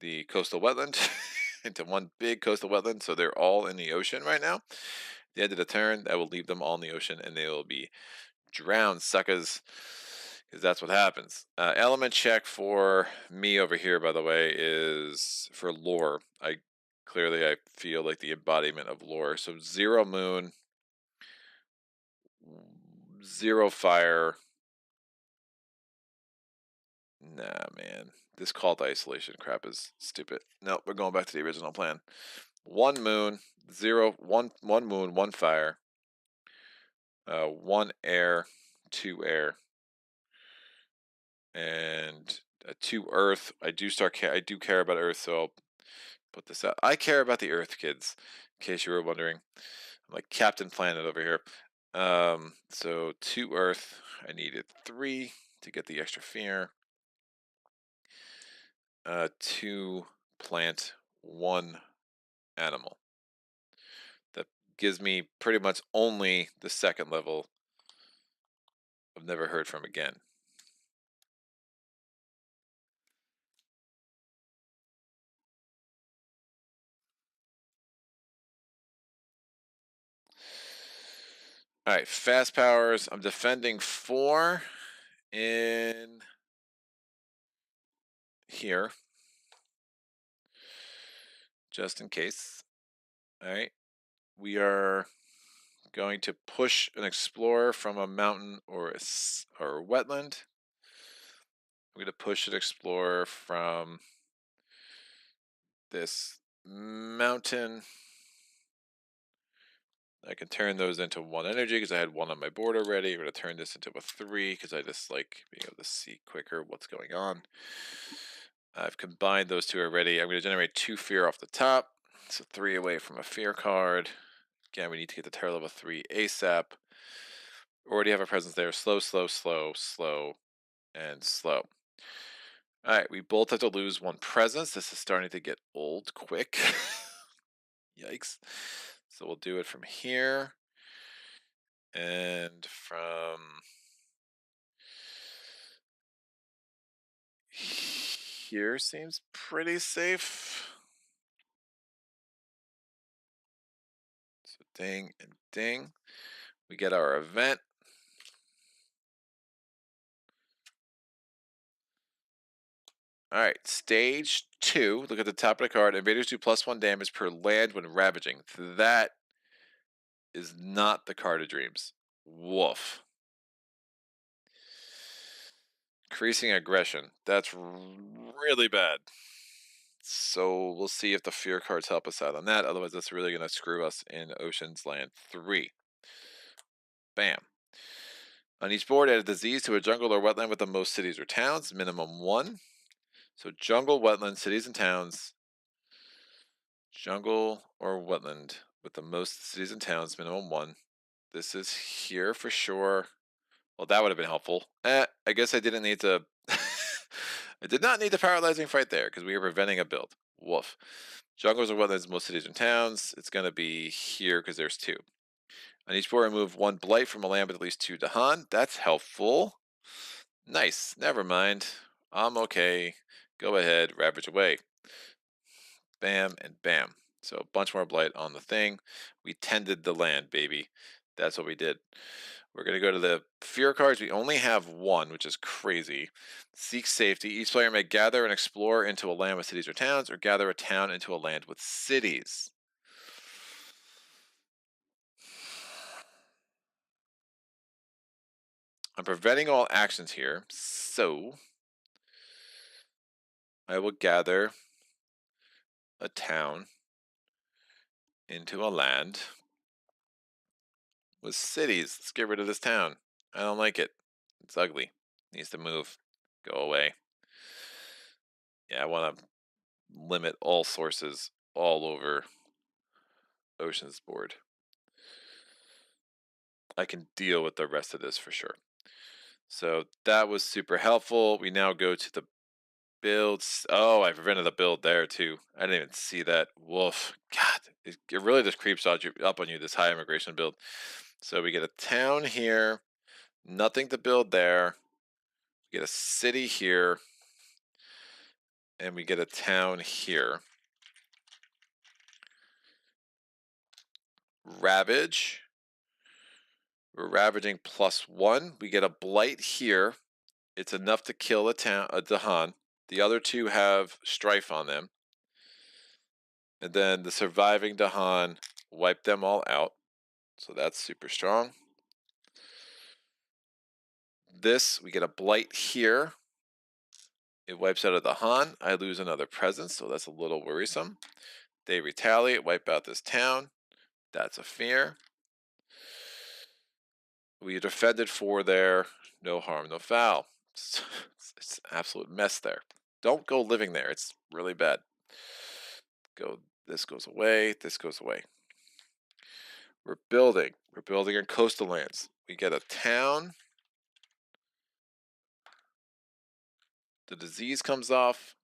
the coastal wetland into one big coastal wetland. So they're all in the ocean right now. At the end of the turn, that will leave them all in the ocean and they will be drowned, suckers. Because that's what happens. Element check for me over here, by the way, is for lore. I feel like the embodiment of lore. So 0 moon, 0 fire. Nah, man. This cult isolation crap is stupid. Nope, we're going back to the original plan. 1 moon, 1 moon, 1 fire. 1 air, 2 air. And 2 earth. I do care about earth, so I'll put this out. I care about the earth, kids, in case you were wondering. I'm like Captain Planet over here. So 2 earth. I needed 3 to get the extra fear. 2 plant, 1 animal. That gives me pretty much only the 2nd level of Never Heard From Again. Alright, fast powers. I'm defending 4 in here. Just in case. Alright. We are going to push an explorer from a mountain or a wetland. I'm going to push an explorer from this mountain. I can turn those into 1 energy because I had 1 on my board already. I'm going to turn this into a 3 because I just like being able to see quicker what's going on. I've combined those 2 already. I'm going to generate 2 fear off the top. So 3 away from a fear card. Again, we need to get the terror level 3 ASAP. Already have a presence there. Slow, slow, slow, slow, and slow. Alright, we both have to lose 1 presence. This is starting to get old quick. Yikes. So we'll do it from here. And from here seems pretty safe. So ding and ding. We get our event. Alright, stage 2. Look at the top of the card. Invaders do +1 damage per land when ravaging. That is not the card of dreams. Woof. Increasing aggression. That's really bad. So we'll see if the fear cards help us out on that. Otherwise, that's really going to screw us in Ocean's Land 3. Bam. On each board, add a disease to a jungle or wetland with the most cities or towns, minimum 1. So jungle, wetland, cities and towns. Jungle or wetland with the most cities and towns, minimum 1. This is here for sure. Well, that would have been helpful. I guess I didn't need to. I did not need the paralyzing fight there because we were preventing a build. Woof. Jungles are wetlands in most cities and towns. It's going to be here because there's two. On each board, remove one blight from a land with at least 2 Dahan. That's helpful. Nice. Never mind. I'm okay. Go ahead. Ravage away. Bam and bam. So a bunch more blight on the thing. We tended the land, baby. That's what we did. We're going to go to the fear cards. We only have one, which is crazy. Seek safety. Each player may gather and explore into a land with cities or towns, or gather a town into a land with cities. I'm preventing all actions here, so I will gather a town into a land with cities. Let's get rid of this town. I don't like it. It's ugly. It needs to move. Go away. Yeah, I want to limit all sources all over Ocean's board. I can deal with the rest of this for sure. So that was super helpful. We now go to the builds. Oh, I prevented the build there too. I didn't even see that. Woof. God, it really just creeps up on you, this high immigration build. So we get a town here. Nothing to build there. We get a city here. And we get a town here. Ravage. We're ravaging +1. We get a blight here. It's enough to kill a Dahan. The other two have strife on them. And then the surviving Dahan wipe them all out. So that's super strong. This, we get a blight here. It wipes out a Dahan. I lose another presence, so that's a little worrisome. They retaliate, wipe out this town. That's a fear. We defended 4 there. No harm, no foul. It's an absolute mess there. Don't go living there. It's really bad. This goes away. This goes away. We're building. We're building in coastal lands. We get a town. The disease comes off.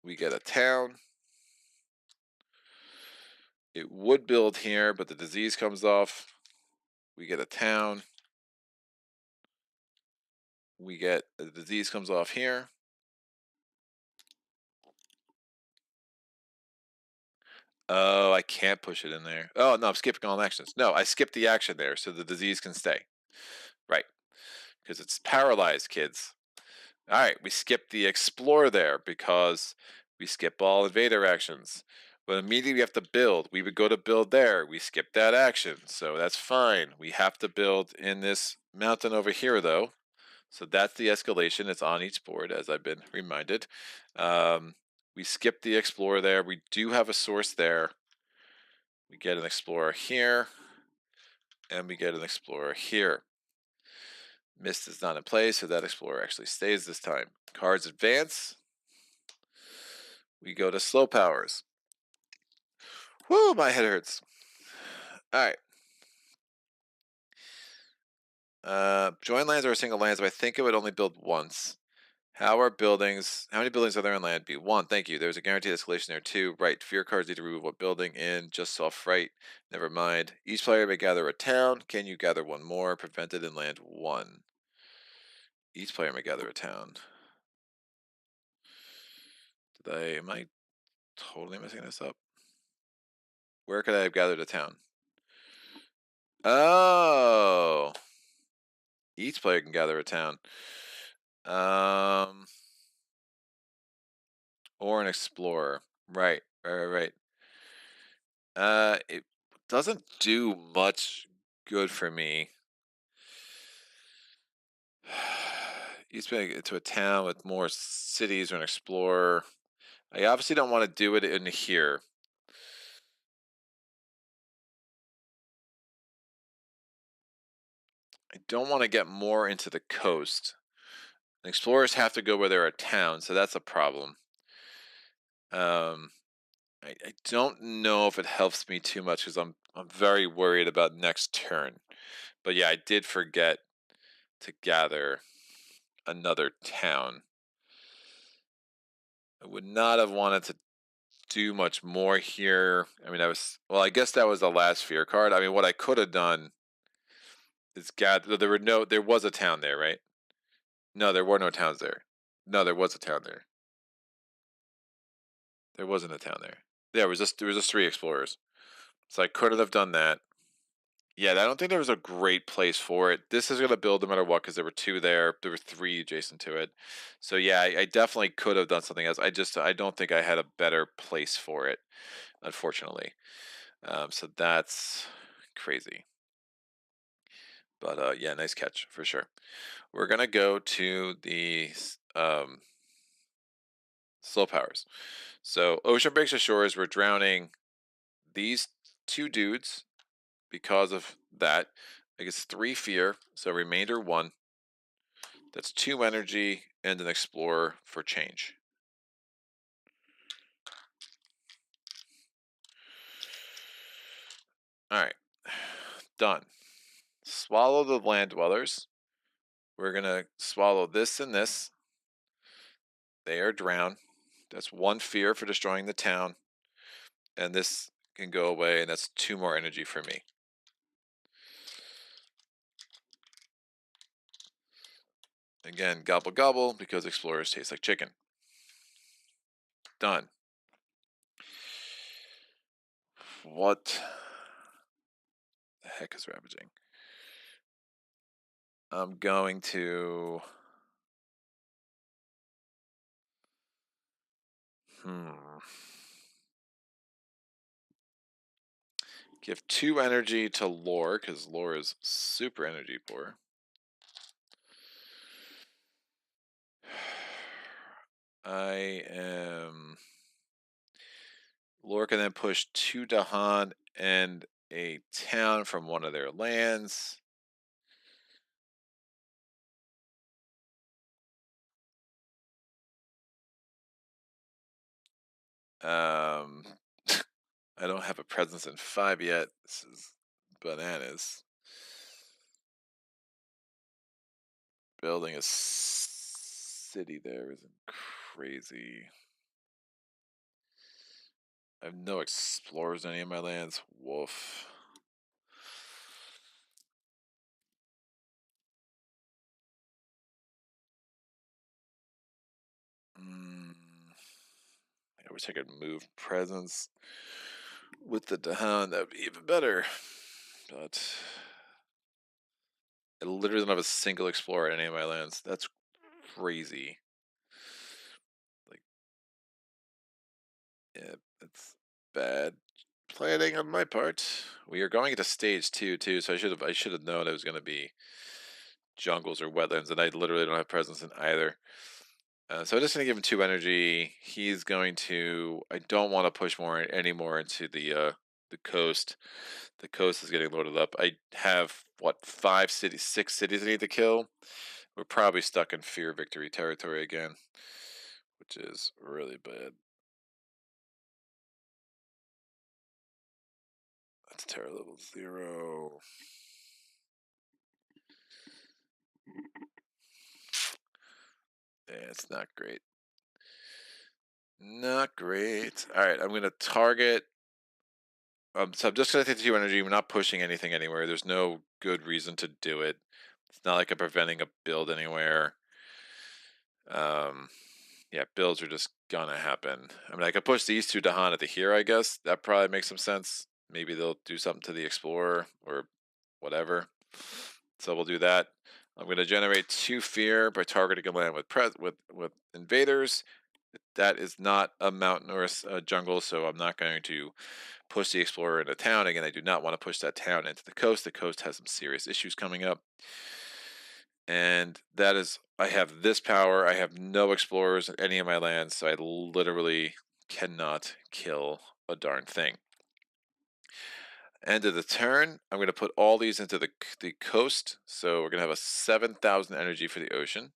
We get a town. It would build here, but the disease comes off. We get a town. We get the disease comes off here. Oh, I can't push it in there. Oh, no, I'm skipping all actions. No, I skipped the action there so the disease can stay. Right. Because it's paralyzed, kids. All right, we skip the explore there because we skip all invader actions. But immediately we have to build. We would go to build there. We skip that action, so that's fine. We have to build in this mountain over here, though. So that's the escalation. It's on each board, as I've been reminded. We skip the explore there. We do have a source there. We get an explorer here, and we get an explorer here. Mist is not in place, so that explorer actually stays this time. Cards advance. We go to slow powers. Whoo, my head hurts. All right. Join lands are a single land, so I think it would only build once. How many buildings are there in land B? 1, thank you. There's a guaranteed escalation there too. Right, fear cards need to remove what building in, just soft fright. Never mind. Each player may gather a town. Can you gather one more? Prevented in land 1. Each player may gather a town. Am I totally messing this up? Where could I have gathered a town? Oh. Each player can gather a town. Or an explorer. Right. It doesn't do much good for me. Each player to a town with more cities or an explorer. I obviously don't want to do it in here. I don't want to get more into the coast. Explorers have to go where there are towns, so that's a problem. I don't know if it helps me too much because I'm very worried about next turn. But yeah, I did forget to gather another town. I would not have wanted to do much more here. I mean, I guess that was the last fear card. I mean, what I could have done is gather. There was a town there, right? No, there were no towns there. No, there was a town there. There wasn't a town there. Yeah, there was just three explorers. So I couldn't have done that. Yeah, I don't think there was a great place for it. This is gonna build no matter what because there were two there. There were three adjacent to it. So yeah, I definitely could have done something else. I don't think I had a better place for it, unfortunately. So that's crazy. But yeah, nice catch for sure. We're gonna go to the slow powers. So ocean breaks the shores. We're drowning these two dudes because of that. I guess three fear, so remainder one. That's two energy and an explorer for change. All right, done. Swallow the land dwellers. We're gonna swallow this and this. They are drowned. That's one fear for destroying the town, and this can go away, and that's two more energy for me. Again, gobble gobble because explorers taste like chicken. Done. What the heck is ravaging? I'm going to. Give two energy to lore because lore is super energy poor. I am. Lore can then push two Dahan and a town from one of their lands. I don't have a presence in 5 yet. This is bananas. Building a city there isn't crazy. I have no explorers in any of my lands. Woof. I wish I could move presence with the Dahan. That would be even better. But I literally don't have a single explorer in any of my lands. That's crazy. Like, yeah, that's bad planning on my part. We are going into stage 2 too, so I should have known it was going to be jungles or wetlands, and I literally don't have presence in either. So I'm just going to give him two energy. He's going to. I don't want to push any more into the coast. The coast is getting loaded up. I have what 6 cities I need to kill. We're probably stuck in fear victory territory again, which is really bad. That's terror level 0. Yeah, it's not great. Not great. All right, I'm going to target. So I'm just going to take the 2 energy. I'm not pushing anything anywhere. There's no good reason to do it. It's not like I'm preventing a build anywhere. Yeah, builds are just gonna happen. I mean, I could push these two Dahan at the here, I guess. That probably makes some sense. Maybe they'll do something to the Explorer or whatever. So we'll do that. I'm going to generate 2 fear by targeting a land with invaders. That is not a mountain or a jungle, so I'm not going to push the Explorer into town. Again, I do not want to push that town into the coast. The coast has some serious issues coming up. And that is, I have this power. I have no explorers in any of my lands, so I literally cannot kill a darn thing. End of the turn, I'm going to put all these into the coast. So we're going to have a 7,000 energy for the ocean.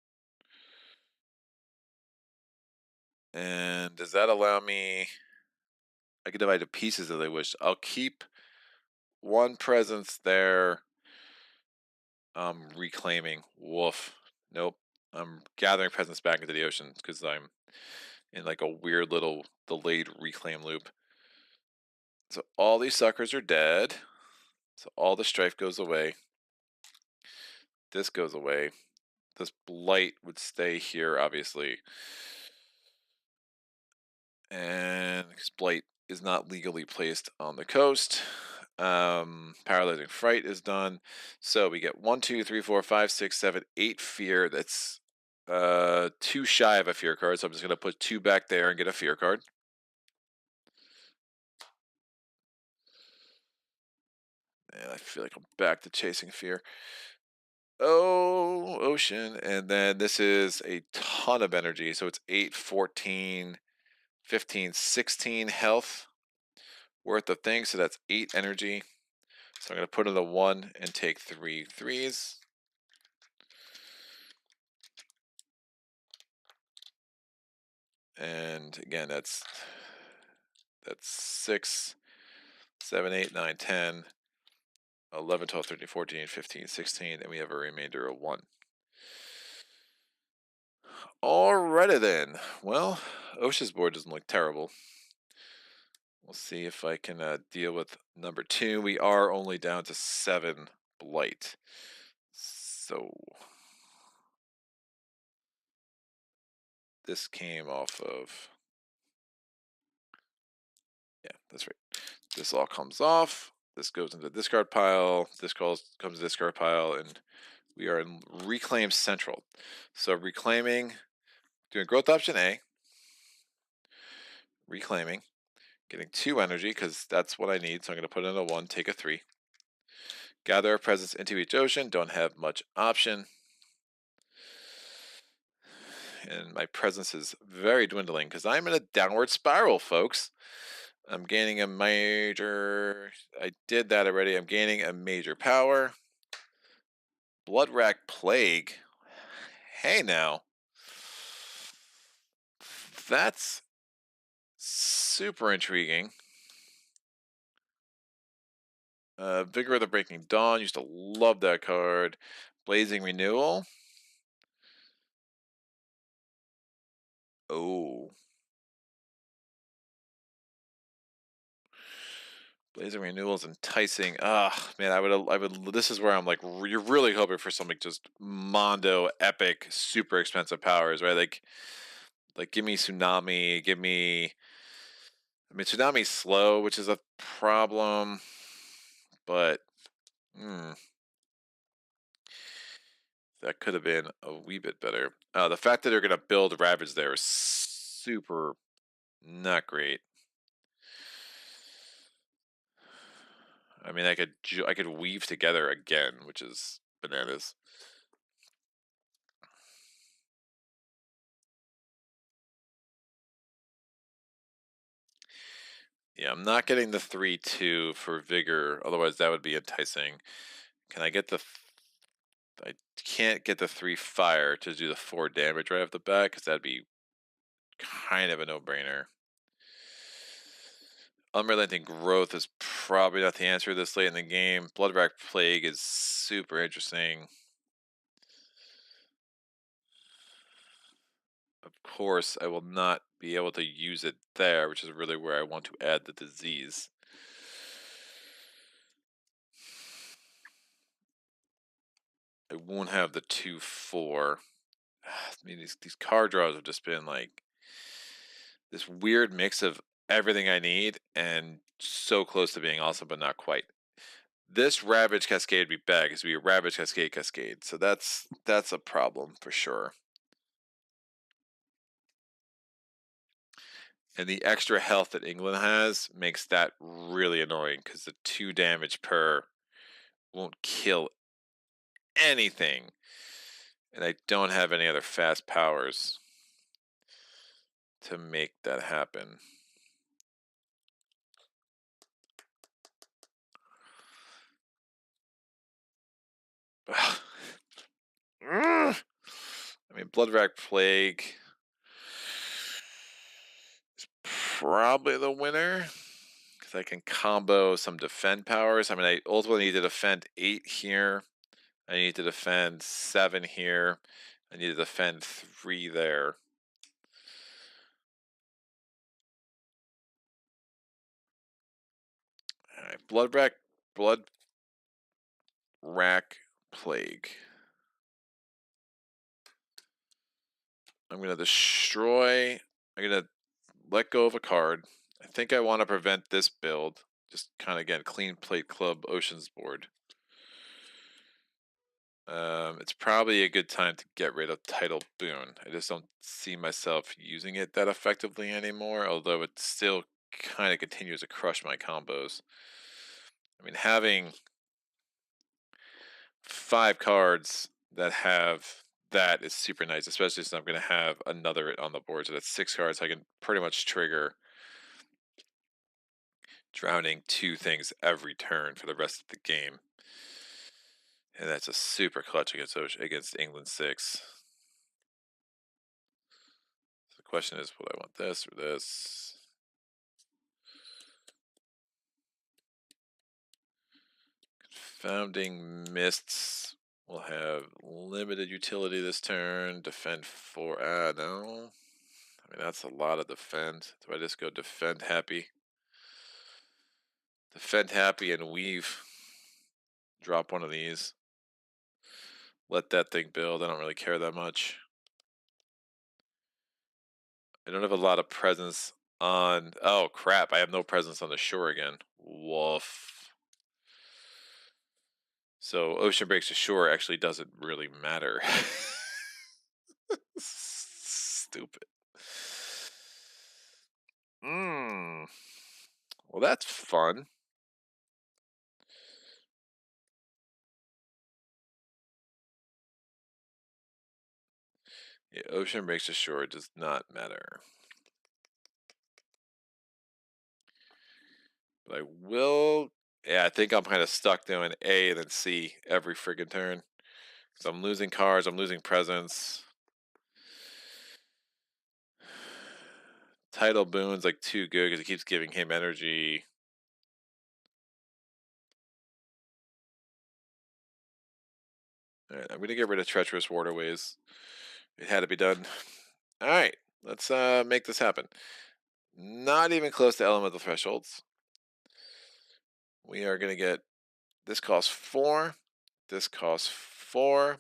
And does that allow me? I can divide to pieces as I wish. I'll keep one presence there. Reclaiming. Woof. Nope. I'm gathering presents back into the ocean because I'm in like a weird little delayed reclaim loop. So all these suckers are dead. So all the strife goes away. This goes away. This blight would stay here, obviously. And blight is not legally placed on the coast. Paralyzing fright is done. So we get 1, 2, 3, 4, 5, 6, 7, 8 fear. That's 2 shy of a fear card. So I'm just gonna put 2 back there and get a fear card. And I feel like I'm back to chasing fear. Oh, ocean. And then this is a ton of energy. So it's 8, 14, 15, 16 health worth of things. So that's 8 energy. So I'm going to put in the 1 and take 3 threes. And again, that's 6, 7, 8, 9, 10, 11, 12, 13, 14, 15, 16, and we have a remainder of 1. Alrighty then. Well, Osha's board doesn't look terrible. We'll see if I can deal with number 2. We are only down to 7 blight. So this came off of, yeah, that's right. This all comes off. This goes into the discard pile. This comes to the discard pile, and we are in Reclaim Central. So reclaiming, doing growth option A. Reclaiming, getting 2 energy because that's what I need. So I'm going to put in a 1, take a 3. Gather a presence into each ocean. Don't have much option. And my presence is very dwindling because I'm in a downward spiral, folks. I'm gaining a major. I did that already. I'm gaining a major power. Blood Rack Plague. Hey now. That's super intriguing. Vigor of the Breaking Dawn. Used to love that card. Blazing Renewal. Oh. Blazing Renewal is enticing. Ah, man, I would. This is where I'm like, you're really hoping for something just mondo epic, super expensive powers, right? Like give me Tsunami, give me. I mean, Tsunami's slow, which is a problem, but that could have been a wee bit better. The fact that they're gonna build Ravage there is super not great. I mean, I could weave together again, which is bananas. Yeah, I'm not getting the 3/2 for Vigor, otherwise that would be enticing. Can I get the... I can't get the 3 fire to do the 4 damage right off the bat, because that'd be kind of a no-brainer. Unrelenting Growth is probably not the answer this late in the game. Bloodwrack Plague is super interesting. Of course, I will not be able to use it there, which is really where I want to add the disease. I won't have the 2/4. I mean, these card draws have just been like this weird mix of everything I need and so close to being awesome, but not quite. This Ravage Cascade would be bad because it would be a Ravage Cascade. So that's a problem for sure. And the extra health that England has makes that really annoying because the 2 damage per won't kill anything. And I don't have any other fast powers to make that happen. I mean, Bloodwrack Plague is probably the winner. because I can combo some defend powers. I mean, I ultimately need to defend 8 here. I need to defend 7 here. I need to defend 3 there. All right, blood rack plague. I'm gonna destroy. I'm gonna let go of a card. I think I want to prevent this build. Just kind of again clean plate club oceans board. It's probably a good time to get rid of Tidal Boon. I just don't see myself using it that effectively anymore, although it still kind of continues to crush my combos. I mean, having 5 cards that have that is super nice, especially since I'm going to have another on the board. So that's 6 cards. I can pretty much trigger drowning 2 things every turn for the rest of the game. And that's a super clutch against England 6. The question is, would I want this or this? Confounding Mists will have limited utility this turn. Defend 4. No. I mean, that's a lot of defend. Do I just go defend happy? Defend happy and weave. Drop one of these. Let that thing build. I don't really care that much. I don't have a lot of presence on... Oh, crap. I have no presence on the shore again. Woof. So Ocean Breaks Ashore actually doesn't really matter. Stupid. Well, that's fun. Yeah, Ocean Breaks Ashore does not matter. But I will... Yeah, I think I'm kind of stuck doing A and then C every friggin' turn. Because I'm losing cards, I'm losing presence. Tidal Boon's like too good because it keeps giving him energy. Alright, I'm going to get rid of Treacherous Waterways. It had to be done. Alright, let's make this happen. Not even close to elemental thresholds. We are going to get... This costs 4. This costs 4.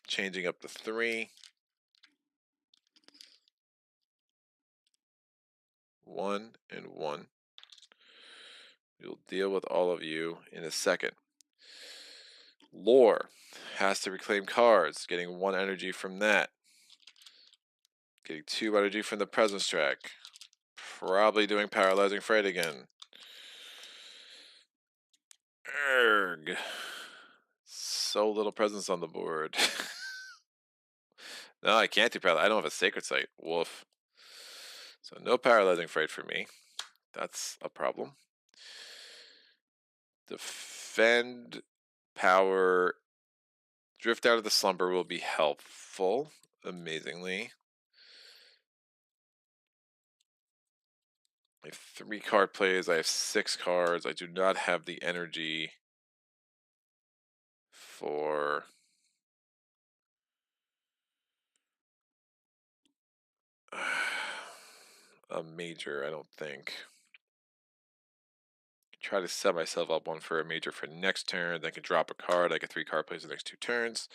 Changing up to 3. 1 and 1. We'll deal with all of you in a second. Lore has to reclaim cards, getting 1 energy from that. Getting 2 energy from the presence track. Probably doing Paralyzing Fright again. Erg. So little presence on the board. No, I can't do Paralyzing. I don't have a Sacred Sight. Woof. So no Paralyzing Fright for me. That's a problem. Defend power. Drift out of the slumber will be helpful, amazingly. I have 3 card plays. I have 6 cards. I do not have the energy for a major, I don't think. Try to set myself up one for a major for next turn. Then I can drop a card. I get 3 card plays the next 2 turns.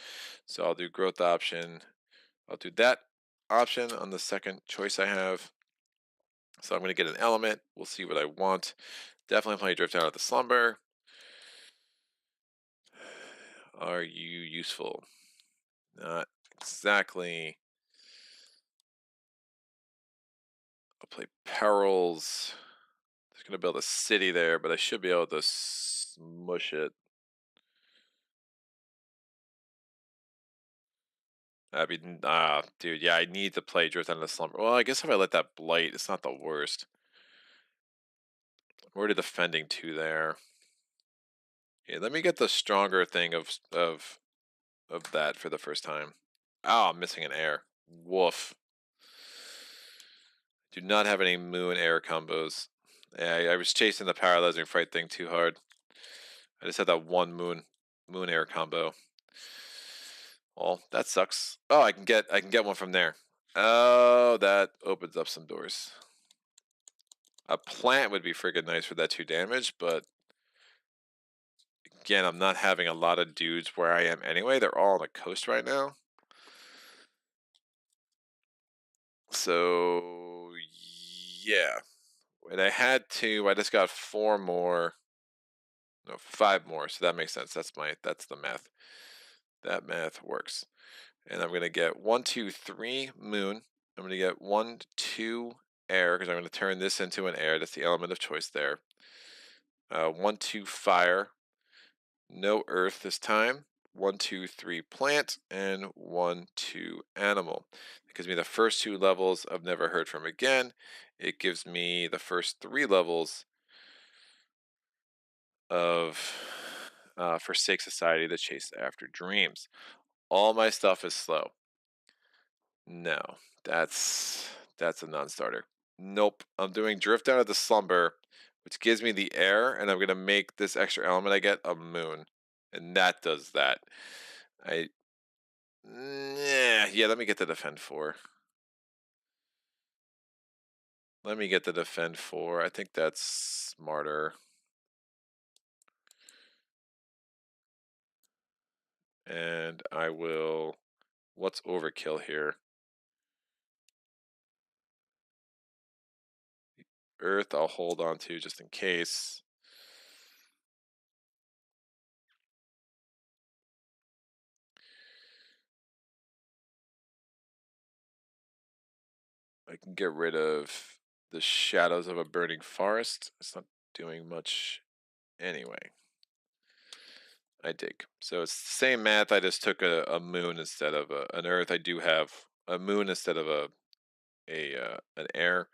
So I'll do growth option. I'll do that option on the second choice I have. So I'm going to get an element. We'll see what I want. Definitely play Drift Out of the Slumber. Are you useful? Not exactly. I'll play Perils. Just going to build a city there, but I should be able to smush it. I mean, dude, yeah, I need to play Drift Out of the Slumber. Well, I guess if I let that blight, it's not the worst. I'm already defending 2 there. Yeah, let me get the stronger thing of that for the first time. Oh, I'm missing an air. Woof. Do not have any moon air combos. Yeah, I was chasing the paralyzing fright thing too hard. I just had that one moon air combo. Well, that sucks. Oh, I can get one from there. Oh, that opens up some doors. A plant would be friggin' nice for that 2 damage, but again, I'm not having a lot of dudes where I am anyway. They're all on the coast right now. So yeah. And I had to, I just got 4 more. No, 5 more, so that makes sense. That's the math. That math works. And I'm gonna get 1, 2, 3 moon. I'm gonna get 1, 2 air, because I'm gonna turn this into an air. That's the element of choice there. 1, 2 fire. No earth this time. 1, 2, 3 plant, and 1, 2 animal. It gives me the first 2 levels of Never Heard From Again. It gives me the first 3 levels of Forsake Society, The Chase After Dreams. All my stuff is slow. No, that's a non-starter. Nope, I'm doing Drift Out of the Slumber, which gives me the air, and I'm gonna make this extra element I get a moon, and that does that. I yeah, let me get the defend 4. Let me get the defend 4. I think that's smarter. And I will. What's overkill here? Earth, I'll hold on to just in case. I can get rid of the Shadows of a Burning Forest. It's not doing much anyway. I dig. So it's the same math. I just took a moon instead of an earth. I do have a moon instead of an air.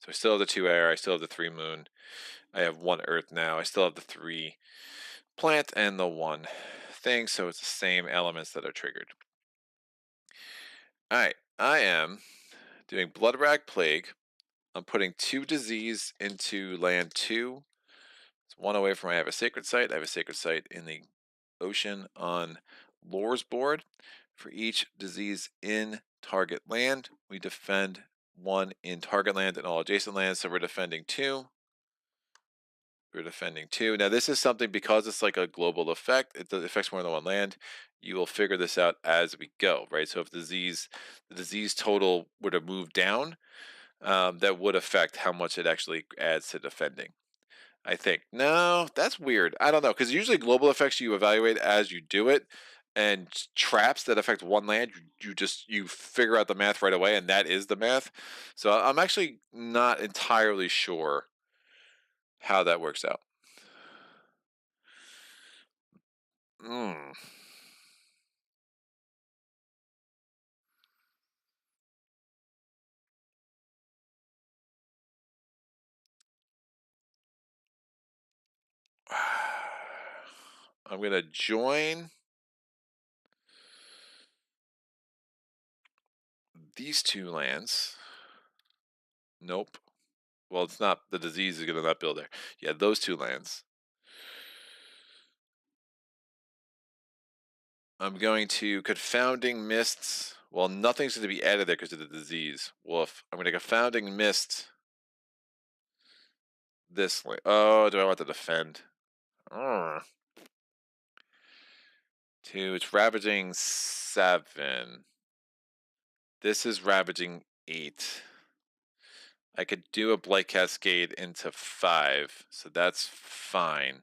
So I still have the 2 air. I still have the 3 moon. I have 1 earth now. I still have the 3 plant and the 1 thing. So it's the same elements that are triggered. All right. I am doing Blood Rag Plague. I'm putting 2 disease into land 2. It's 1 away from I have a sacred site. I have a sacred site in the ocean on Lore's board. For each disease in target land, we defend 1 in target land and all adjacent lands. So we're defending 2. We're defending 2. Now this is something, because it's like a global effect. It affects more than 1 land. You will figure this out as we go, right? So if the disease total were to move down, that would affect how much it actually adds to defending. I think. No, that's weird. I don't know, because usually global effects you evaluate as you do it, and traps that affect 1 land, you figure out the math right away, and that is the math. So I'm actually not entirely sure how that works out. Mm. I'm gonna join these 2 lands. Nope. Well, it's not. The disease is gonna not build there. Yeah, those 2 lands. I'm going to Confounding Mists. Well, nothing's going to be added there because of the disease. Woof. I'm going to Confounding Mist this way. Oh, do I want to defend? 2. It's Ravaging 7. This is Ravaging 8. I could do a Blight Cascade into 5, so that's fine.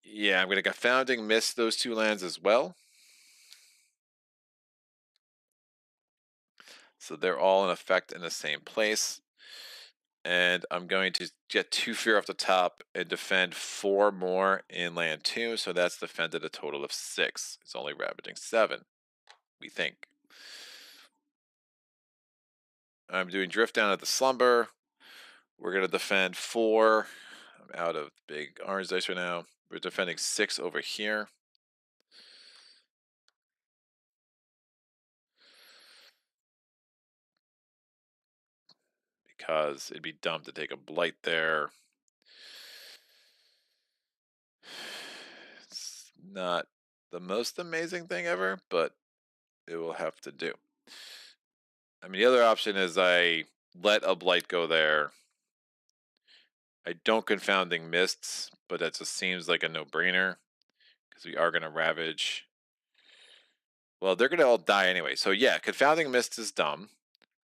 Yeah, I'm going to Confounding Mist those 2 lands as well. So they're all in effect in the same place. And I'm going to get 2 fear off the top and defend 4 more in land 2. So that's defended a total of 6. It's only ravaging 7, we think. I'm doing Drift Down at the Slumber. We're going to defend 4. I'm out of big orange dice right now. We're defending 6 over here. because it'd be dumb to take a blight there. It's not the most amazing thing ever, but it will have to do. I mean, the other option is I let a blight go there. I don't Confounding Mists, but that just seems like a no-brainer because we are going to Ravage. Well, they're going to all die anyway. So yeah, Confounding Mist is dumb.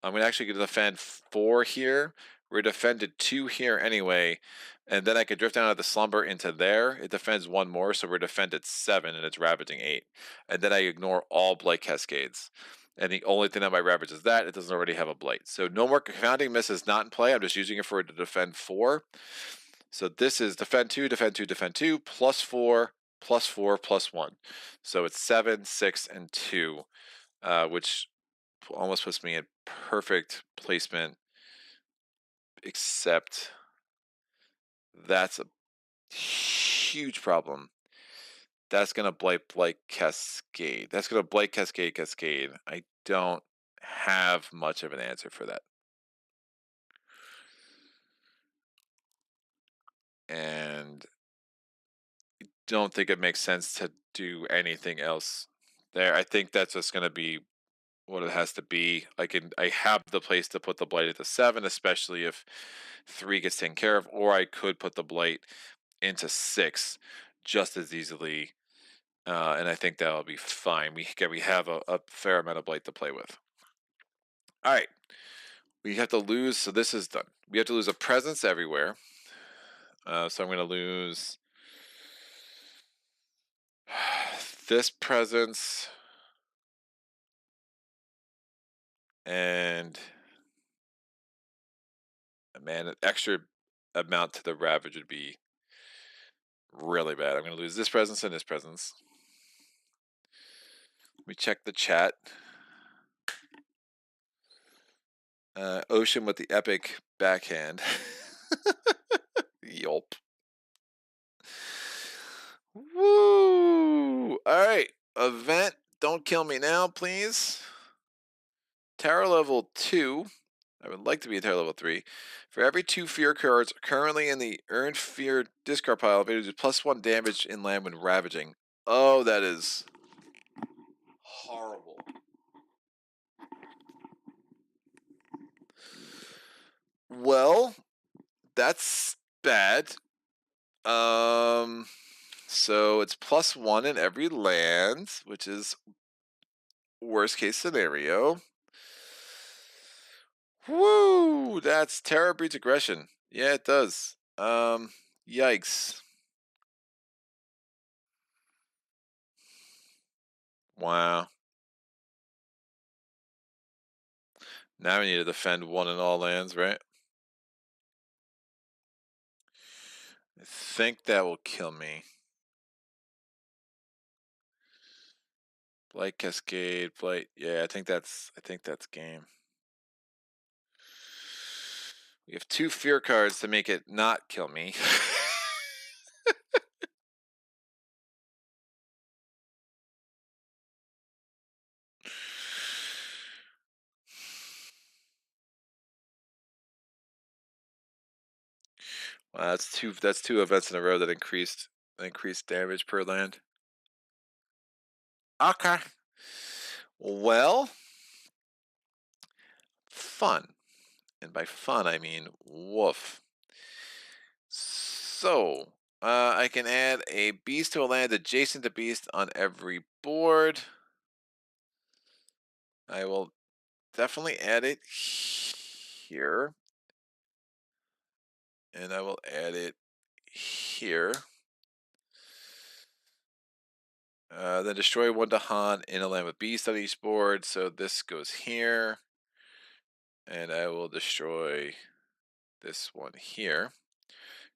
I'm actually going to defend 4 here. We're defended 2 here anyway. And then I could drift down to the Slumber into there. It defends 1 more, so we're defended 7, and it's Ravaging 8. And then I ignore all Blight Cascades. And the only thing that my Ravage is that, it doesn't already have a Blight. So no more Confounding Miss is not in play. I'm just using it for it to defend 4. So this is defend 2, defend 2, defend 2, plus 4, plus 4, plus 1. So it's 7, 6, and 2, which almost puts me in perfect placement, except that's a huge problem. That's going to blight Cascade. That's going to blight Cascade. I don't have much of an answer for that. And I don't think it makes sense to do anything else there. I think that's just going to be what it has to be. I have the place to put the blight at the 7, especially if 3 gets taken care of, or I could put the blight into 6 just as easily, and I think that'll be fine. We have a fair amount of blight to play with. All right, we have to lose. So this is done. We have to lose a presence everywhere. So I'm going to lose this presence and man, an extra amount to the Ravage would be really bad. I'm going to lose this presence and this presence. Let me check the chat. Ocean with the epic backhand. Yelp. Woo! All right. Event. Don't kill me now, please. Tower level 2. I would like to be a tower level 3. For every 2 fear cards currently in the earned fear discard pile, invaders do +1 damage in land when ravaging. Oh, that is horrible. Well, that's bad. So it's +1 in every land, which is worst case scenario. Woo! That's Terror breeds aggression. Yeah, it does. Yikes. Wow. Now we need to defend 1 in all lands, right? I think that will kill me. Blight Cascade, Blight. Yeah, I think that's game. We have 2 fear cards to make it not kill me. Wow, that's two events in a row that increased damage per land. Okay. Well, fun. And by fun, I mean woof. So, I can add a beast to a land adjacent to beast on every board. I will definitely add it here. And I will add it here. Then destroy 1 Dahan in a land with beast on each board. So this goes here. And I will destroy this one here.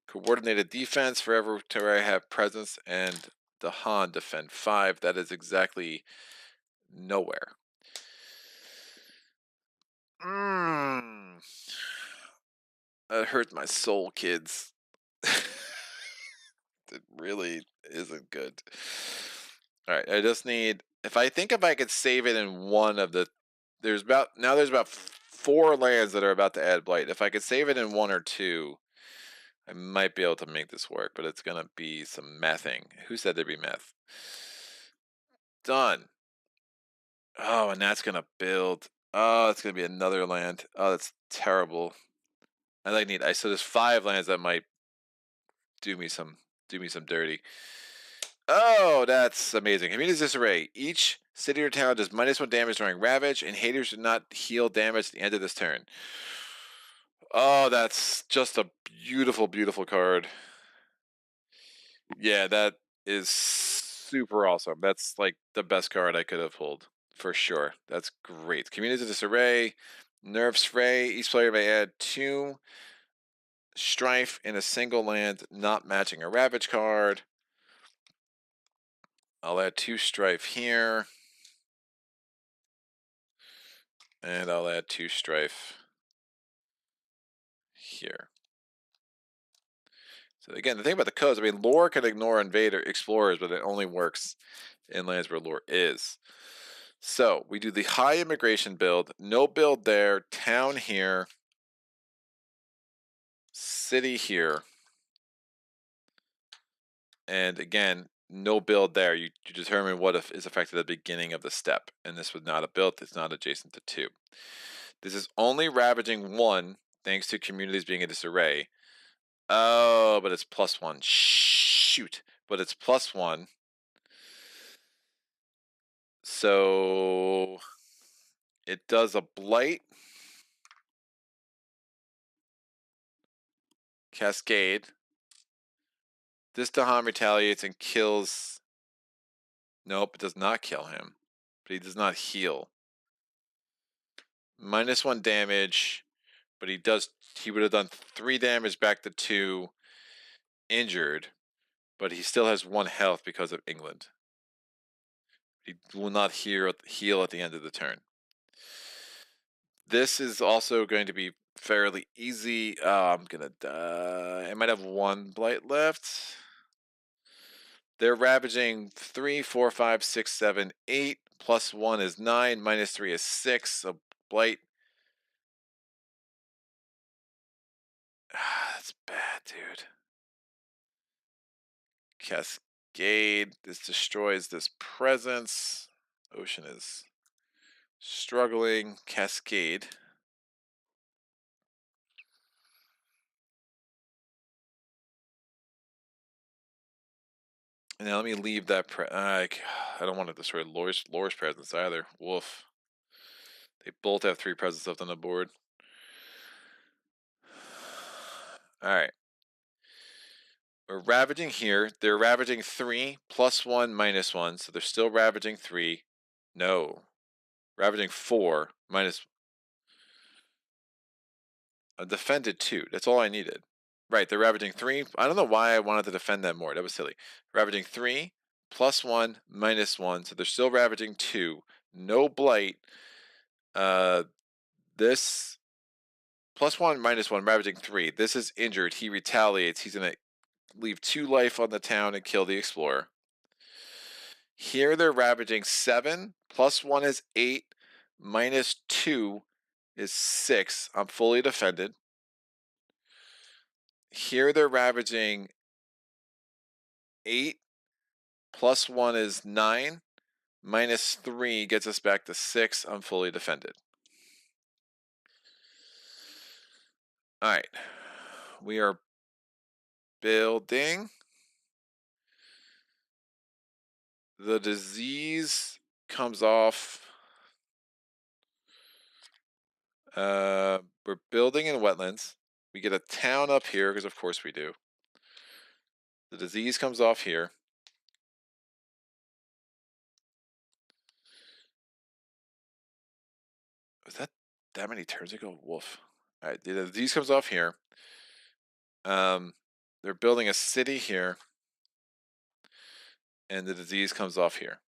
Coordinated defense forever to where I have presence and Dahan defend 5. That is exactly nowhere. That hurt my soul, kids. It really isn't good. All right, I just need. If I could save it in one of the. There's about 4 lands that are about to add blight. If I could save it in 1 or 2, I might be able to make this work, but it's gonna be some mething. Who said there'd be meth? Done. Oh, and that's gonna build. Oh, it's gonna be another land. Oh, that's terrible. I need ice. So there's 5 lands that might do me some dirty. Oh, that's amazing. Community disarray. Each city or town does -1 damage during ravage, and haters do not heal damage at the end of this turn. Oh, that's just a beautiful, beautiful card. Yeah, that is super awesome. That's like the best card I could have pulled for sure. That's great. Community disarray, nerfs fray. Each player may add 2 strife in a single land, not matching a ravage card. I'll add 2 strife here, and I'll add 2 strife here. So again, the thing about the codes, I mean, lore can ignore explorers, but it only works in lands where lore is. So we do the high immigration build, no build there, town here, city here, and again, no build there. You determine what is affected at the beginning of the step, and this was not a build. It's not adjacent to 2. This is only ravaging 1, thanks to communities being in disarray. Oh, but it's +1. Shoot, but it's +1. So it does a blight, cascade. This Dahan retaliates and kills. Nope, it does not kill him, but he does not heal. -1 damage, but he would have done 3 damage back to 2 injured, but he still has 1 health because of England. He will not heal at the end of the turn. This is also going to be fairly easy. I'm gonna die. I might have 1 blight left. They're ravaging 3, 4, 5, 6, 7, 8. +1 is 9. -3 is 6. So blight. That's bad, dude. Cascade. This destroys this presence. Ocean is struggling. Cascade. And now let me leave that. I don't want to destroy Lore's presence either. Woof. They both have 3 presence left on the board. Alright. We're ravaging here. They're ravaging 3, +1, -1. So they're still ravaging 3. No. Ravaging 4, minus. I defended 2. That's all I needed. Right, they're ravaging 3. I don't know why I wanted to defend that more. That was silly. Ravaging 3, +1, -1. So they're still ravaging 2. No blight. This +1, -1, ravaging 3. This is injured. He retaliates. He's going to leave 2 life on the town and kill the explorer. Here they're ravaging 7. +1 is 8. -2 is 6. I'm fully defended. Here they're ravaging 8. +1 is 9. -3 gets us back to 6. I'm fully defended. All right. We are building. The disease comes off. We're building in wetlands. We get a town up here, because of course we do. The disease comes off here. Was that many turns ago? Woof. All right, the disease comes off here. They're building a city here. And the disease comes off here.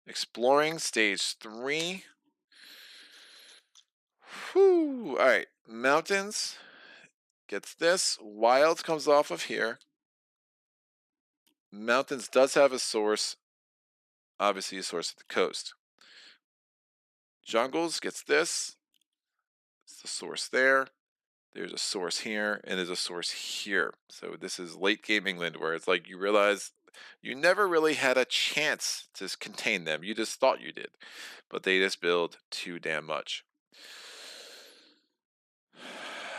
Exploring stage 3. Whew. All right, mountains gets this. Wilds comes off of here. Mountains does have a source, obviously a source at the coast. Jungles gets this. It's the source there. There's a source here, and there's a source here. So this is late game England, where it's like you realize you never really had a chance to contain them. You just thought you did, but they just build too damn much.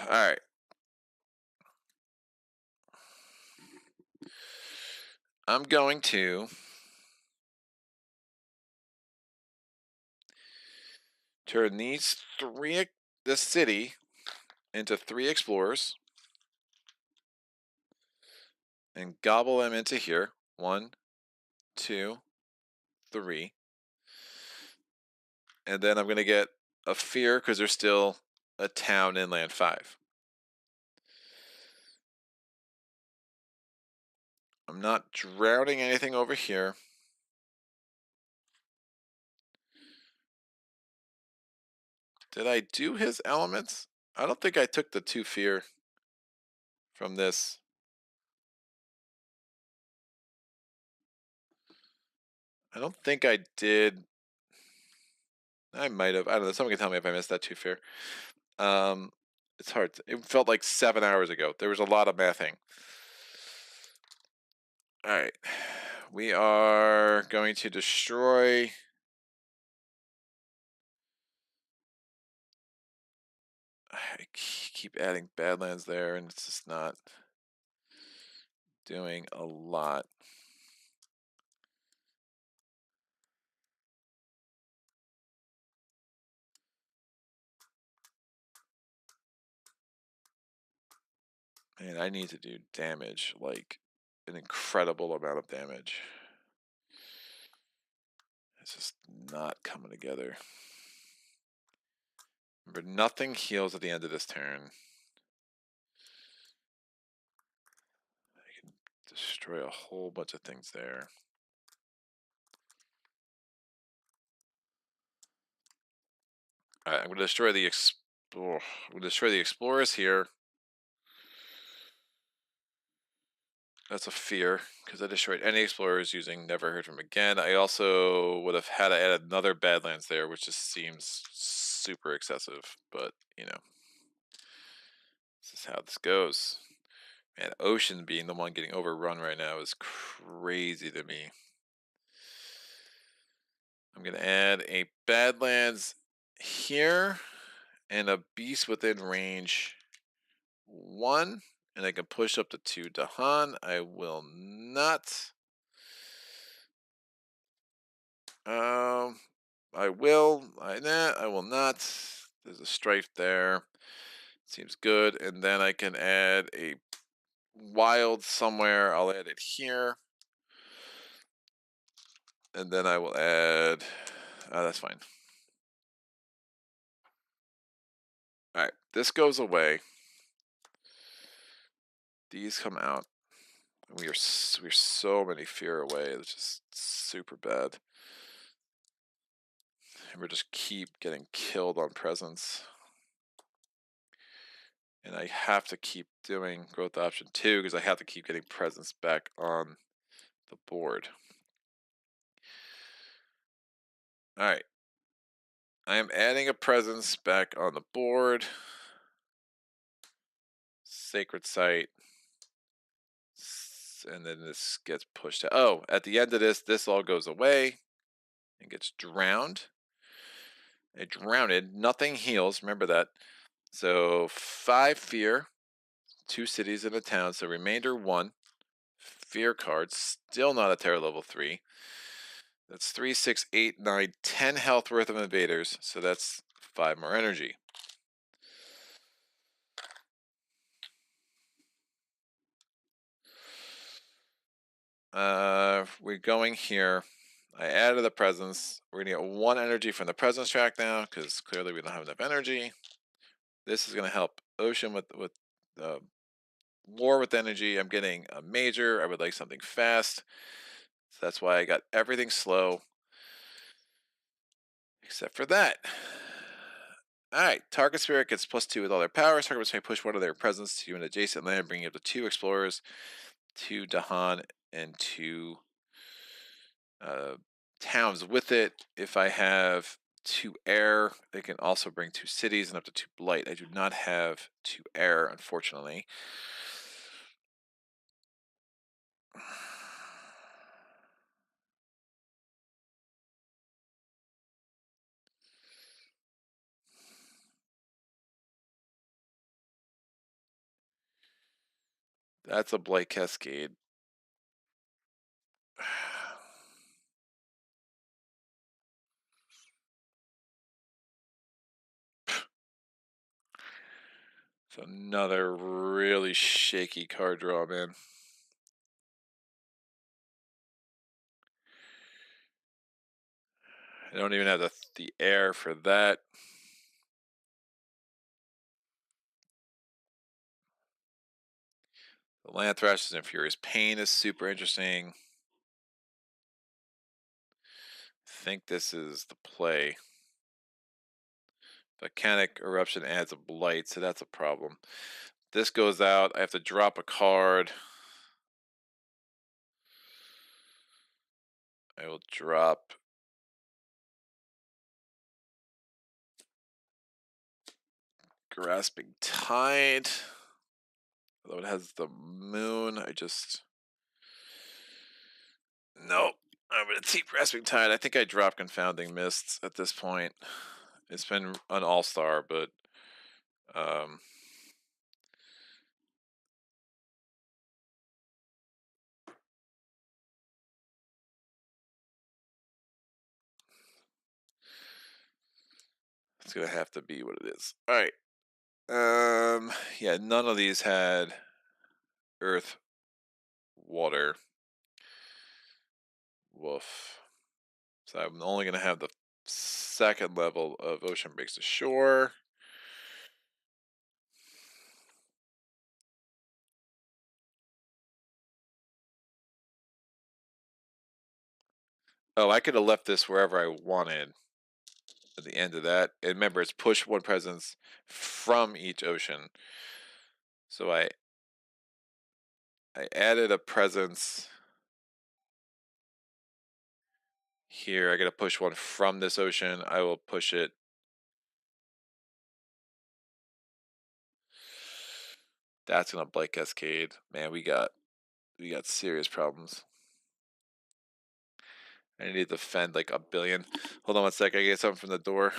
All right. I'm going to turn this city into 3 explorers and gobble them into here. 1, 2, 3. And then I'm going to get a fear because there's still a town in land 5. I'm not drowning anything over here. Did I do his elements? I don't think I took the 2 fear from this. I don't think I did. I might have. I don't know. Someone can tell me if I missed that 2 fear. It's hard. It felt like 7 hours ago. There was a lot of mathing. All right. We are going to destroy. I keep adding Badlands there, and it's just not doing a lot. And I need to do damage, like an incredible amount of damage. It's just not coming together. Remember, nothing heals at the end of this turn. I can destroy a whole bunch of things there. All right, I'm going to destroy the explorers here. That's a fear, because I destroyed any explorers using Never Heard From Again. I also would have had to add another Badlands there, which just seems super excessive. But, you know, this is how this goes. And Ocean being the one getting overrun right now is crazy to me. I'm going to add a Badlands here and a Beast within range 1. And I can push up to 2 Dahan. I will not. I will. I will not. There's a strife there. Seems good. And then I can add a wild somewhere. I'll add it here. And then I will add. That's fine. All right. This goes away. These come out. We're so many fear away. It's just super bad. And we just keep getting killed on presence. And I have to keep doing growth option 2 because I have to keep getting presence back on the board. All right. I am adding a presence back on the board. Sacred site. And then this gets pushed out. Oh, at the end of this all goes away and gets drowned. It drowned. Nothing heals. Remember that. So 5 fear, 2 cities and a town. So remainder 1. Fear cards. Still not a terror level 3. That's 3, 6, 8, 9, 10 health worth of invaders. So that's 5 more energy. We're going here. I added the presence. We're gonna get 1 energy from the presence track now because clearly we don't have enough energy. This is gonna help Ocean with war with energy. I'm getting a major. I would like something fast. So that's why I got everything slow. Except for that. Alright, target spirit gets +2 with all their powers. Target spirit push 1 of their presence to an adjacent land, bringing up to 2 explorers, 2 Dahan, and 2 towns with it. If I have 2 air. They can also bring 2 cities and up to 2 blight. I do not have 2 air, unfortunately. That's a blight cascade. It's another really shaky card draw, man. I don't even have the air for that. The Land Thrashers and Furious Pain is super interesting. I think this is the play. Volcanic Eruption adds a blight, so that's a problem. This goes out. I have to drop a card. I will drop Grasping Tide. Although it has the moon, nope. I'm gonna keep Grasping Tide. I think I drop Confounding Mists at this point. It's been an all-star, but it's gonna have to be what it is. All right. Yeah, none of these had earth, water. Woof. So I'm only gonna have the second level of Ocean Breaks the Shore. Oh, I could have left this wherever I wanted at the end of that. And remember, it's push 1 presence from each ocean. So I added a presence here. I gotta push 1 from this ocean. I will push it. That's gonna Blight Cascade. Man, we got serious problems. I need to defend like 1 billion. Hold on 1 sec. I get something from the door.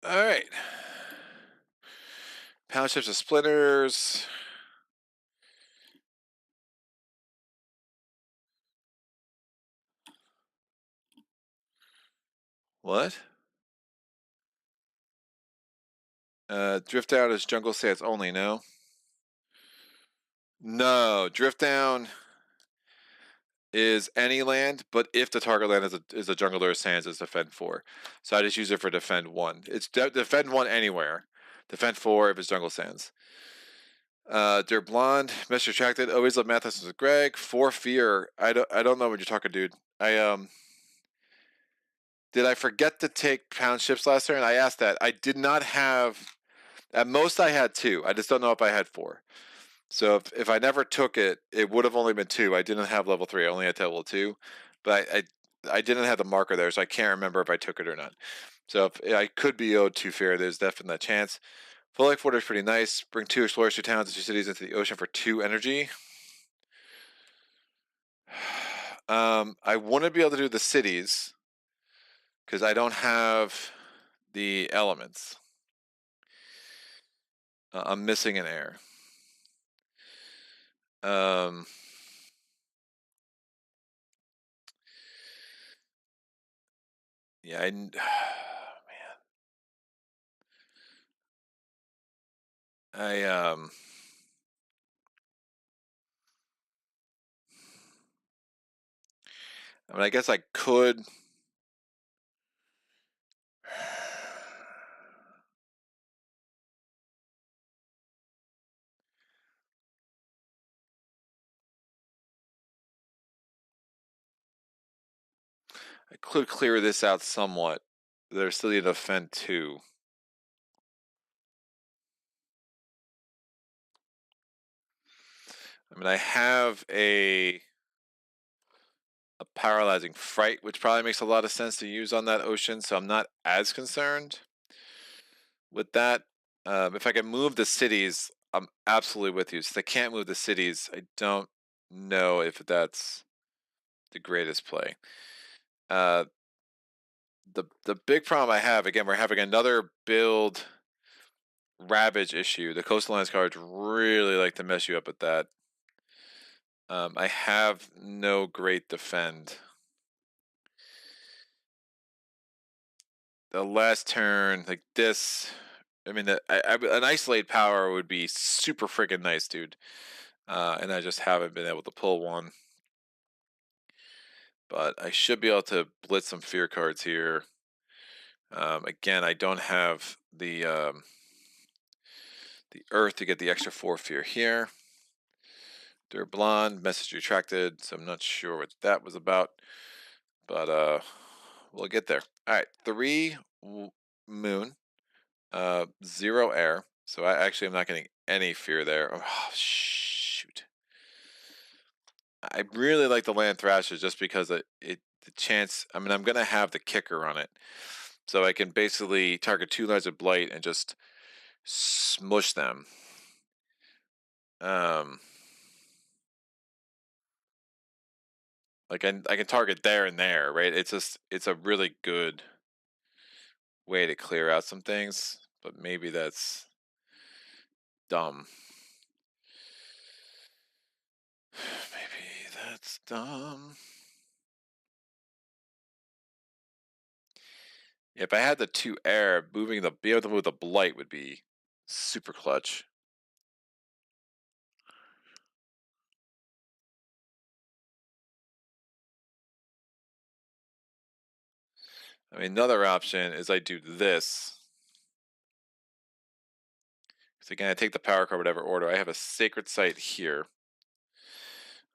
All right. Pound ships of splinters. What? Drift down is jungle sands only, no? No, drift down is any land, but if the target land is a jungle or sands, it's defend 4. So I just use it for defend 1. It's defend 1 anywhere. Defend 4 if it's jungle sands. Dear Blonde, Mr. Attracted, always love math lessons with Greg. 4 fear. I don't know what you're talking, dude. Did I forget to take pound ships last turn? I asked that. I did not have. At most, I had 2. I just don't know if I had 4. So if I never took it, it would have only been 2. I didn't have level 3. I only had level 2, but I didn't have the marker there, so I can't remember if I took it or not. So if I could be owed 2 fear, there's definitely that chance. Full Lake Fort is pretty nice. Bring 2 explorers, 2 towns, and 2 cities into the ocean for 2 energy. I wouldn't be able to do the cities because I don't have the elements. I'm missing an heir. Um, yeah, man, I I mean, I guess I could. I could clear this out somewhat. There's still need to defend 2. I mean, I have a paralyzing fright, which probably makes a lot of sense to use on that ocean, so I'm not as concerned with that. If I can move the cities, I'm absolutely with you. Since I can't move the cities, I don't know if that's the greatest play. Uh, the big problem I have, again, we're having another build ravage issue. The coastal lands cards really like to mess you up with that. I have no great defend. The last turn, like this, I mean, an isolate power would be super freaking nice, dude. And I just haven't been able to pull one. But I should be able to blitz some fear cards here. Again, I don't have the earth to get the extra 4 fear here. They're blonde, message retracted, so I'm not sure what that was about. But we'll get there. All right, 3 moon, 0 air. So I actually am not getting any fear there. Oh, shoot. I really like the land thrashers just because the chance. I mean, I'm gonna have the kicker on it, so I can basically target 2 lines of blight and just smush them. Um, like I can target there and there, right? It's a really good way to clear out some things, but maybe that's dumb. Maybe that's dumb. If I had the 2 air, being able to move the blight would be super clutch. I mean, another option is I do this. So again, I take the power card, whatever order. I have a sacred site here.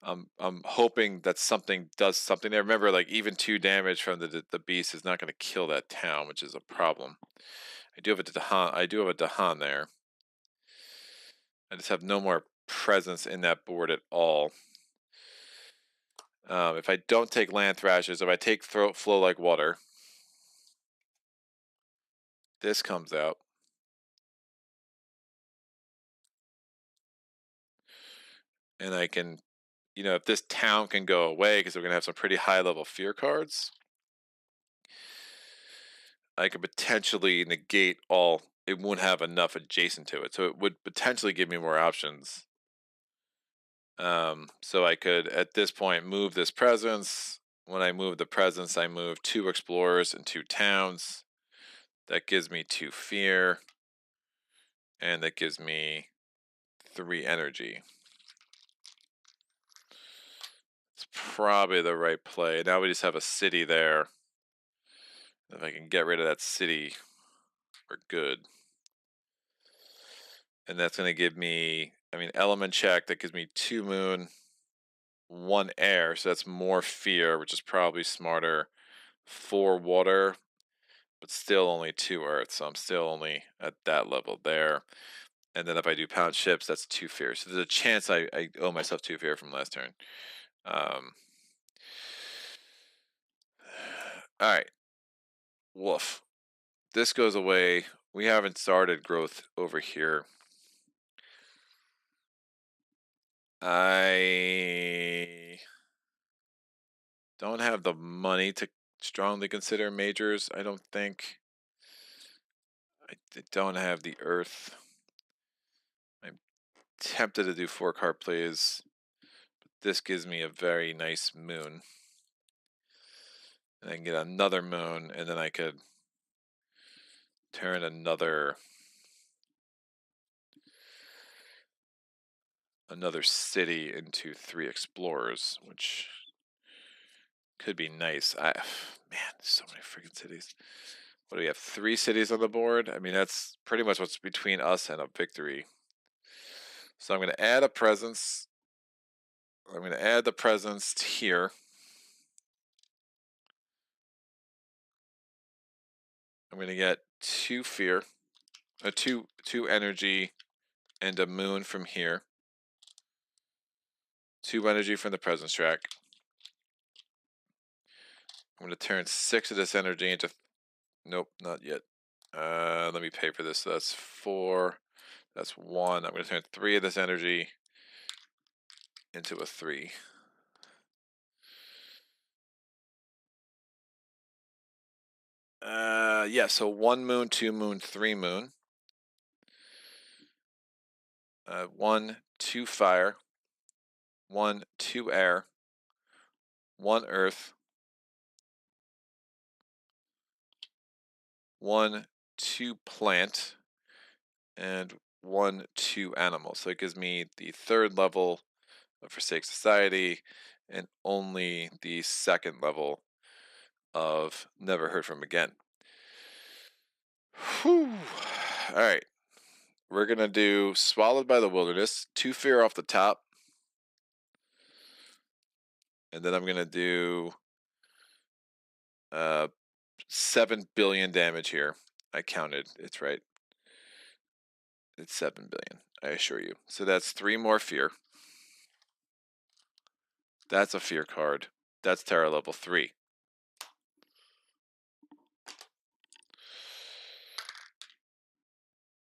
I'm hoping that something does something there. Remember, like even 2 damage from the beast is not going to kill that town, which is a problem. I do have a Dahan. I do have a Dahan there. I just have no more presence in that board at all. If I don't take land thrashes, if I take throat flow like water, this comes out. And I can, if this town can go away, because we're going to have some pretty high level fear cards, I could potentially negate all. It won't have enough adjacent to it, so it would potentially give me more options. So I could, at this point, move this presence. When I move the presence, I move 2 explorers and 2 towns. That gives me 2 fear, and that gives me 3 energy. It's probably the right play. Now we just have a city there. If I can get rid of that city, we're good. And that's going to give me, I mean, element check. That gives me 2 moon, 1 air. So that's more fear, which is probably smarter. 4 water, but still only 2 earth. So I'm still only at that level there. And then if I do pound ships, that's 2 fear. So there's a chance I owe myself 2 fear from last turn. All right. Woof. This goes away. We haven't started growth over here. I don't have the money to strongly consider majors, I don't think. I don't have the earth. tempted to do 4-card plays. But this gives me a very nice moon. And I can get another moon, and then I could turn another city into 3 explorers, which could be nice. Man, so many freaking cities. What do we have? 3 cities on the board? I mean, that's pretty much what's between us and a victory. So I'm going to add a presence. I'm going to add the presence here. I'm going to get 2 fear, 2 energy, and a moon from here. 2 energy from the presence track. I'm going to turn 6 of this energy into... Nope, not yet. Let me pay for this. So that's 4. That's 1. I'm going to turn 3 of this energy into a 3. Yeah, so 1 moon, 2 moon, 3 moon. 1, 2 fire. 1, 2 air. 1 earth. 1, 2 plant. And 1, 2 animal. So it gives me the 3rd level of Forsake Society and only the 2nd level of Never Heard From Again. Whew. All right. We're going to do Swallowed by the Wilderness, 2 fear off the top. And then I'm going to do 7 billion damage here. I counted. It's right. It's 7 billion, I assure you. So that's 3 more fear. That's a fear card. That's Terra level 3.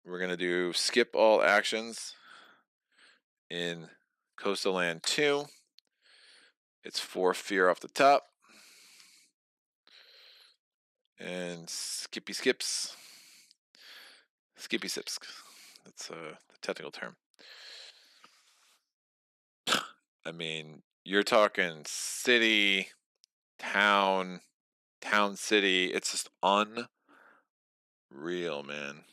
We're going to do skip all actions in Coastal Land 2. It's 4 fear off the top. And skippy skips. Skippy sips. That's the technical term. I mean, you're talking city, town, city. It's just unreal, man.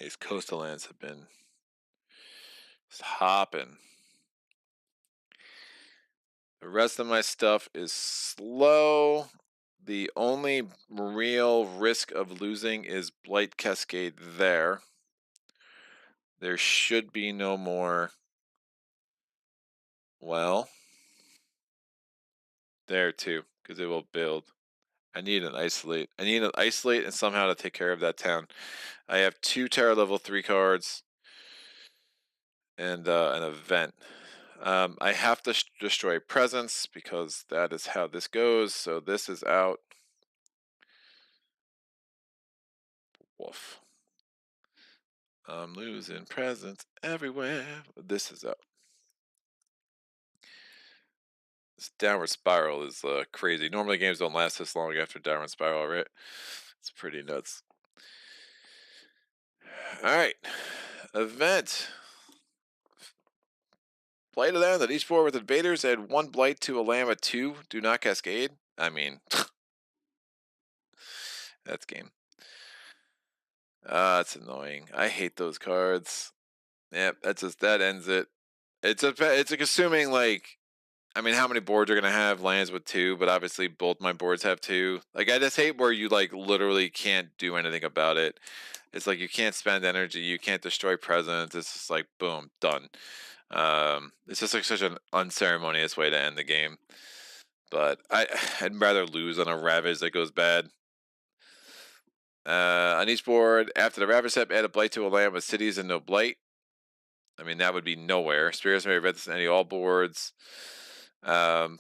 These coastal lands have been just hopping. The rest of my stuff is slow. The only real risk of losing is Blight Cascade there. There should be no more. Well, there too, because it will build. I need an isolate. I need an isolate and somehow to take care of that town. I have 2 Terra level 3 cards and an event. I have to destroy presence because that is how this goes. So this is out. Woof. I'm losing presence everywhere. This is out. This downward spiral is crazy. Normally games don't last this long after downward spiral, right? It's pretty nuts. Alright. Event. Blight a land that each board with invaders add 1 blight to a land with 2. Do not cascade. I mean, that's game. It's annoying. I hate those cards. Yep, that ends it. It's like assuming like, I mean, how many boards are gonna have lands with 2? But obviously both my boards have 2. Like I just hate where you like literally can't do anything about it. It's like you can't spend energy, you can't destroy presence. It's just like boom, done. It's just like such an unceremonious way to end the game. But I'd rather lose on a Ravage that goes bad. On each board, after the Ravage step, add a blight to a land with cities and no blight. I mean, that would be nowhere. Spirits may read this on any all boards. 1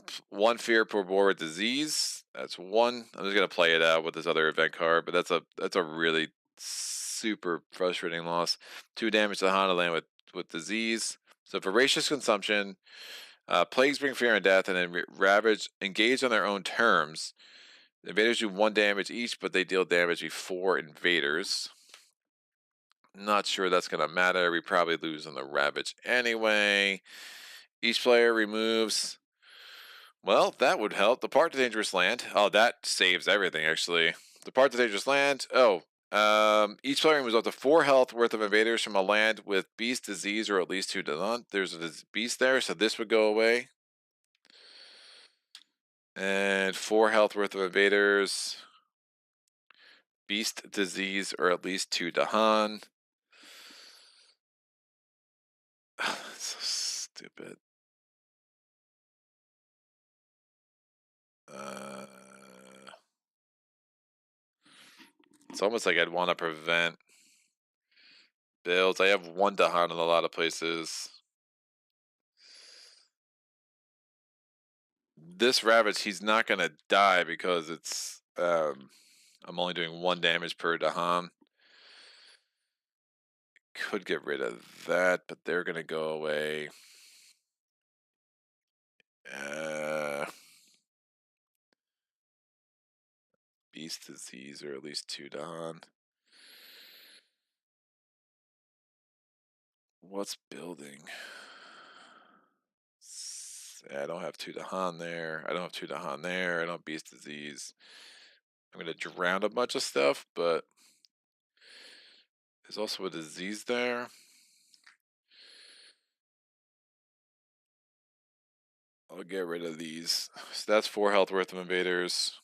fear per board with disease. That's 1. I'm just gonna play it out with this other event card, but that's a really super frustrating loss. 2 damage to the Honda land with disease. So voracious consumption, plagues bring fear and death, and then Ravage engage on their own terms. The invaders do 1 damage each, but they deal damage before invaders. Not sure that's going to matter. We probably lose on the Ravage anyway. Each player removes... Well, that would help. Depart to dangerous land. Oh, that saves everything, actually. Depart to dangerous land. Oh, each player removes up to 4 health worth of invaders from a land with beast, disease, or at least 2 to. There's a beast there, so this would go away. And 4 health worth of invaders. Beast, disease, or at least 2 Dahan. So stupid. It's almost like I'd want to prevent builds. I have 1 Dahan in a lot of places. This Ravage, he's not going to die because it's... I'm only doing 1 damage per Dahan. Could get rid of that, but they're going to go away. Beast, disease, or at least 2 Dahan. What's building? I don't have 2 Dahan there. I don't have 2 Dahan there. I don't have beast, disease. I'm going to drown a bunch of stuff, but there's also a disease there. I'll get rid of these. So that's 4 health worth of invaders.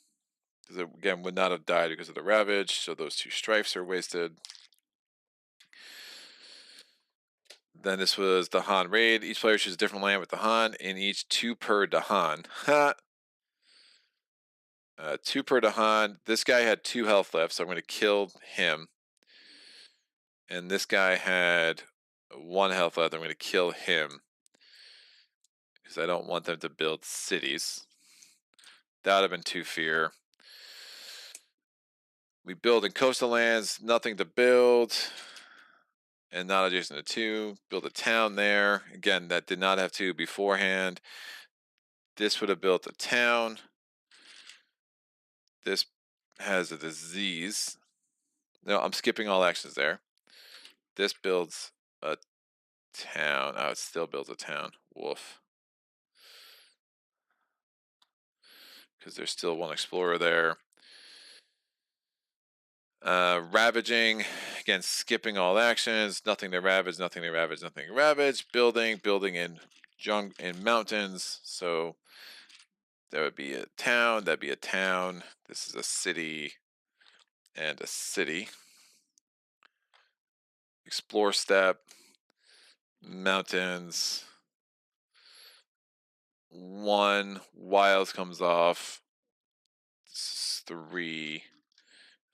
Because it, again, would not have died because of the Ravage, so those 2 strifes are wasted. Then this was the Han raid. Each player chooses a different land with the Han, and each 2 per Dahan. 2 per Dahan. This guy had 2 health left, so I'm going to kill him. And this guy had 1 health left. I'm going to kill him. Because I don't want them to build cities. That would have been 2 fear. We build in coastal lands, nothing to build. And not adjacent to 2. Build a town there. Again, that did not have 2 beforehand. This would have built a town. This has a disease. No, I'm skipping all actions there. This builds a town. Oh, it still builds a town. Woof. Because there's still 1 explorer there. Ravaging. Again, skipping all actions. Nothing to ravage, nothing to ravage, nothing to ravage. Building in mountains. So that would be a town. That'd be a town. This is a city and a city. Explore step. Mountains. 1 wilds comes off. 3,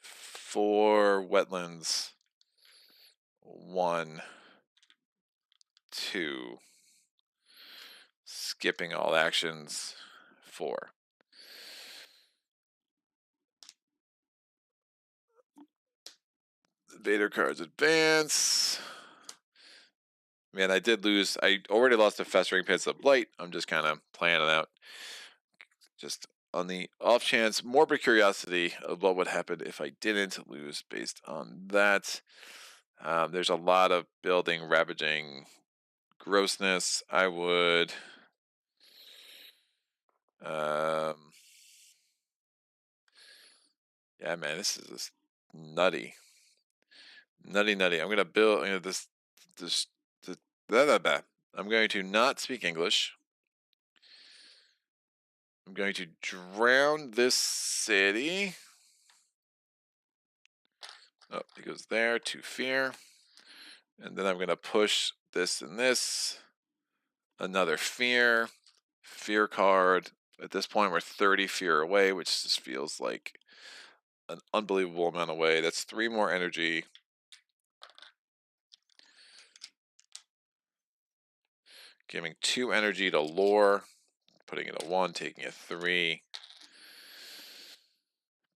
4 wetlands. 1, 2. Skipping all actions. 4. Vader cards advance. Man, I did lose. I already lost a Festering Pits of Blight. I'm just kind of playing it out. Just on the off chance, morbid curiosity of what would happen if I didn't lose based on that. There's a lot of building, ravaging grossness. I would... yeah, man, this is just nutty. Nutty. I'm going to build, I'm going to not speak English. I'm going to drown this city. Oh, it goes there, 2 fear. And then I'm going to push this and this. Another fear. Fear card. At this point, we're 30 fear away, which just feels like an unbelievable amount away. That's 3 more energy. Giving 2 energy to lore. Putting it a 1, taking a 3.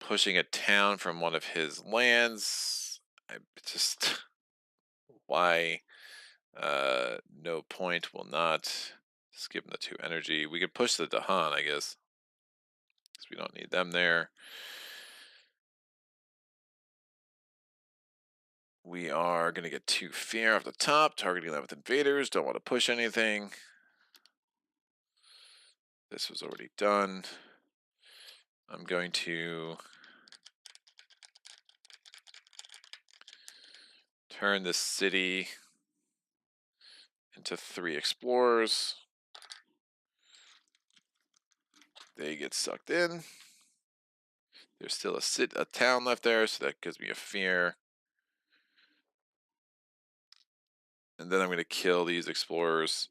Pushing a town from one of his lands. I just... why? No point, will not. Just give him the 2 energy. We could push the Dahan, I guess. because we don't need them there. We are going to get 2 fear off the top, targeting that with invaders. Don't want to push anything. This was already done. I'm going to turn this city into 3 explorers. They get sucked in. There's still a town left there, so that gives me a fear. And then I'm going to kill these explorers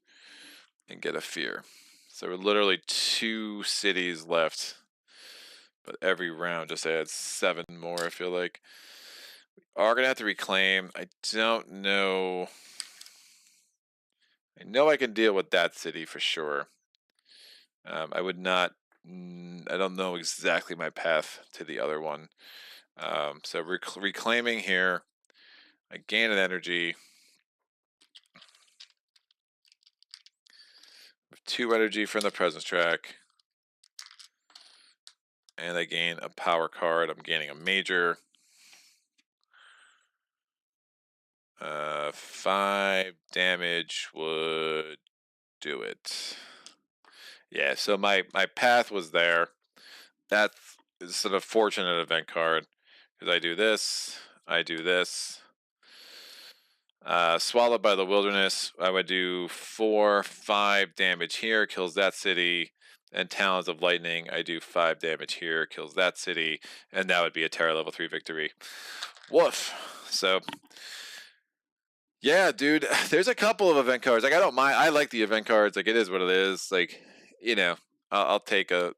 and get a fear. So we're literally 2 cities left, but every round just adds 7 more, I feel like. We are going to have to reclaim. I don't know. I know I can deal with that city for sure. I would not. I don't know exactly my path to the other one. So reclaiming here. I gain an energy. With 2 energy from the presence track. And I gain a power card. I'm gaining a major. 5 damage would do it. Yeah, so my path was there. That is sort of fortunate event card. Because I do this. Swallowed by the Wilderness, I would do 4, 5 damage here, kills that city. And Talons of Lightning, I do 5 damage here, kills that city. And that would be a Terra level 3 victory. Woof. So, yeah, dude, there's a couple of event cards. Like, I don't mind. I like the event cards. Like, it is what it is. Like, you know, I'll take the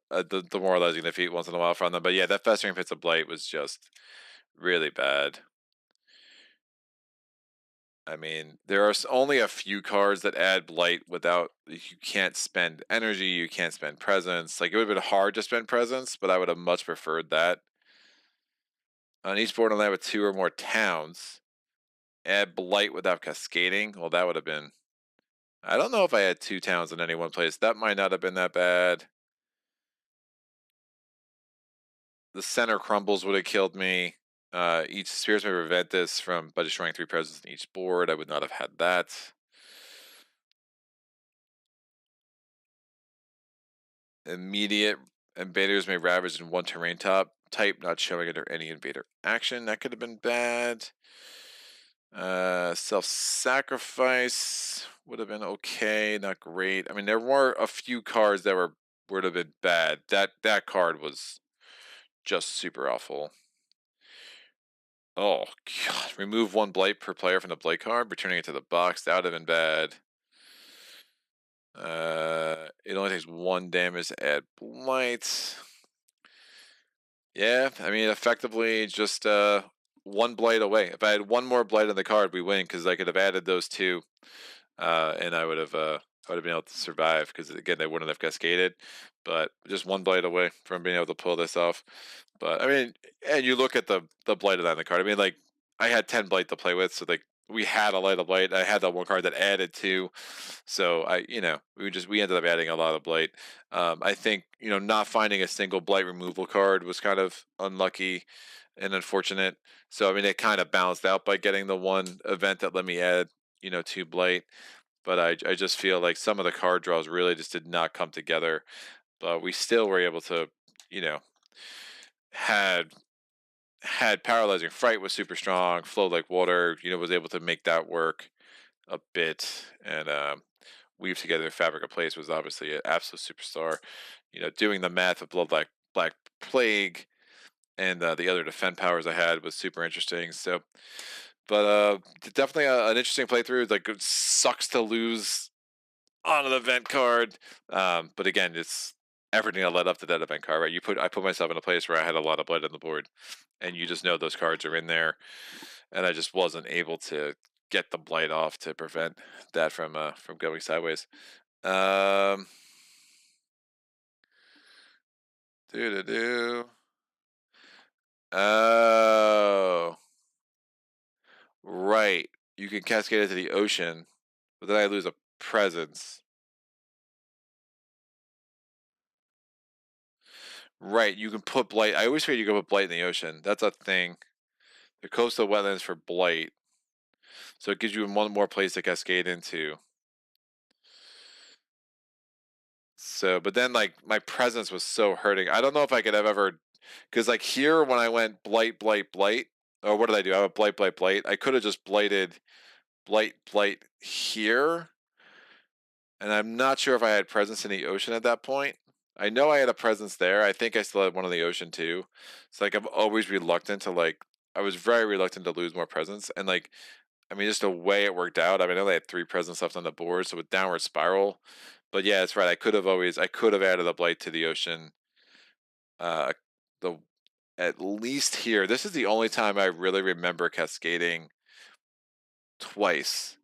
demoralizing defeat once in a while from them. But yeah, that Festering Pits of Blight was just really bad. I mean, there are only a few cards that add blight without, you can't spend energy, you can't spend presence. Like, it would have been hard to spend presence, but I would have much preferred that. On each board, I'll have 2 or more towns. Add blight without cascading. Well, that would have been. I don't know if I had 2 towns in any one place. That might not have been that bad. The center crumbles would have killed me. Each spheres may prevent this by destroying 3 presence in each board. I would not have had that. Immediate invaders may ravage in 1 terrain type, not showing under any invader action. That could have been bad. Self-sacrifice would have been okay, not great. I mean, there were a few cards that would have been bad. That card was just super awful. Oh god! Remove 1 blight per player from the blight card, returning it to the box. That would have been bad. It only takes 1 damage to add blight. Yeah, I mean, effectively just 1 blight away. If I had 1 more blight on the card, we win because I could have added those 2, and I would have been able to survive because again they wouldn't have cascaded. But just 1 blight away from being able to pull this off. But I mean, and you look at the blight on the card. I mean, like, I had 10 blight to play with, so like we had a lot of blight. I had that 1 card that added 2, so we ended up adding a lot of blight. I think not finding a single blight removal card was kind of unlucky and unfortunate. So I mean, it kind of balanced out by getting the 1 event that let me add 2 blight. But I just feel like some of the card draws really just did not come together. But we still were able to, had Paralyzing Fright was super strong. Flow Like Water, was able to make that work a bit. And Weave Together Fabric of Place was obviously an absolute superstar. Doing the math of Black Plague and the other defend powers I had was super interesting. So, but definitely an interesting playthrough. Like, it sucks to lose on an event card, but again, it's everything that led up to that event card, right? I put myself in a place where I had a lot of blood on the board, and you just know those cards are in there, and I just wasn't able to get the blight off to prevent that from going sideways. Do do do. Oh, right. You can cascade it to the ocean, but then I lose a presence. Right, you can put blight. I always figured you could put blight in the ocean. That's a thing. The coastal wetlands for blight, so it gives you one more place to cascade into. So, but then like my presence was so hurting. I don't know if I could have ever, because like here when I went blight, blight, blight, or what did I do? I went blight, blight, blight. I could have just blighted blight, blight here, and I'm not sure if I had presence in the ocean at that point. I know I had a presence there. I think I still had one in the ocean too. It's like I'm always reluctant to like. I was very reluctant to lose more presence, and like I mean, just the way it worked out. I mean, I only had 3 presents left on the board, so with downward spiral. But yeah, it's right. I could have added a blight to the ocean. Uh, the At least here, this is the only time I really remember cascading twice,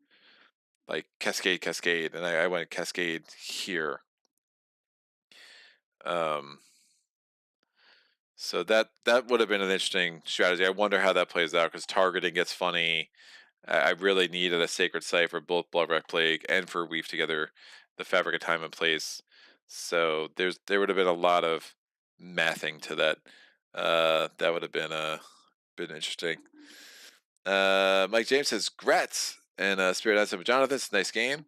like cascade, cascade, and I went cascade here. Um, so that would have been an interesting strategy. I wonder how that plays out because targeting gets funny. I really needed a sacred site for both Bloodwrack Plague and for Weave Together, the Fabric of Time and Place. So there would have been a lot of mathing to that. That would have been interesting. Mike James says Grats and Spirit Answer of Jonathan. It's a nice game.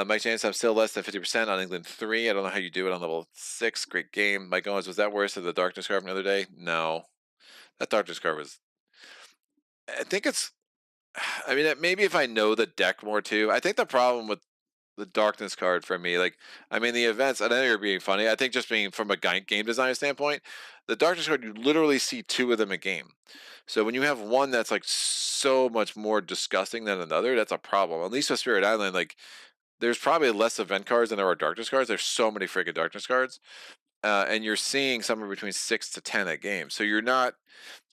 Mike James, I'm still less than 50% on England 3. I don't know how you do it on level 6. Great game. Mike Owens, was that worse than the Darkness Card from the other day? No. That Darkness Card was. I think it's. I mean, maybe if I know the deck more too. I think the problem with the Darkness card for me, like, I mean, the events, I know you're being funny. I think just being from a game design standpoint, the Darkness card, you literally see 2 of them a game. So when you have one that's like so much more disgusting than another, that's a problem. At least with Spirit Island, like, there's probably less event cards than there are Darkness cards. There's so many freaking Darkness cards. And you're seeing somewhere between 6 to 10 a game. So you're not,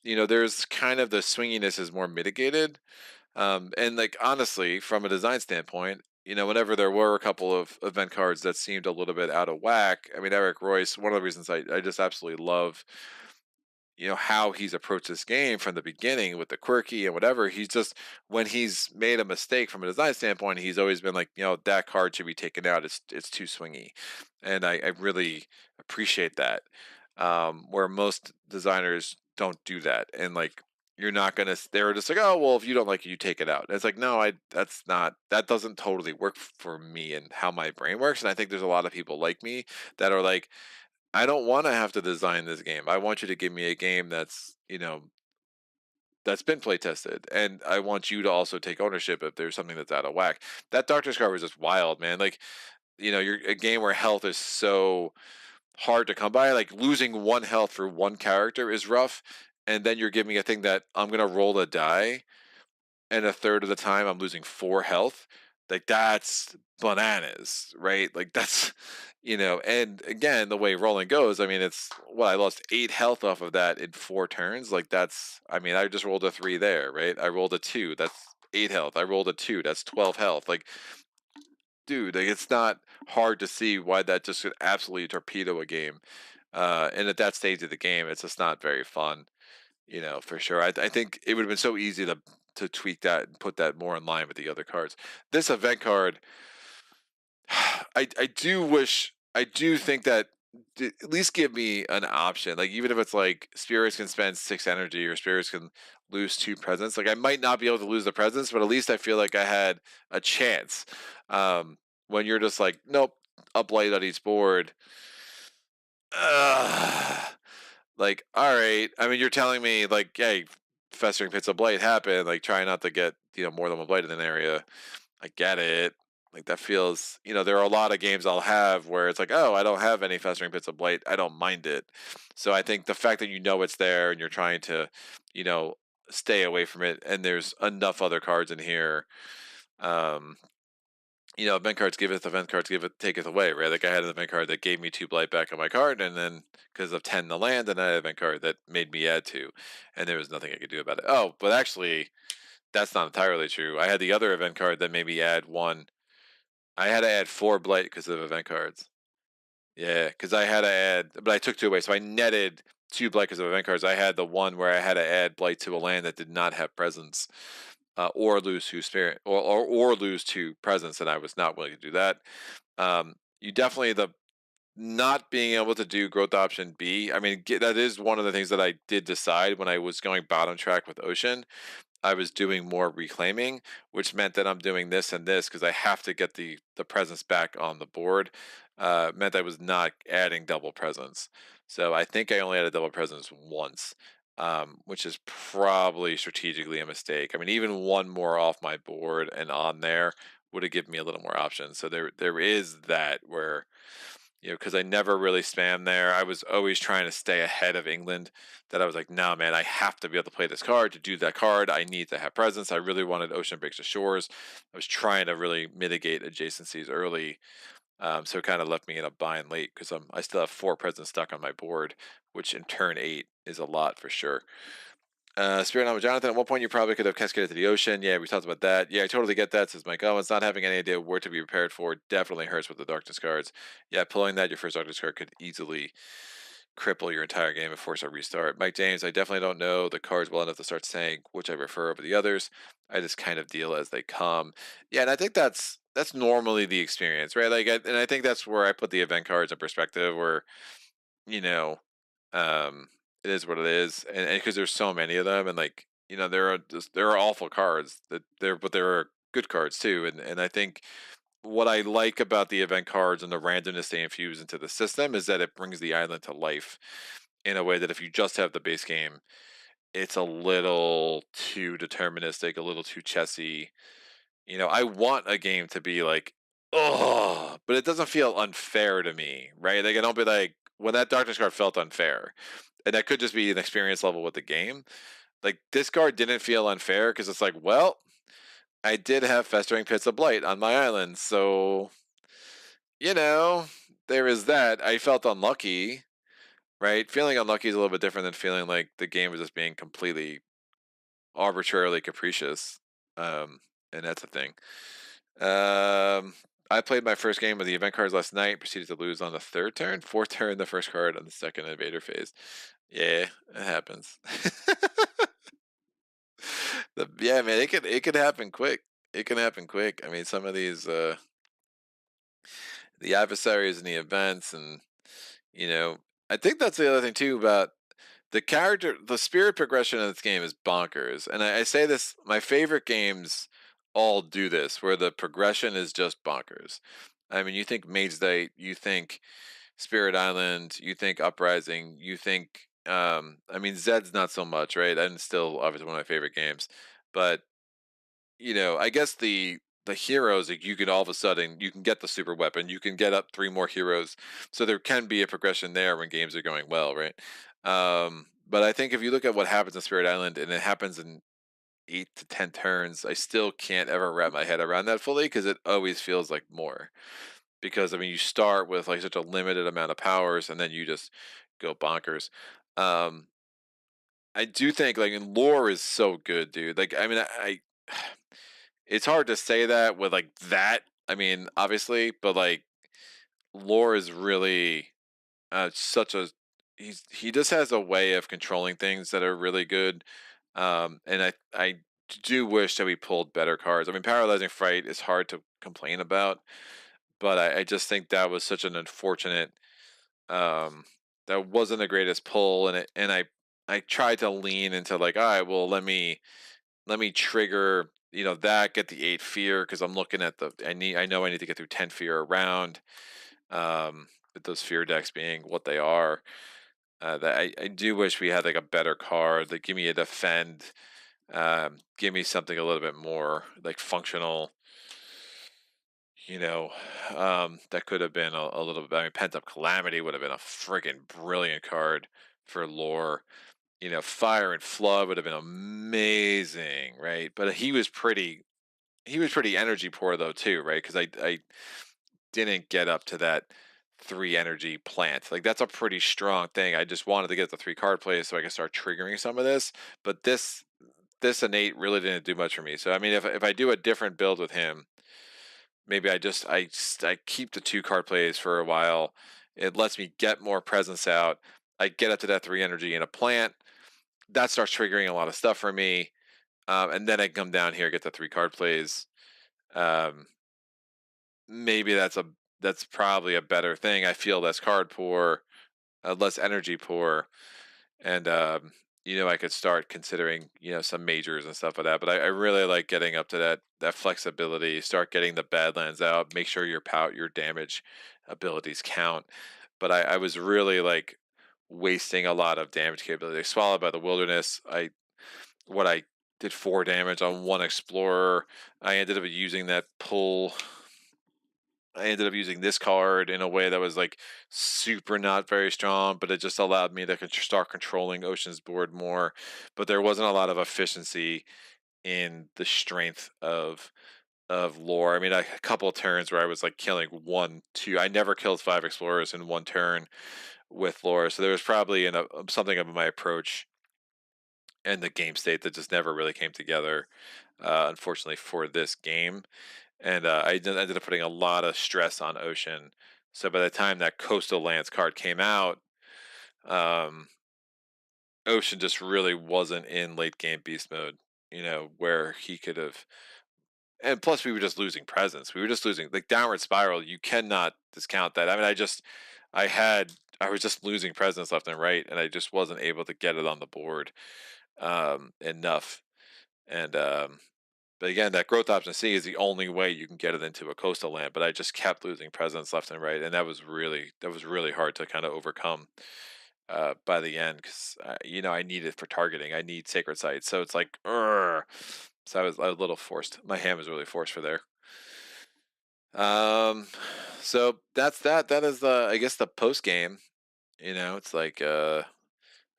there's kind of the swinginess is more mitigated. And like honestly, from a design standpoint, whenever there were a couple of event cards that seemed a little bit out of whack, I mean, Eric Royce, one of the reasons I just absolutely love, how he's approached this game from the beginning with the quirky and whatever. He's just, when he's made a mistake from a design standpoint, he's always been like, that card should be taken out. It's too swingy. And I really appreciate that. Where most designers don't do that. And like, you're not gonna. They're just like, oh well, if you don't like it, you take it out. And it's like, no, that doesn't totally work for me and how my brain works. And I think there's a lot of people like me that are like, I don't want to have to design this game. I want you to give me a game that's been play tested, and I want you to also take ownership if there's something that's out of whack. That Doctor's card was just wild, man. Like, you're a game where health is so hard to come by. Like losing 1 health for one character is rough, and then you're giving me a thing that I'm gonna roll a die, and a third of the time I'm losing 4 health. Like that's bananas, right? Like that's, and again, the way rolling goes, I mean, it's I lost 8 health off of that in 4 turns. Like that's, I mean, I just rolled a 3 there, right? I rolled a 2, that's 8 health. I rolled a 2, that's 12 health. Like, dude, like it's not hard to see why that just could absolutely torpedo a game. And at that stage of the game, it's just not very fun, for sure. I think it would have been so easy to tweak that and put that more in line with the other cards. This event card, I do think that at least give me an option. Like even if it's like spirits can spend 6 energy or spirits can lose 2 presence. Like I might not be able to lose the presence, but at least I feel like I had a chance. Um, when you're just like, nope, a blight on each board. Like, all right. I mean, you're telling me like, hey, festering pits of blight happen. Like, try not to get more than one blight in an area. I get it. Like that feels, there are a lot of games I'll have where it's like, oh, I don't have any festering pits of blight. I don't mind it. So I think the fact that it's there and you're trying to, you know, stay away from it, and there's enough other cards in here. Um, event cards giveth, event cards giveth, taketh away, right? Like I had an event card that gave me 2 blight back on my card, and then because of 10 the land, and I had an event card that made me add 2, and there was nothing I could do about it. Oh, but actually, that's not entirely true. I had the other event card that made me add 1. I had to add 4 blight because of event cards. Yeah, because I had to add, but I took 2 away, so I netted 2 blight because of event cards. I had the one where I had to add blight to a land that did not have presence, or lose 2 spirit, or lose 2 presence, and I was not willing to do that. You definitely not being able to do growth option B, I mean, that is one of the things that I did decide when I was going bottom track with Ocean. I was doing more reclaiming, which meant that I'm doing this and this because I have to get the presence back on the board. Meant I was not adding double presence. So I think I only added double presence once, which is probably strategically a mistake. I mean, even one more off my board and on there would have given me a little more options. So there is that where, because I never really spam there. I was always trying to stay ahead of England. That I was like, no, man, I have to be able to play this card. To do that card, I need to have presence. I really wanted Ocean Breaks the Shores. I was trying to really mitigate adjacencies early. So it kind of left me in a bind late because I still have 4 presence stuck on my board, which in turn 8 is a lot for sure. Spirit Animal Jonathan, at one point you probably could have cascaded to the ocean. Yeah, we talked about that. Yeah, I totally get that, says Mike Owens. Not having any idea where to be prepared for definitely hurts with the darkness cards. Yeah, pulling that, your first darkness card could easily cripple your entire game and force a restart. Mike James, I definitely don't know the cards well enough to start saying which I prefer over the others. I just kind of deal as they come. Yeah, and I think that's normally the experience, right? And I think that's where I put the event cards in perspective, where you know, um, it is what it is, and because there's so many of them, and there are awful cards but there are good cards too, and I think what I like about the event cards and the randomness they infuse into the system is that it brings the island to life in a way that if you just have the base game, it's a little too deterministic, a little too chessy. I want a game to be like, oh, but it doesn't feel unfair to me, right? Like I don't be like when that darkness card felt unfair, and that could just be an experience level with the game. Like this card didn't feel unfair because it's like, well, I did have Festering Pits of Blight on my island, so you know there is that. I felt unlucky, right? Feeling unlucky is a little bit different than feeling like the game was just being completely arbitrarily capricious, um, and that's a thing. Um, I played my first game with the event cards last night. Proceeded to lose on the third turn, fourth turn, the first card on the second invader phase. Yeah, it happens. Yeah, man, it could happen quick. It can happen quick. I mean, some of these the adversaries and the events, and you know, I think that's the other thing too about the spirit progression of this game is bonkers. And I say this, my favorite games all do this, where the progression is just bonkers. I mean, you think Mage Knight, you think Spirit Island, you think Uprising, you think, I mean, Zed's not so much, right? And still, obviously, one of my favorite games. But, I guess the heroes, like you can all of a sudden, you can get the super weapon, you can get up 3 more heroes. So there can be a progression there when games are going well, right? But I think if you look at what happens in Spirit Island and it happens in 8 to 10 turns, I still can't ever wrap my head around that fully because it always feels like more. Because I mean, you start with like such a limited amount of powers, and then you just go bonkers. Um, I do think like in lore is so good, dude. Like, I mean, it's hard to say that with like that. I mean, obviously, but like lore is really such a he just has a way of controlling things that are really good. And I do wish that we pulled better cards. I mean, Paralyzing Fright is hard to complain about, but I just think that was such an unfortunate. Um, that wasn't the greatest pull, and I tried to lean into like, all right, well, let me trigger that, get the 8 fear because I'm looking at I know I need to get through 10 fear around. With those fear decks being what they are. That I do wish we had like a better card. Like give me a defend. Give me something a little bit more like functional. You know, that could have been a little bit. I mean, Pent Up Calamity would have been a friggin' brilliant card for lore. Fire and Flood would have been amazing, right? But he was pretty energy poor though too, right? Because I didn't get up to that 3 energy plant. Like that's a pretty strong thing. I just wanted to get the 3 card plays so I could start triggering some of this. But this innate really didn't do much for me. So I mean, if I do a different build with him, maybe I keep the 2 card plays for a while. It lets me get more presence out. I get up to that 3 energy in a plant. That starts triggering a lot of stuff for me. And then I come down here, get the 3 card plays. Um, maybe that's a that's probably a better thing. I feel less card poor, less energy poor, and I could start considering some majors and stuff like that. But I really like getting up to that flexibility. Start getting the badlands out. Make sure your damage abilities count. But I was really like wasting a lot of damage capability. Swallowed by the Wilderness. I did 4 damage on one explorer. I ended up using that pull. I ended up using this card in a way that was like super not very strong, but it just allowed me to start controlling Ocean's board more. But there wasn't a lot of efficiency in the strength of lore. I mean, a couple of turns where I was like killing 1, 2. I never killed 5 explorers in one turn with lore, so there was probably something of my approach and the game state that just never really came together. Unfortunately for this game, and ended up putting a lot of stress on Ocean. So by the time that Coastal Lands card came out, um, Ocean just really wasn't in late game beast mode. Where he could have, and plus we were just losing presence. We were just losing like downward spiral. You cannot discount that. I mean, I was just losing presence left and right, and I just wasn't able to get it on the board enough. And But again, that growth option C is the only way you can get it into a coastal land. But I just kept losing presence left and right, and that was really hard to kind of overcome by the end because I need it for targeting. I need sacred sites, so it's like, Urgh. So I was a little forced. My hand was really forced for there. Um, so that's that. That is I guess the post game. It's like I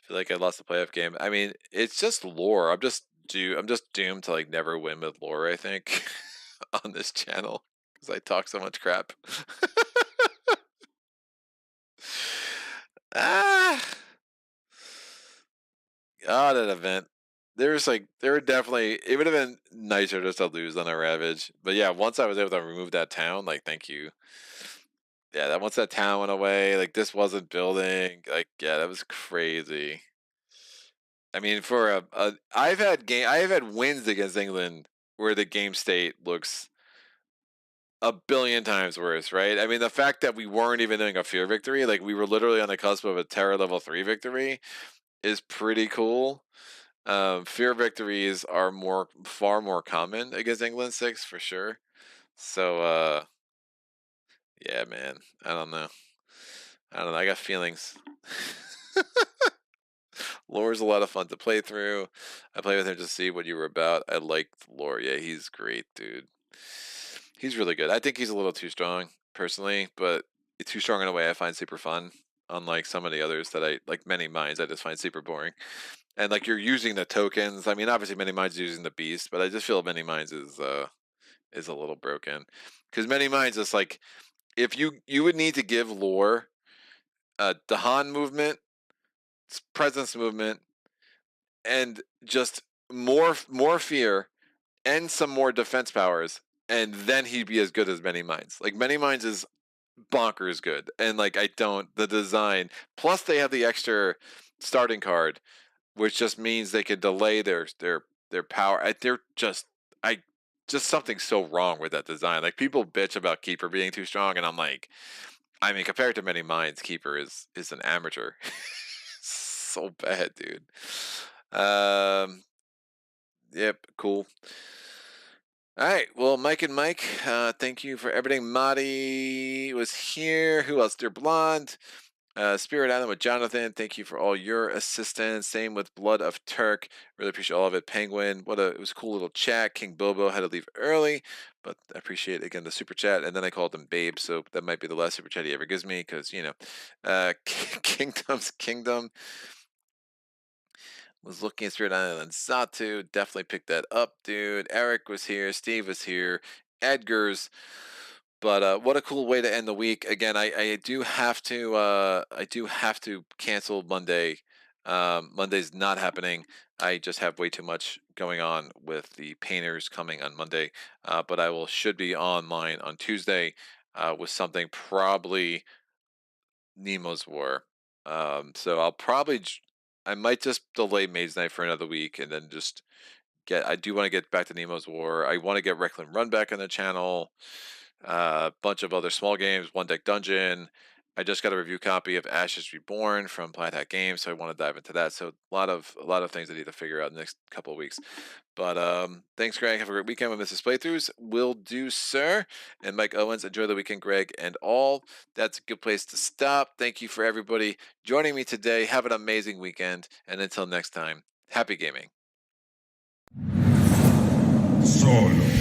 feel like I lost the playoff game. I mean, it's just lore. I'm just doomed to like never win with lore, I think, on this channel because I talk so much crap. ah, that event. There were definitely it would have been nicer just to lose on a Ravage. But yeah, once I was able to remove that town, like thank you. Yeah, that once that town went away, like this wasn't building. Like, yeah, that was crazy. I mean, for I've had wins against England where the game state looks a billion times worse, right? I mean, the fact that we weren't even doing a fear victory, like we were literally on the cusp of a Terror level 3 victory, is pretty cool. Fear victories are far more common against England 6 for sure. So, yeah, man, I don't know. I don't know. I got feelings. Lore's a lot of fun to play through. I play with him to see what you were about. I like Lore. Yeah, he's great, dude. He's really good. I think he's a little too strong, personally, but too strong in a way I find super fun. Unlike some of the others that I like, many minds I just find super boring. And like you're using the tokens. I mean, obviously many minds are using the beast, but I just feel many minds is a little broken because many minds is like if you would need to give Lore Dahan movement, presence movement, and just more fear and some more defense powers, and then he'd be as good as Many Minds. Like Many Minds is bonkers good, and like I don't the design. Plus they have the extra starting card, which just means they can delay their power. They're I just something so wrong with that design. Like people bitch about Keeper being too strong, and I'm like, I mean, compared to Many Minds, Keeper is an amateur. So bad, dude. Um, yep, cool. All right. Well, Mike and Mike, thank you for everything. Madi was here. Who else? Dear Blonde. Spirit Island with Jonathan. Thank you for all your assistance. Same with Blood of Turk. Really appreciate all of it. Penguin. It was a cool little chat. King Bobo had to leave early, but I appreciate again the super chat. And then I called him Babe, so that might be the last super chat he ever gives me because Kingdom's Kingdom. Was looking at Spirit Island and Zatu. Definitely picked that up, dude. Eric was here. Steve was here. Edgar's. But what a cool way to end the week. Again, I do have to cancel Monday. Monday's not happening. I just have way too much going on with the painters coming on Monday. But should be online on Tuesday with something probably Nemo's War. So I might just delay Maid's Night for another week and then just I do want to get back to Nemo's War. I want to get Recklin Run back on the channel. a bunch of other small games, One Deck Dungeon. I just got a review copy of Ashes Reborn from Black Hat Games, so I want to dive into that. So a lot of things I need to figure out in the next couple of weeks. But thanks, Greg. Have a great weekend with Mrs. Playthroughs. Will do, sir. And Mike Owens, enjoy the weekend, Greg, and all. That's a good place to stop. Thank you for everybody joining me today. Have an amazing weekend, and until next time, happy gaming. Solo.